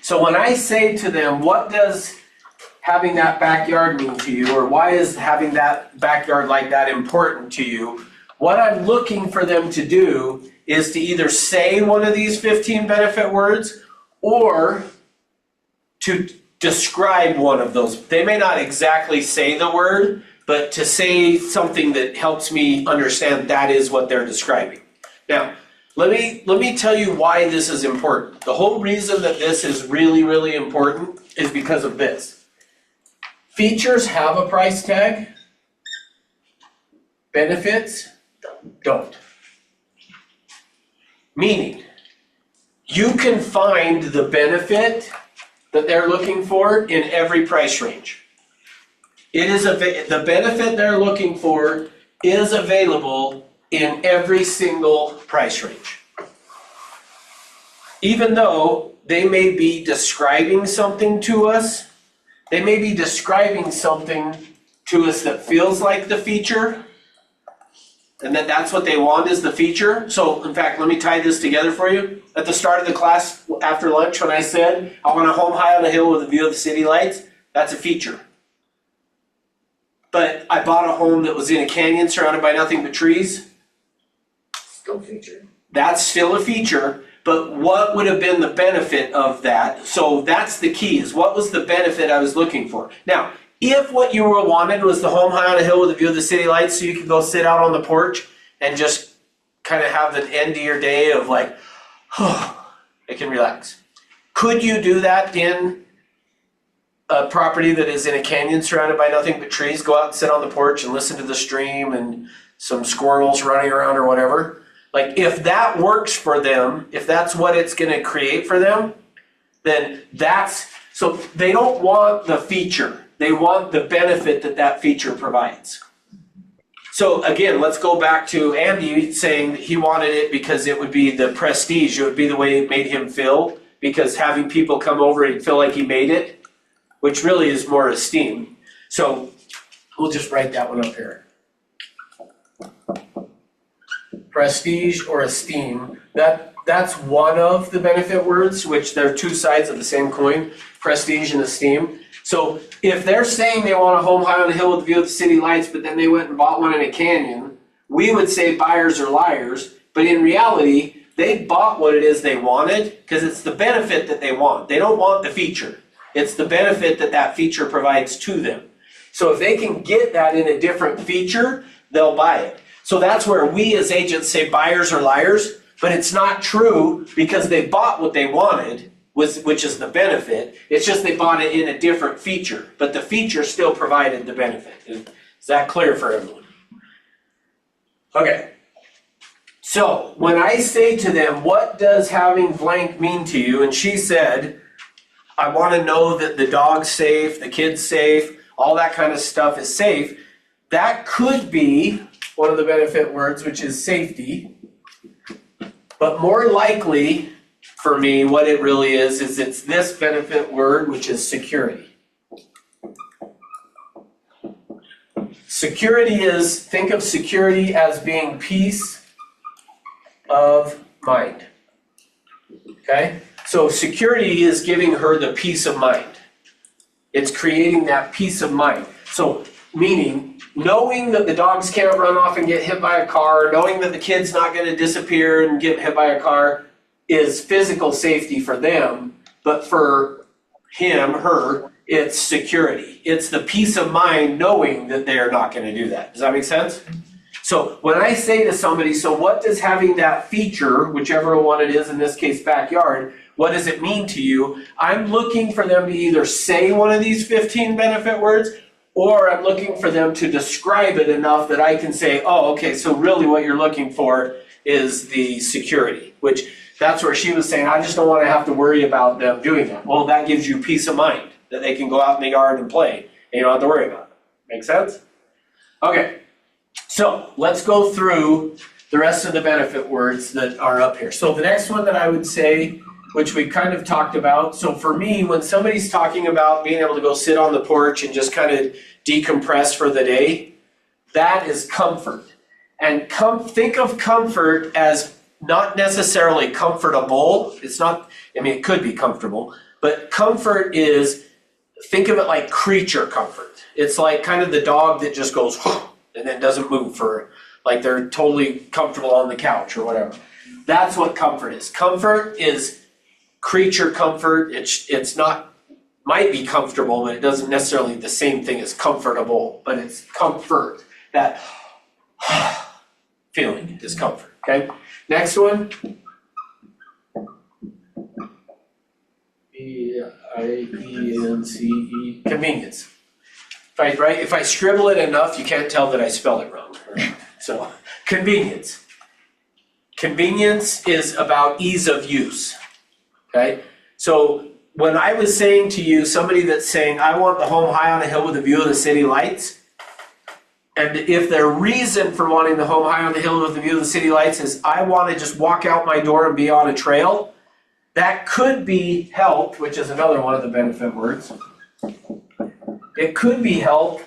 So when I say to them, what does having that backyard mean to you, or why is having that backyard like that important to you, what I'm looking for them to do is to either say one of these 15 benefit words or to describe one of those. They may not exactly say the word, but to say something that helps me understand that is what they're describing. Now, let me tell you why this is important. The whole reason that this is really, really important is because of this. Features have a price tag. Benefits don't. Meaning, you can find the benefit that they're looking for in every price range. It is the benefit they're looking for is available in every single price range. Even though they may be describing something to us, they may be describing something to us that feels like the feature, and that's what they want is the feature. So in fact, let me tie this together for you. At the start of the class after lunch when I said, I want a home high on a hill with a view of the city lights, that's a feature. But I bought a home that was in a canyon surrounded by nothing but trees. Still featured. That's still a feature, But what would have been the benefit of that? So that's the key, is what was the benefit I was looking for? Now, if what you were wanted was the home high on a hill with a view of the city lights so you could go sit out on the porch and just kind of have the end of your day of like, oh, I can relax. Could you do that in a property that is in a canyon surrounded by nothing but trees? Go out and sit on the porch and listen to the stream and some squirrels running around or whatever? Like, if that works for them, if that's what it's gonna create for them, then so they don't want the feature. They want the benefit that that feature provides. So again, let's go back to Andy saying that he wanted it because it would be the prestige, it would be the way it made him feel, because having people come over and feel like he made it, which really is more esteem. So we'll just write that one up here. Prestige or esteem, that's one of the benefit words, which they're two sides of the same coin, prestige and esteem. So if they're saying they want a home high on a hill with a view of the city lights, but then they went and bought one in a canyon, we would say buyers are liars, but in reality, they bought what it is they wanted because it's the benefit that they want. They don't want the feature. It's the benefit that that feature provides to them. So if they can get that in a different feature, they'll buy it. So that's where we as agents say buyers are liars, but it's not true because they bought what they wanted, which is the benefit. It's just they bought it in a different feature, but the feature still provided the benefit. Is that clear for everyone? Okay. So when I say to them, what does having blank mean to you? And she said, I want to know that the dog's safe, the kid's safe, all that kind of stuff is safe. That could be one of the benefit words, which is safety. But more likely, for me, what it really is it's this benefit word, which is security. Security is, think of security as being peace of mind. Okay? So security is giving her the peace of mind. It's creating that peace of mind. So, meaning, knowing that the dogs can't run off and get hit by a car, knowing that the kid's not going to disappear and get hit by a car, is physical safety for them, but for him, her, it's security. It's the peace of mind knowing that they are not going to do that. Does that make sense? So when I say to somebody, so what does having that feature, whichever one it is, in this case backyard, what does it mean to you? I'm looking for them to either say one of these 15 benefit words, or I'm looking for them to describe it enough that I can say, oh, okay, so really what you're looking for is the security, which that's where she was saying, I just don't want to have to worry about them doing that. Well, that gives you peace of mind that they can go out in the yard and play and you don't have to worry about it. Make sense? Okay, so let's go through the rest of the benefit words that are up here. So the next one that I would say, which we kind of talked about, so for me, when somebody's talking about being able to go sit on the porch and just kind of decompress for the day, that is comfort. And think of comfort as not necessarily comfortable. It's not, I mean, it could be comfortable, but comfort is, think of it like creature comfort. It's like kind of the dog that just goes and then doesn't move for, like they're totally comfortable on the couch or whatever. That's what comfort is. Comfort is creature comfort. It's not, might be comfortable, but it doesn't necessarily the same thing as comfortable, but it's comfort. That feeling is comfort, okay? Next one. B-I-E-N-C-E, convenience. If I scribble it enough, you can't tell that I spell it wrong. Right? So, convenience. Convenience is about ease of use, okay? So, when I was saying to you, somebody that's saying, I want the home high on a hill with a view of the city lights, and if their reason for wanting the home high on the hill with the view of the city lights is I want to just walk out my door and be on a trail, that could be helped, which is another one of the benefit words. It could be helped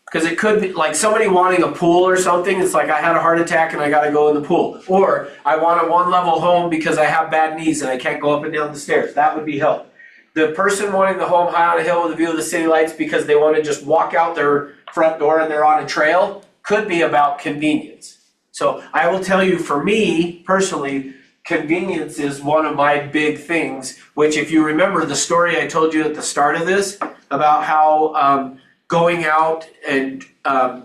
because it could be like somebody wanting a pool or something. It's like I had a heart attack and I got to go in the pool. Or I want a one-level home because I have bad knees and I can't go up and down the stairs. That would be helped. The person wanting the home high on a hill with a view of the city lights because they want to just walk out their front door and they're on a trail could be about convenience. So I will tell you, for me personally, convenience is one of my big things, which if you remember the story I told you at the start of this about how going out and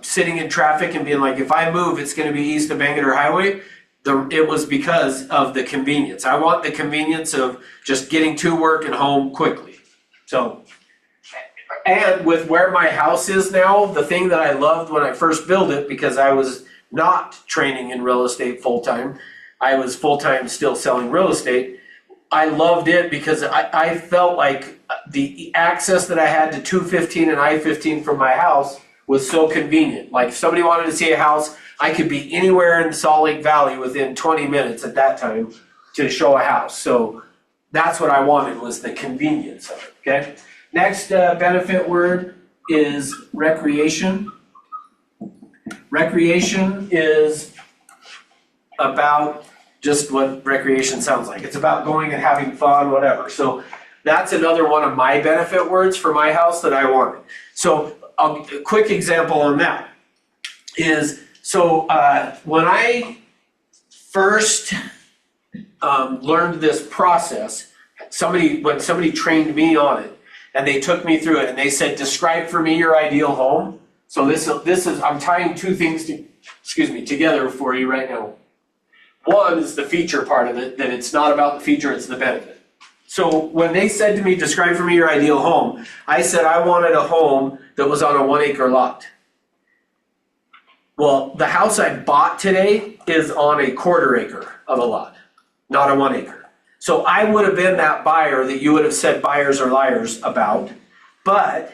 sitting in traffic and being like, if I move, it's gonna be east of Bangerter Highway. It was because of the convenience. I want the convenience of just getting to work and home quickly. So, and with where my house is now, the thing that I loved when I first built it, because I was not training in real estate full-time, I was full-time still selling real estate. I loved it because I felt like the access that I had to 215 and I-15 from my house was so convenient. Like if somebody wanted to see a house, I could be anywhere in Salt Lake Valley within 20 minutes at that time to show a house. So that's what I wanted, was the convenience of it, okay? Next benefit word is recreation. Recreation is about just what recreation sounds like. It's about going and having fun, whatever. So that's another one of my benefit words for my house that I wanted. So a quick example on that is, when I first learned this process, when somebody trained me on it and they took me through it and they said, describe for me your ideal home. So this is, I'm tying two things together for you right now. One is the feature part of it, that it's not about the feature, it's the benefit. So when they said to me, describe for me your ideal home, I said I wanted a home that was on a 1 acre lot. Well, the house I bought today is on a 1/4 acre of a lot, not a 1 acre. So I would have been that buyer that you would have said buyers are liars about. But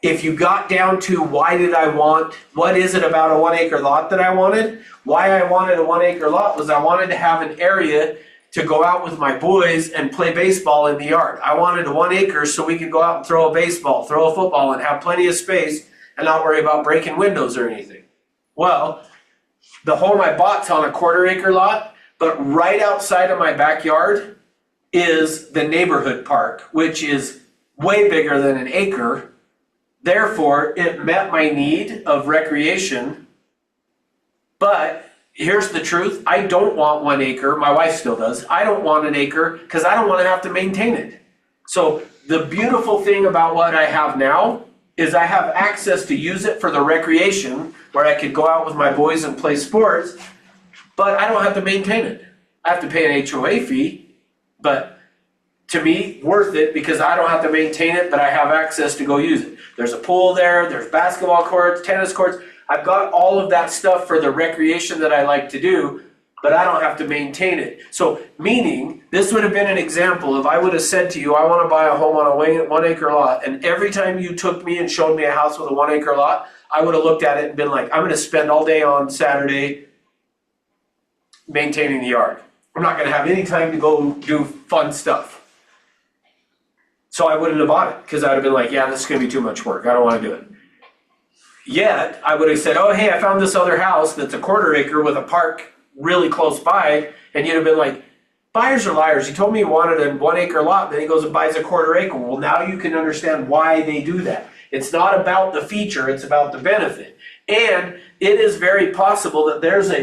if you got down to what is it about a 1 acre lot that I wanted? Why I wanted a 1 acre lot was I wanted to have an area to go out with my boys and play baseball in the yard. I wanted a 1 acre so we could go out and throw a baseball, throw a football, and have plenty of space and not worry about breaking windows or anything. Well, the home I bought's on a 1/4 acre lot, but right outside of my backyard is the neighborhood park, which is way bigger than an acre. Therefore, it met my need of recreation. But here's the truth. I don't want 1 acre. My wife still does. I don't want an acre because I don't want to have to maintain it. So the beautiful thing about what I have now is I have access to use it for the recreation where I could go out with my boys and play sports, but I don't have to maintain it. I have to pay an HOA fee, but to me, worth it because I don't have to maintain it, but I have access to go use it. There's a pool there, there's basketball courts, tennis courts. I've got all of that stuff for the recreation that I like to do, but I don't have to maintain it. So meaning, this would have been an example if I would have said to you, I want to buy a home on a 1 acre lot, and every time you took me and showed me a house with a 1 acre lot, I would have looked at it and been like, I'm going to spend all day on Saturday maintaining the yard. I'm not going to have any time to go do fun stuff. So I wouldn't have bought it because I would have been like, yeah, this is going to be too much work. I don't want to do it. Yet, I would have said, oh, hey, I found this other house that's a 1/4 acre with a park really close by, and you'd have been like, buyers are liars. He told me he wanted a 1 acre lot, and then he goes and buys a 1/4 acre. Well, now you can understand why they do that. It's not about the feature, it's about the benefit. And it is very possible that there's a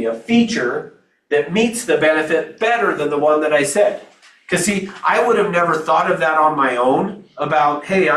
a feature that meets the benefit better than the one that I said. Because see, I would have never thought of that on my own about, hey,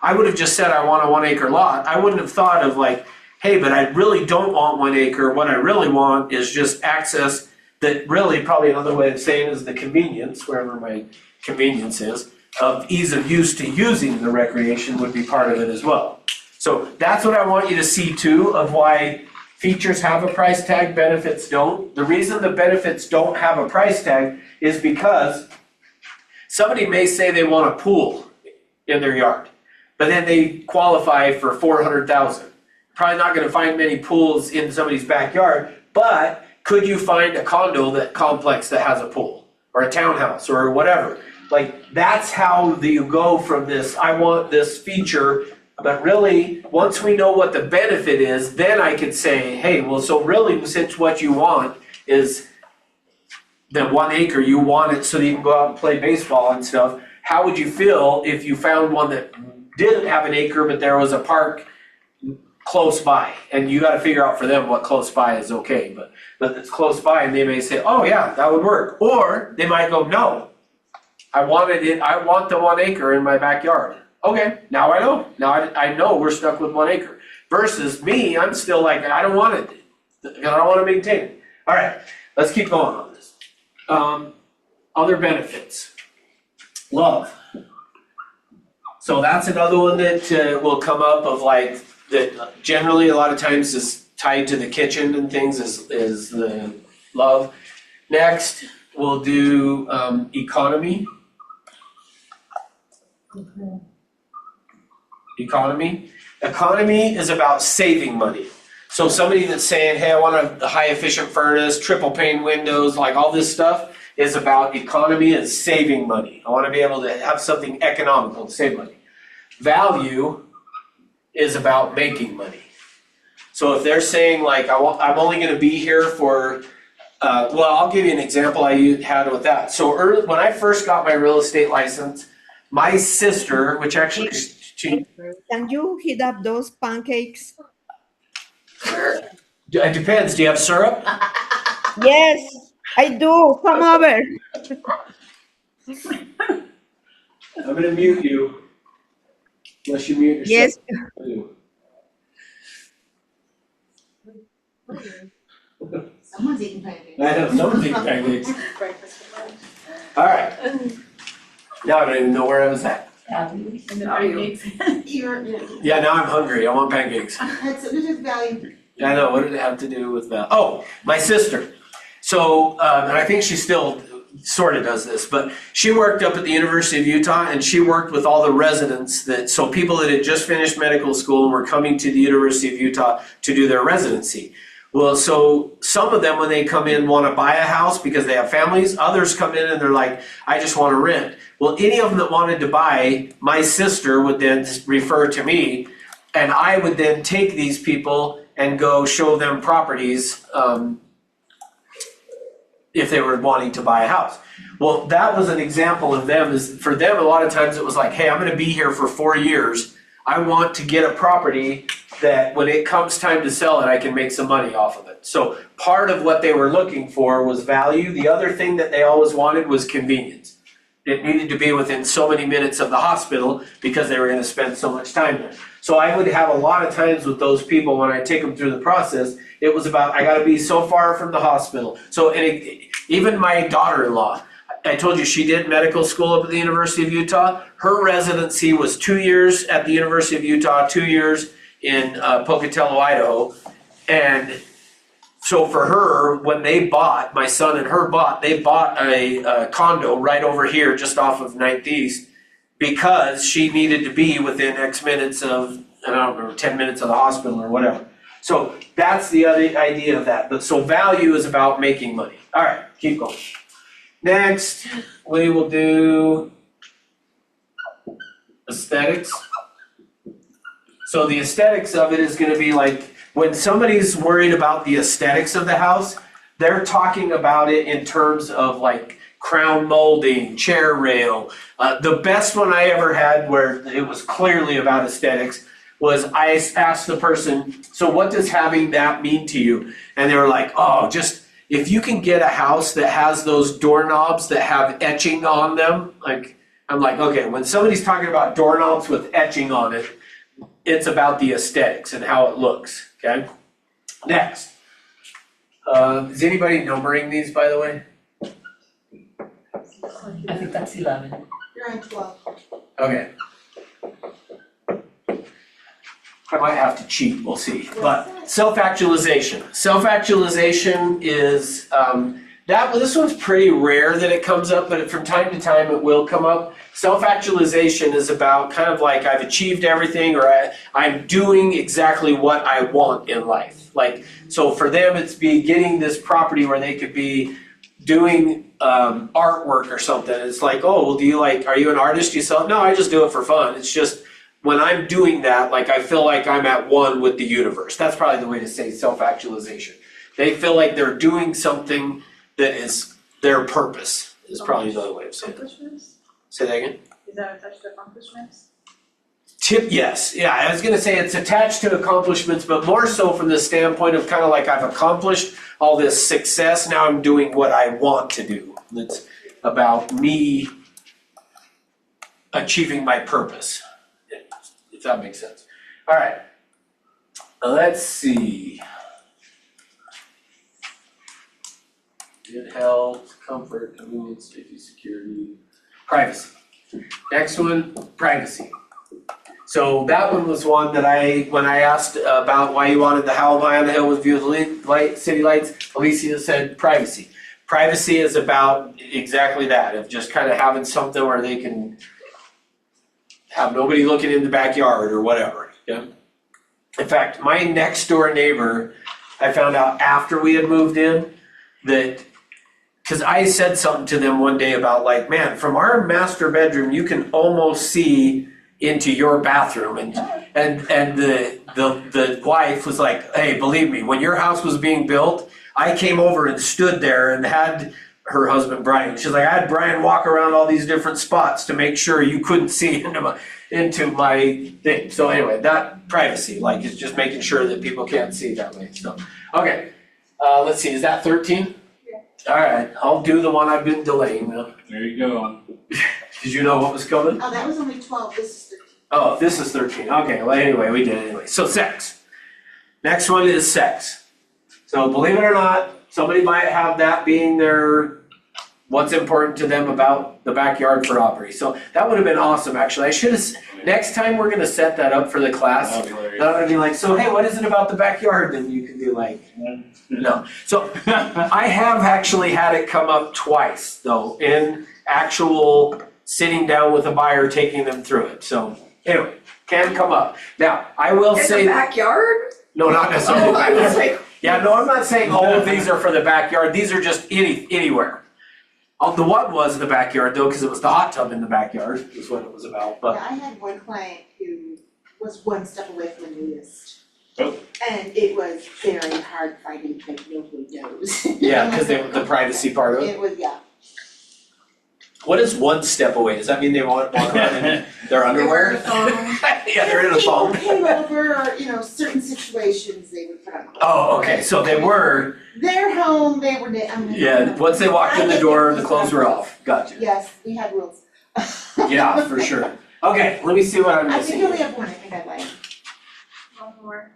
I would have just said I want a 1 acre lot. I wouldn't have thought of like, hey, but I really don't want 1 acre. What I really want is just access that really, probably another way of saying is the convenience, wherever my convenience is, of ease of use to using the recreation would be part of it as well. So that's what I want you to see too, of why features have a price tag, benefits don't. The reason the benefits don't have a price tag is because somebody may say they want a pool in their yard, but then they qualify for $400,000. Probably not gonna find many pools in somebody's backyard, but could you find a condo complex that has a pool or a townhouse or whatever? Like that's how you go from this, I want this feature, but really once we know what the benefit is, then I could say, hey, well, so really since what you want is the 1 acre, you want it so that you can go out and play baseball and stuff. How would you feel if you found one that didn't have an acre, but there was a park close by, and you gotta figure out for them what close by is okay, but it's close by, and they may say, oh yeah, that would work, or they might go, no, I want the 1 acre in my backyard. Okay, now I know, I know we're stuck with 1 acre, versus me, I'm still like, I don't want it, because I don't wanna maintain it. Alright, let's keep going on this. Other benefits. Love. So that's another one that will come up of like, that generally a lot of times is tied to the kitchen and things is the love. Next, we'll do economy. Economy is about saving money. So somebody that's saying, hey, I want a high efficient furnace, triple pane windows, like all this stuff is about economy and saving money. I want to be able to have something economical to save money. Value is about making money. So if they're saying like, I'm only going to be here for, well, I'll give you an example I had with that. So early, when I first got my real estate license, my sister, which actually, Can you heat up those pancakes? it depends, do you have syrup? Yes, I do. Come over. I'm going to mute you. Unless you mute yourself. Yes. Someone's eating pancakes. I know, someone's eating pancakes. All right. Now I don't even know where I was at. And the Are you? pancakes. Yeah, now I'm hungry. I want pancakes. Had something to do with value. I know, what did it have to do with that? Oh, my sister. So, and I think she still sort of does this, but she worked up at the University of Utah and she worked with all the residents so people that had just finished medical school and were coming to the University of Utah to do their residency. Well, so some of them, when they come in, want to buy a house because they have families. Others come in and they're like, I just want to rent. Well, any of them that wanted to buy, my sister would then refer to me, and I would then take these people and go show them properties if they were wanting to buy a house. Well, that was an example of them. Is for them, a lot of times it was like, hey, I'm going to be here for 4 years. I want to get a property that when it comes time to sell it, I can make some money off of it. So part of what they were looking for was value. The other thing that they always wanted was convenience. It needed to be within so many minutes of the hospital because they were going to spend so much time there. So I would have a lot of times with those people when I take them through the process, it was about, I got to be so far from the hospital. So even my daughter-in-law, I told you she did medical school up at the University of Utah. Her residency was 2 years at the University of Utah, 2 years in Pocatello, Idaho. And so for her, when they bought, my son and her bought, they bought a condo right over here just off of 9th East because she needed to be within X minutes of, I don't remember, 10 minutes of the hospital or whatever. So that's the other idea of that. But so value is about making money. All right, keep going. Next, we will do aesthetics. So the aesthetics of it is going to be like when somebody's worried about the aesthetics of the house, they're talking about it in terms of like crown molding, chair rail. The best one I ever had where it was clearly about aesthetics was I asked the person, so what does having that mean to you? And they were like, oh, just if you can get a house that has those doorknobs that have etching on them, like, I'm like, okay, when somebody's talking about doorknobs with etching on it, it's about the aesthetics and how it looks, okay? Next. Is anybody numbering these, by the way? I think that's 11. You're on 12. Okay. I might have to cheat, we'll see. But self-actualization. Self-actualization is, this one's pretty rare that it comes up, but from time to time it will come up. Self-actualization is about kind of like I've achieved everything or I'm doing exactly what I want in life. Like, so for them it's getting this property where they could be doing artwork or something. It's like, oh, well, are you an artist yourself? No, I just do it for fun. It's just, when I'm doing that, like I feel like I'm at one with the universe. That's probably the way to say self-actualization. They feel like they're doing something that is their purpose, is probably another way of saying it. Accomplishments? Say that again? Is that attached to accomplishments? Yes, yeah, I was gonna say it's attached to accomplishments, but more so from the standpoint of kind of like I've accomplished all this success, now I'm doing what I want to do. It's about me achieving my purpose, if that makes sense. All right, let's see. Good health, comfort, convenience, safety, security, privacy. Next one, privacy. So that one was one that when I asked about why you wanted the How Am I on the Hill with view of the city lights, Alicia said privacy. Privacy is about exactly that, of just kind of having something where they can have nobody looking in the backyard or whatever, yeah? In fact, my next door neighbor, I found out after we had moved in that, because I said something to them one day about like, man, from our master bedroom, you can almost see into your bathroom, and the wife was like, hey, believe me, when your house was being built, I came over and stood there and had her husband Brian, she's like, I had Brian walk around all these different spots to make sure you couldn't see into my thing. So anyway, that privacy, like it's just making sure that people can't see that way. So okay, let's see, is that 13? Yeah. All right, I'll do the one I've been delaying now. There you go. Did you know what was coming? Oh, that was only 12, this is 13. Oh, this is 13. Okay, well, anyway, we did it anyway. So sex. Next one is sex. So believe it or not, somebody might have that being their, what's important to them about the backyard for Aubrey. So that would have been awesome, actually. I should have, next time we're gonna set that up for the class. That'd be hilarious. That would be like, so hey, what is it about the backyard? And you can be like, no. So I have actually had it come up twice, though, in actual sitting down with a buyer, taking them through it. So anyway, can come up. Now, I will say. In the backyard? No, not necessarily. Oh, I was like, Yeah, no, I'm not saying all of these are for the backyard. These are just anywhere. The one was in the backyard though, because it was the hot tub in the backyard is what it was about. But Yeah, I had one client who was one step away from a nudist. Oh. And it was very hard finding, like nobody knows. yeah, because the privacy part of it. It was, yeah. What is one step away? Does that mean they want to walk around in their underwear? Yeah, they're in a phone. People came over, or, certain situations they would put on. Oh, okay. So they were. They're home, they were, Yeah. Once they walked in the door, the clothes were off. Gotcha. Yes, we had rules. Yeah, for sure. Okay, let me see what I'm I think missing. you only have one, I think I'd like. one more.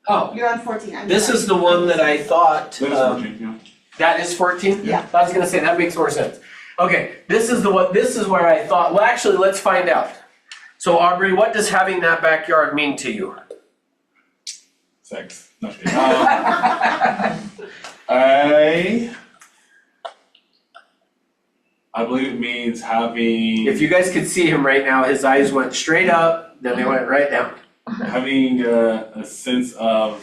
Oh, You're on 14, I'm this sorry. is the one that I thought. That is working, yeah. That is 14? Yeah. I was gonna say, that makes more sense. Okay, this is where I thought, well, actually, let's find out. So Aubrey, what does having that backyard mean to you? Sex. No, just kidding. I believe it means having If you guys could see him right now, his eyes went straight up, then they went right down. having a sense of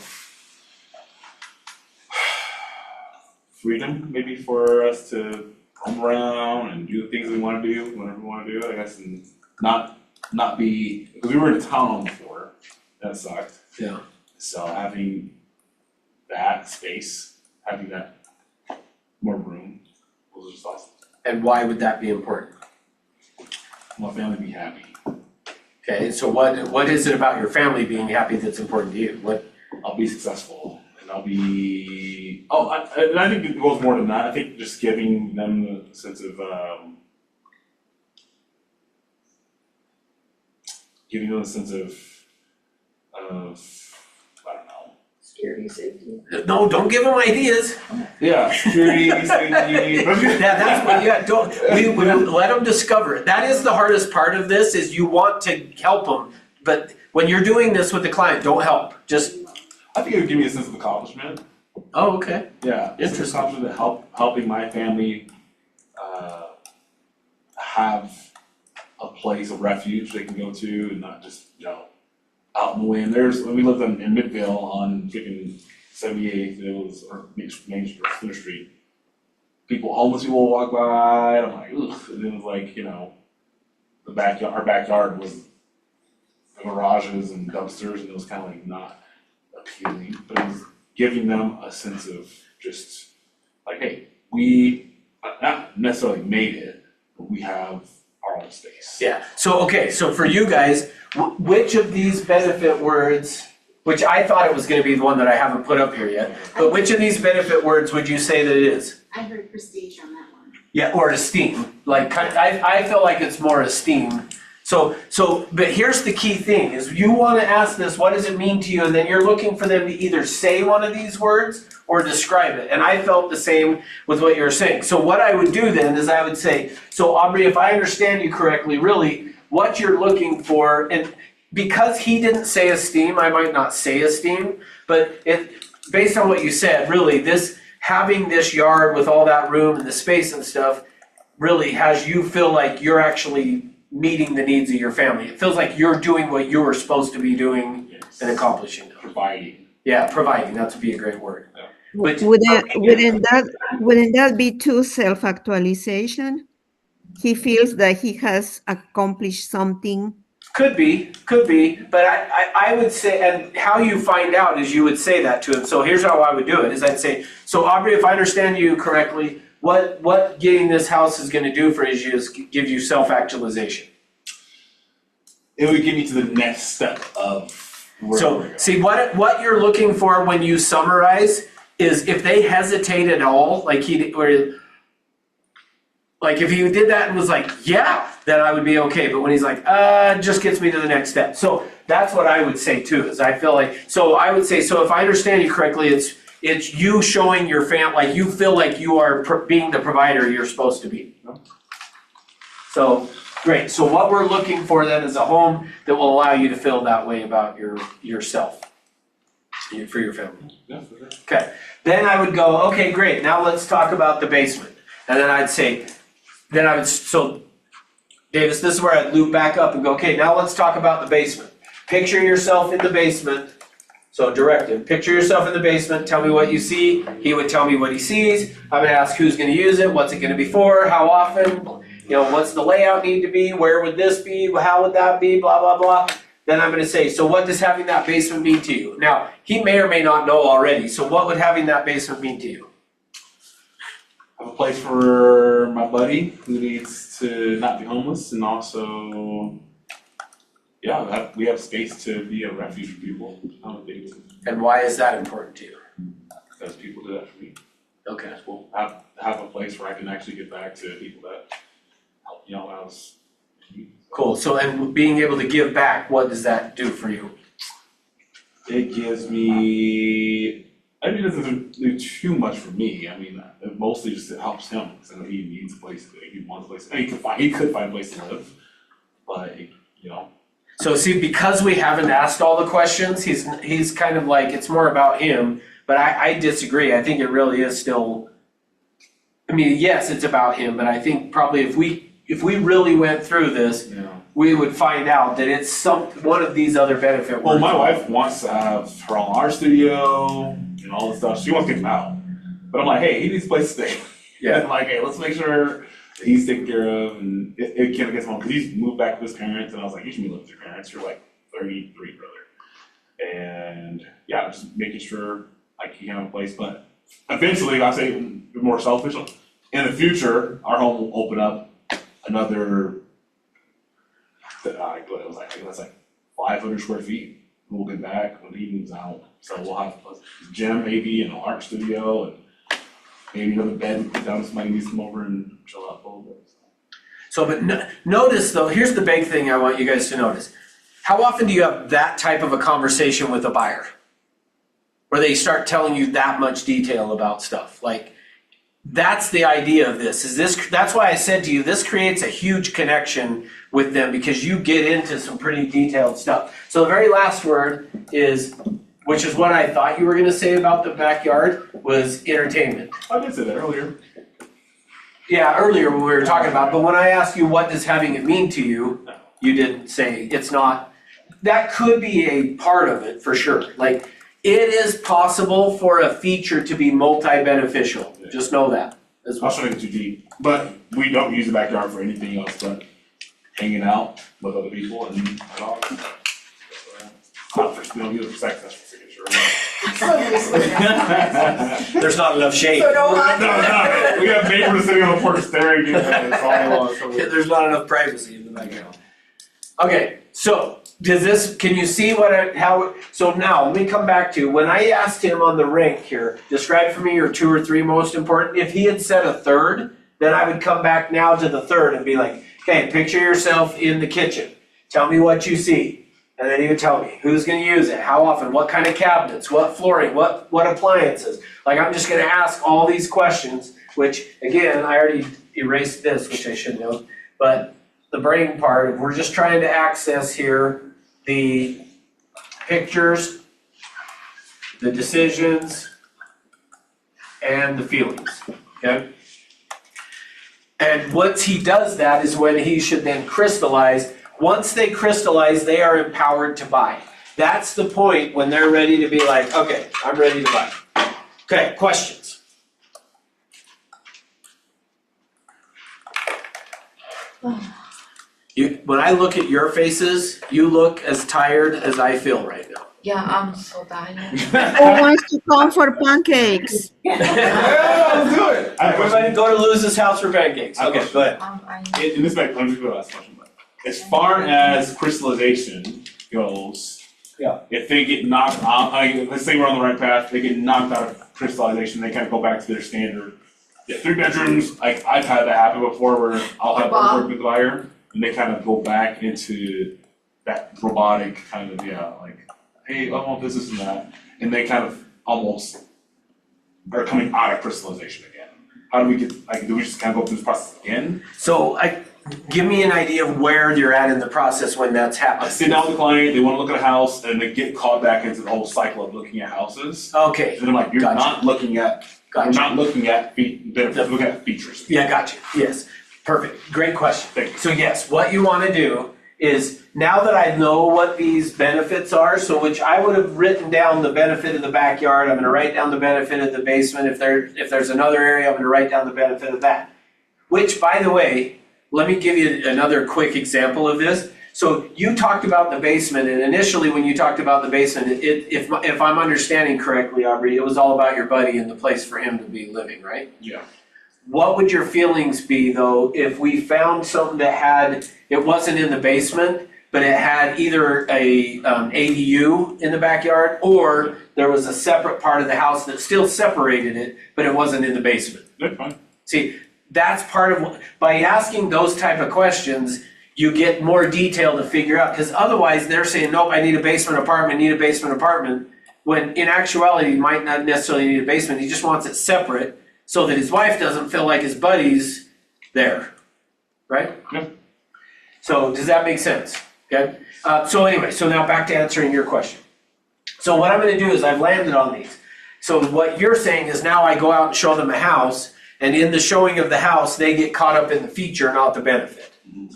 freedom, maybe for us to roam around and do the things we want to do whenever we want to do it, I guess, and not be, because we were in a townhome before, that sucked. Yeah. So having that space, having that more room was just awesome. And why would that be important? My family be happy. Okay, so what is it about your family being happy that's important to you? What? I'll be successful and I'll be, and I think it goes more than that. I think just giving them the sense of, I don't know. Security, safety. No, don't give them ideas. Yeah, security, safety. Yeah, that's what, yeah, don't, we let them discover it. That is the hardest part of this, is you want to help them, but when you're doing this with the client, don't help, just, I think it would give me a sense of accomplishment. oh, okay. Yeah, it's Interesting. accomplishment that helping my family have a place of refuge they can go to and not just, out in the wind. When we lived in Midvale on freaking 78th, it was, or Main Street, Center Street. Homeless people would walk by, and I'm like, ugh, and then it was like, the backyard, our backyard was garages and dumpsters, and it was kind of like not appealing, but it was giving them a sense of just like, hey, we not necessarily made it, but we have our own space. Yeah, so, okay, so for you guys, which of these benefit words, which I thought it was gonna be the one that I haven't put up here yet, but which of these benefit words would you say that it is? I heard prestige on that one. Yeah, or esteem, like, I feel like it's more esteem. So, but here's the key thing, is you wanna ask this, what does it mean to you, and then you're looking for them to either say one of these words or describe it, and I felt the same with what you were saying. So what I would do then is I would say, so Aubrey, if I understand you correctly, really, what you're looking for, and because he didn't say esteem, I might not say esteem, but based on what you said, really, having this yard with all that room and the space and stuff, really has you feel like you're actually meeting the needs of your family. It feels like you're doing what you were supposed to be doing and accomplishing. Providing. Yeah, providing, that would be a great word. But Wouldn't that be too self-actualization? He feels that he has accomplished something. could be, but I would say, and how you find out is you would say that to him. So here's how I would do it, is I'd say, so Aubrey, if I understand you correctly, what getting this house is gonna do for you is give you self-actualization. It would get me to the next step of where we're So, going. see, what you're looking for when you summarize is if they hesitate at all, like if he did that and was like, yeah, then I would be okay. But when he's like, it just gets me to the next step. So that's what I would say too, is I feel like, so I would say, so if I understand you correctly, it's you showing your like you feel like you are being the provider you're supposed to be. So, great. So what we're looking for then is a home that will allow you to feel that way about yourself, for your family. Yeah, for sure. Okay, then I would go, okay, great, now let's talk about the basement. And then I'd say, so Davis, this is where I'd loop back up and go, okay, now let's talk about the basement. Picture yourself in the basement. So directive, picture yourself in the basement, tell me what you see. He would tell me what he sees. I would ask who's gonna use it, what's it gonna be for, how often, what's the layout need to be, where would this be, how would that be, blah, blah, blah. Then I'm gonna say, so what does having that basement mean to you? Now, he may or may not know already, so what would having that basement mean to you? I have a place for my buddy who needs to not be homeless, and also, yeah, we have space to be a refuge for people. And why is that important to you? Because people do that for me. Okay. We'll have a place where I can actually get back to people that help, I was. Cool, so and being able to give back, what does that do for you? It gives me, I mean, it doesn't do too much for me. I mean, it mostly just helps him, because I know he needs a place, he wants a place, and he could find a place to live, but, So see, because we haven't asked all the questions, he's kind of like, it's more about him, but I disagree. I think it really is still, I mean, yes, it's about him, but I think probably if we really went through this, we would find out that it's one of these other benefit words. Well, my wife wants to have her own art studio and all this stuff. She wants to get him out. But I'm like, hey, he needs a place to stay. Yeah. I'm like, hey, let's make sure that he's taken care of, and it kind of gets him home. Because he's moved back with his parents, and I was like, you should be living with your parents. You're like 33, brother. And yeah, just making sure like he can have a place. But eventually, I say more selfish. In the future, our home will open up another, it was like, I think that's like 500 square feet. We'll get back when he moves out. So we'll have a gym maybe, and an art studio, and maybe another bed to put down if somebody needs to come over and chill out a little bit. So, but notice though, here's the big thing I want you guys to notice. How often do you have that type of a conversation with a buyer? Where they start telling you that much detail about stuff? Like, that's the idea of this, that's why I said to you, this creates a huge connection with them because you get into some pretty detailed stuff. So the very last word is, which is what I thought you were gonna say about the backyard, was entertainment. I did say that earlier. Yeah, earlier when we were talking about, but when I asked you what does having it mean to you, you didn't say, it's not, that could be a part of it for sure. Like, it is possible for a feature to be multi-beneficial, just know that as I'll well. show you too deep, but we don't use the backyard for anything else but hanging out with other people and dogs. Not for, we don't use it for sex, that's for sure. So useless. There's not enough shade. So no hot. No, we have neighbors sitting on the porch staring at us, it's all, so we- There's not enough privacy in the background. Okay, so can you see so now let me come back to, when I asked him on the rank here, describe for me your 2 or 3 most important, if he had said a third, then I would come back now to the third and be like, okay, picture yourself in the kitchen. Tell me what you see. And then he would tell me who's gonna use it, how often, what kind of cabinets, what flooring, what appliances. Like, I'm just gonna ask all these questions, which again, I already erased this, which I shouldn't have. But the brain part, we're just trying to access here the pictures, the decisions, and the feelings, okay? And once he does that is when he should then crystallize. Once they crystallize, they are empowered to buy. That's the point when they're ready to be like, okay, I'm ready to buy. Okay, questions? When I look at your faces, you look as tired as I feel right now. Yeah, I'm so tired. Who wants to come for pancakes? Yeah, let's do it. Everybody go to Luz's house for pancakes. Okay, go ahead. In this back, let me go to the last question, but as far as crystallization goes. Yeah. If they get knocked out, let's say we're on the right path, they get knocked out of crystallization, they kind of go back to their standard. Yeah, 3 bedrooms, like I've had that happen before where I'll have work with the buyer and they kind of go back into that robotic kind of, like, hey, I want this and that. And they kind of almost are coming out of crystallization again. How do we get, like, do we just kind of go through this process again? So give me an idea of where you're at in the process when that's I happening. sit down with the client, they wanna look at a house, and they get caught back into the whole cycle of looking at houses. Okay, And I'm like, you're Gotcha. not looking at, you're gotcha. not looking at benefits, look at features. Yeah, gotcha. Yes, perfect. Great question. Thank you. So yes, what you want to do is, now that I know what these benefits are, so which I would have written down the benefit of the backyard, I'm going to write down the benefit of the basement. If there's another area, I'm going to write down the benefit of that. Which, by the way, let me give you another quick example of this. So you talked about the basement, and initially when you talked about the basement, if I'm understanding correctly, Aubrey, it was all about your buddy and the place for him to be living, right? Yeah. What would your feelings be though if we found something that it wasn't in the basement, but it had either a ADU in the backyard, or there was a separate part of the house that still separated it, but it wasn't in the basement? That's fine. See, that's part of by asking those type of questions, you get more detail to figure out, because otherwise they're saying, nope, I need a basement apartment, when in actuality, he might not necessarily need a basement, he just wants it separate so that his wife doesn't feel like his buddy's there, right? Yeah. So does that make sense? Okay, so anyway, so now back to answering your question. So what I'm gonna do is I've landed on these. So what you're saying is now I go out and show them a house, and in the showing of the house, they get caught up in the feature, not the benefit,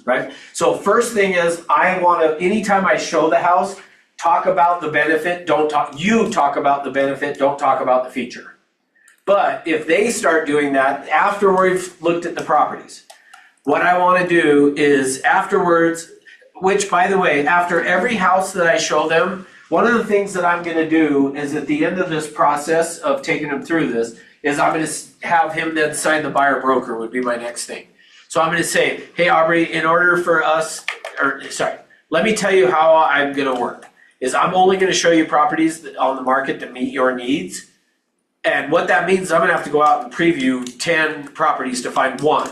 right? So first thing is, I wanna, anytime I show the house, talk about the benefit, you talk about the benefit, don't talk about the feature. But if they start doing that after we've looked at the properties, what I wanna do is afterwards, which by the way, after every house that I show them, one of the things that I'm gonna do is at the end of this process of taking them through this, is I'm gonna have him then sign the buyer broker would be my next thing. So I'm gonna say, hey Aubrey, in order for us, let me tell you how I'm gonna work. Is I'm only gonna show you properties on the market that meet your needs. And what that means is I'm gonna have to go out and preview 10 properties to find one.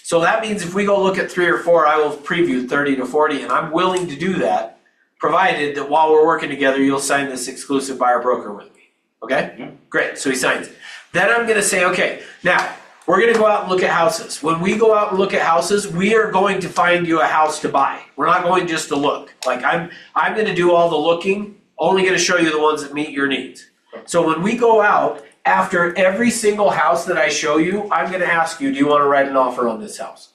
So that means if we go look at 3 or 4, I will preview 30 to 40, and I'm willing to do that, provided that while we're working together, you'll sign this exclusive buyer broker with me. Okay? Yeah. Great, so he signs it. Then I'm gonna say, okay, now, we're gonna go out and look at houses. When we go out and look at houses, we are going to find you a house to buy. We're not going just to look. Like I'm gonna do all the looking, only gonna show you the ones that meet your needs. So when we go out, after every single house that I show you, I'm gonna ask you, do you wanna write an offer on this house?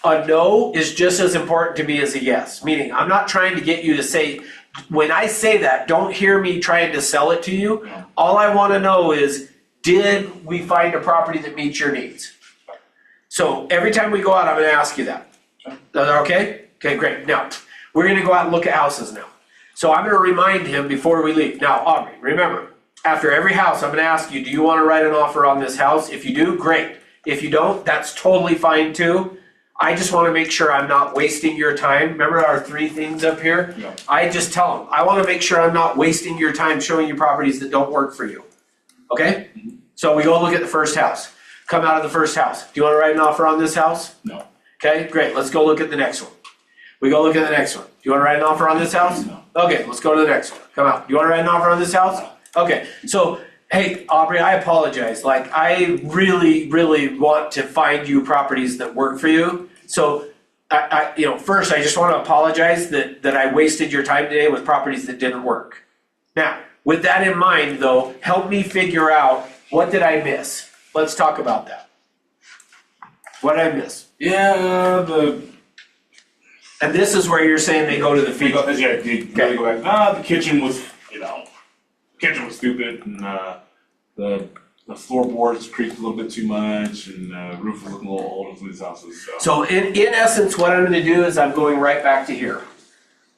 A no is just as important to me as a yes, meaning I'm not trying to get you to say, when I say that, don't hear me trying to sell it to you. All I wanna know is, did we find a property that meets your needs? So every time we go out, I'm gonna ask you that. Is that okay? Okay, great. Now, we're gonna go out and look at houses now. So I'm gonna remind him before we leave. Now, Aubrey, remember, After every house, I'm gonna ask you, do you wanna write an offer on this house? If you do, great. If you don't, that's totally fine too. I just wanna make sure I'm not wasting your time. Remember our 3 things up here? Yeah. I just tell them, I wanna make sure I'm not wasting your time showing you properties that don't work for you. Okay? So we go look at the first house. Come out of the first house. Do you wanna write an offer on this house? No. Okay, great. Let's go look at the next one. We go look at the next one. Do you wanna write an offer on this house? No. Okay, let's go to the next one. Come out. Do you wanna write an offer on this house? Okay, so, hey, Aubrey, I apologize. Like, I really, really want to find you properties that work for you. So, first, I just wanna apologize that I wasted your time today with properties that didn't work. Now, with that in mind, though, help me figure out, what did I miss? Let's talk about that. What did I miss? Yeah, And this is where you're saying they go to the you feature. gotta go back, the kitchen was, kitchen was stupid, and, the floorboards creaked a little bit too much, and the roof was looking a little old in these houses, so. So in essence, what I'm gonna do is I'm going right back to here.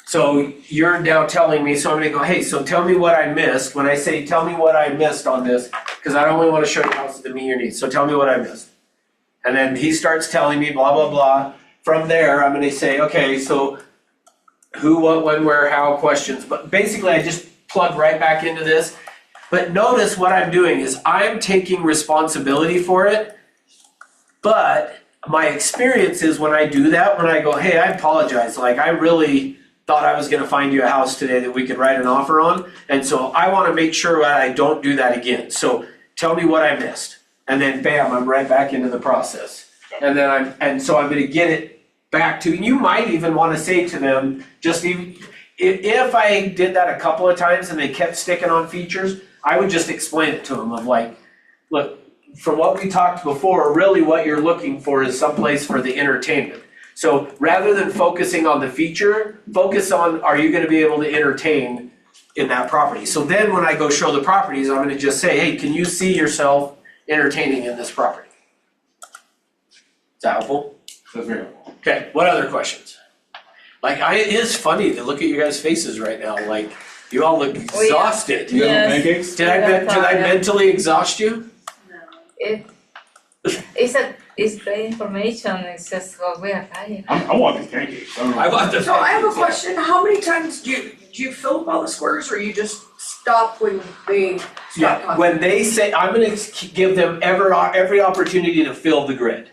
So you're now telling me, so I'm gonna go, hey, so tell me what I missed. When I say, tell me what I missed on this, because I only wanna show you houses that meet your needs, so tell me what I missed. And then he starts telling me blah, blah, blah. From there, I'm gonna say, okay, so who, what, when, where, how, questions. But basically, I just plug right back into this. But notice what I'm doing is I'm taking responsibility for it. But my experience is when I do that, when I go, hey, I apologize. Like, I really thought I was gonna find you a house today that we could write an offer on. And so I wanna make sure that I don't do that again. So tell me what I missed. And then bam, I'm right back into the process. And then so I'm gonna get it back to, you might even wanna say to them, just even, if I did that a couple of times and they kept sticking on features, I would just explain it to them of like, look, from what we talked before, really what you're looking for is someplace for the entertainment. So rather than focusing on the feature, focus on, are you gonna be able to entertain in that property? So then when I go show the properties, I'm gonna just say, hey, can you see yourself entertaining in this property? Is that helpful? That's very helpful. Okay, what other questions? Like, it is funny to look at you guys' faces right now, like, you all look exhausted. You have Yes. pancakes? Did I mentally exhaust you? It's great information, it's just what we are tired. I want these pancakes. I don't know. want the So I have a question, how many times do you fill up all the squares, or you just stop when they stop Yeah, talking? when they say, I'm gonna give them every opportunity to fill the grid.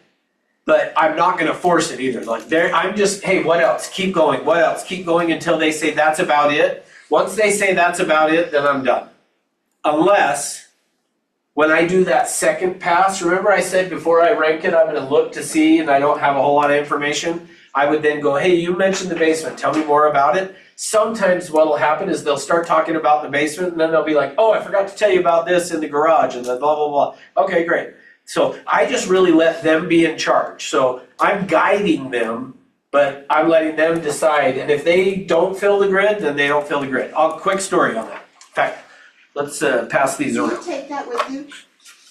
But I'm not gonna force it either, like I'm just, hey, what else? Keep going, what else? Keep going until they say that's about it. Once they say that's about it, then I'm done. Unless, when I do that second pass, remember I said before I rank it, I'm gonna look to see and I don't have a whole lot of information. I would then go, hey, you mentioned the basement, tell me more about it. Sometimes what'll happen is they'll start talking about the basement and then they'll be like, oh, I forgot to tell you about this in the garage and then blah, blah, blah. Okay, great. So I just really let them be in charge. So I'm guiding them, but I'm letting them decide. And if they don't fill the grid, then they don't fill the grid. Quick story on that. In fact, let's pass these Do you around. take that with you?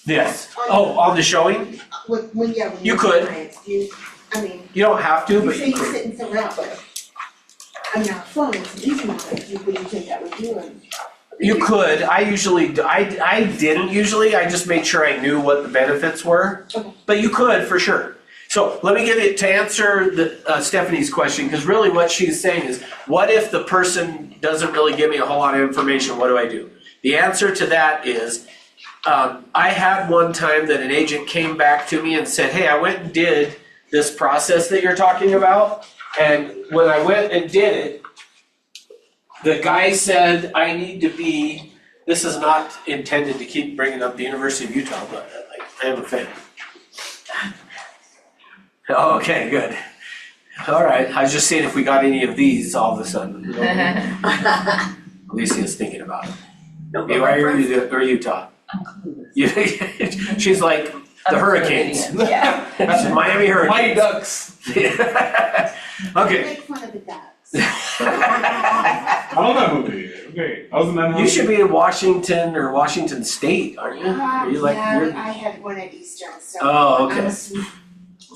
Yes. Oh, on the showing? When You you're could. clients, You don't have to, you but say you you're could. sitting somewhere else, but on your phone, it's an easy one, would you take that with you and? You could. I usually, I didn't usually. I just made sure I knew what the benefits were. Okay. But you could for sure. So let me give it to answer Stephanie's question, because really what she's saying is, what if the person doesn't really give me a whole lot of information? What do I do? The answer to that is, I had one time that an agent came back to me and said, hey, I went and did this process that you're talking about. And when I went and did it, the guy said, I need to be, this is not intended to keep bringing up the University of Utah, but I am a fan. Okay, good. All right, I was just seeing if we got any of these all of a sudden. Alicia's thinking about it. No, but BYU my or Utah? I'm clueless. She's like the I'm a Hurricanes. Floridian. Yeah. That's Miami Hurricanes. Mighty Ducks. Okay. Make fun of the ducks. I love that movie. Okay, I was in that movie. You should be in Washington or Washington State, aren't you? Are you like, Yeah, you're- I had one at Eastern, so. Oh, I'm okay. a swoop.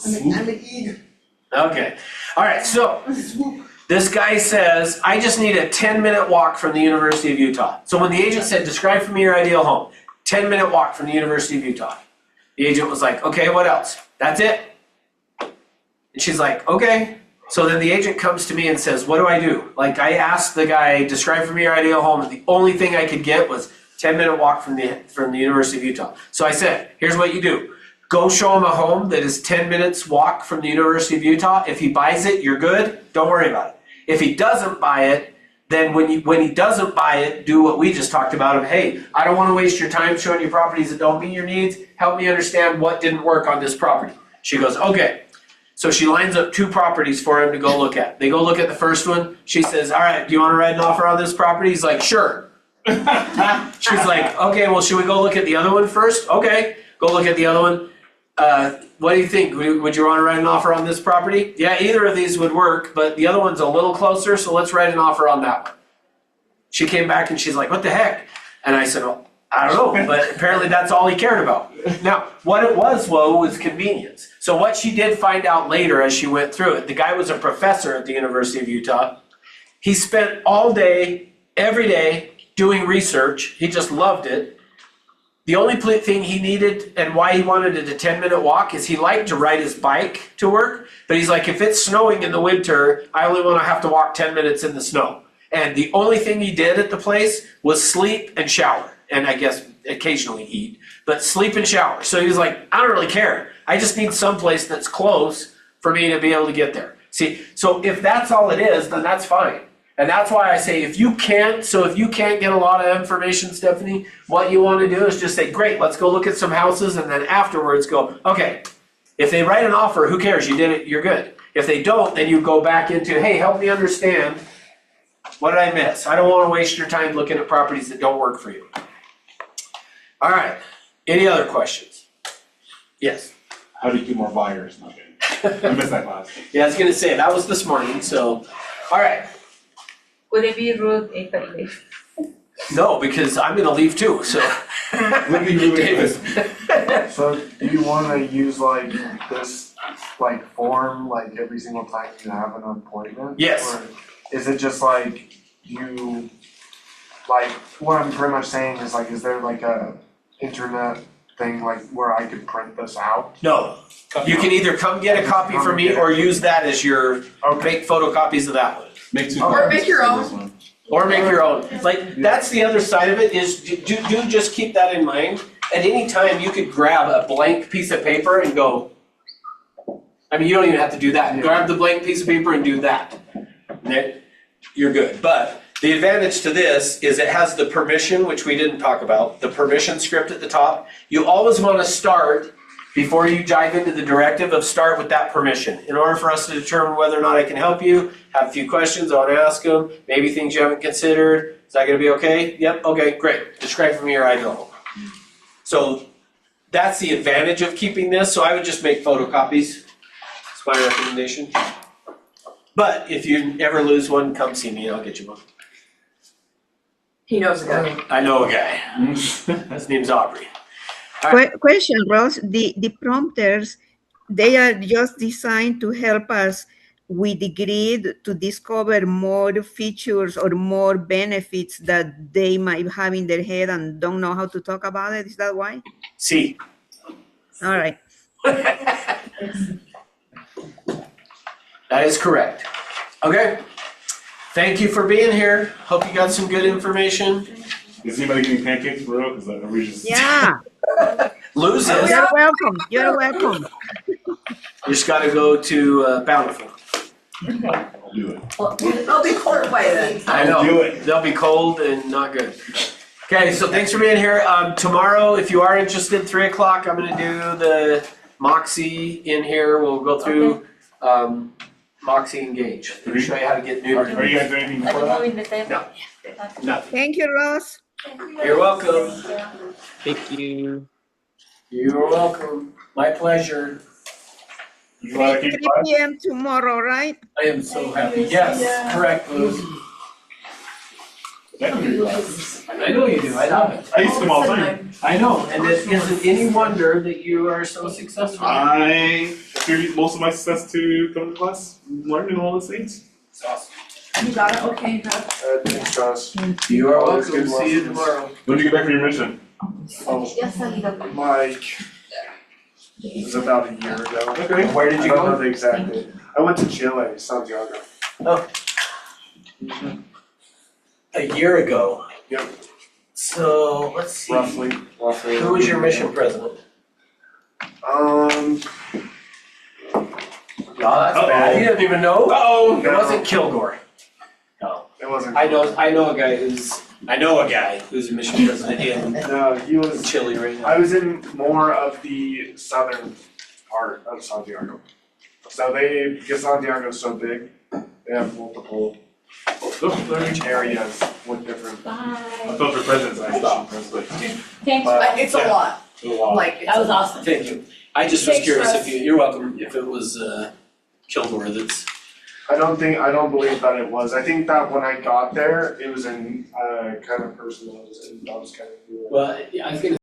I'm an eagle. Okay. All right, so A swoop. This guy says, I just need a 10-minute walk from the University of Utah. So when the agent said, describe for me your ideal home, 10-minute walk from the University of Utah. The agent was like, okay, what else? That's it? And she's like, okay. So then the agent comes to me and says, what do I do? Like I asked the guy, describe for me your ideal home, and the only thing I could get was 10-minute walk from the University of Utah. So I said, here's what you do. Go show him a home that is 10 minutes walk from the University of Utah. If he buys it, you're good. Don't worry about it. If he doesn't buy it, then when he doesn't buy it, do what we just talked about of, hey, I don't want to waste your time showing you properties that don't meet your needs. Help me understand what didn't work on this property. She goes, okay. So she lines up 2 properties for him to go look at. They go look at the first one. She says, all right, do you want to write an offer on this property? He's like, sure. She's like, okay, well, should we go look at the other one first? Okay, go look at the other one. What do you think? Would you want to write an offer on this property? Yeah, either of these would work, but the other one's a little closer, so let's write an offer on that one. She came back and she's like, what the heck? And I said, well, I don't know, but apparently that's all he cared about. Now, what it was convenience. So what she did find out later as she went through it, the guy was a professor at the University of Utah. He spent all day, every day, doing research. He just loved it. The only thing he needed and why he wanted it a 10-minute walk is he liked to ride his bike to work, but he's like, if it's snowing in the winter, I only want to have to walk 10 minutes in the snow. And the only thing he did at the place was sleep and shower, and I guess occasionally eat, but sleep and shower. So he was like, I don't really care. I just need someplace that's close for me to be able to get there. See, so if that's all it is, then that's fine. And that's why I say if you can't get a lot of information, Stephanie, what you want to do is just say, great, let's go look at some houses, and then afterwards go, okay, if they write an offer, who cares? You did it, you're good. If they don't, then you go back into, hey, help me understand, what did I miss? I don't want to waste your time looking at properties that don't work for you. All right, any other questions? Yes. How do you get more buyers? Okay. I missed that class. Yeah, I was going to say, that was this morning, so, all right. Would it be rude if I leave? No, because I'm gonna leave too, so. Would be really Davis. So do you wanna use like this, like form, like every single time you have an appointment? Yes. Or is it just like you, like, what I'm pretty much saying is like, is there like a internet thing like where I could print this out? No, you can either come get a copy from me or use that as your, Okay. make photocopies of that one. Make 2 Or copies make your for own. this one. Or make your own. Like, that's the other side of it is, do just keep that in mind. At any time, you could grab a blank piece of paper and go, I mean, you don't even have to do that. Yeah. Grab the blank piece of paper and do that. Okay? You're good. But the advantage to this is it has the permission, which we didn't talk about, the permission script at the top. You always want to start, before you dive into the directive, of start with that permission. In order for us to determine whether or not I can help you, have a few questions, I want to ask them, maybe things you haven't considered. Is that going to be okay? Yep, okay, great. Describe for me your ideal home. So that's the advantage of keeping this, so I would just make photocopies. That's my recommendation. But if you ever lose one, come see me and I'll get you one. He knows a guy. I know a guy. His name's Aubrey. Question, Ross, the prompters, they are just designed to help us with the grid to discover more features or more benefits that they might have in their head and don't know how to talk about it. Is that why? See. All right. That is correct. Okay. Thank you for being here. Hope you got some good information. Is anybody getting pancakes for real? Because we just. Yeah, Loses. you're welcome. You're welcome. You just got to go to Bountiful. I'll do it. I'll be cold by then. I know. Do it. They'll be cold and not good. Okay, so thanks for being here. Tomorrow, if you are interested, 3 o'clock, I'm going to do the Moxie in here. We'll go through Moxie Engage. We'll show you how to get Are neutered. you guys doing anything Are for you that? moving the table? No. Nothing. Thank you, Ross. You're welcome. Thank you. You're welcome. My pleasure. You want to 3 keep class? p.m. tomorrow, right? I am so happy. Yes, correct, Luz. That can be class. I know you do. I love it. I used to them all the time. I know, and it isn't any wonder that you are so successful. I attribute most of my success to coming to class, learning all those things. It's awesome. You got it, okay, good. Thanks, Josh. You are Always welcome, good see you lessons. tomorrow. When did you get back from your mission? Like, it was about a year ago. Okay, where did you I don't know go? the exact date. I went to Chile, Santiago. A year ago. Yep. So, let's see. Roughly. Who was your mission president? No, that's bad. You didn't even know? Uh-oh. It No. wasn't Kilgore. No. It wasn't. I know a guy who's a mission president in No, he was, Chile right now. I was in more of the southern part of Santiago. So because Santiago's so big, they have multiple areas with different. I thought for presidents, I stopped. Thanks, But- It's a Yeah. lot, like, it's that was a lot. awesome. Thank you. I just was Thanks, curious Russ. you're welcome, if it was Kilgore that's. I don't believe that it was. I think that when I got there, it was a kind of person that I was kind of. Well, I was gonna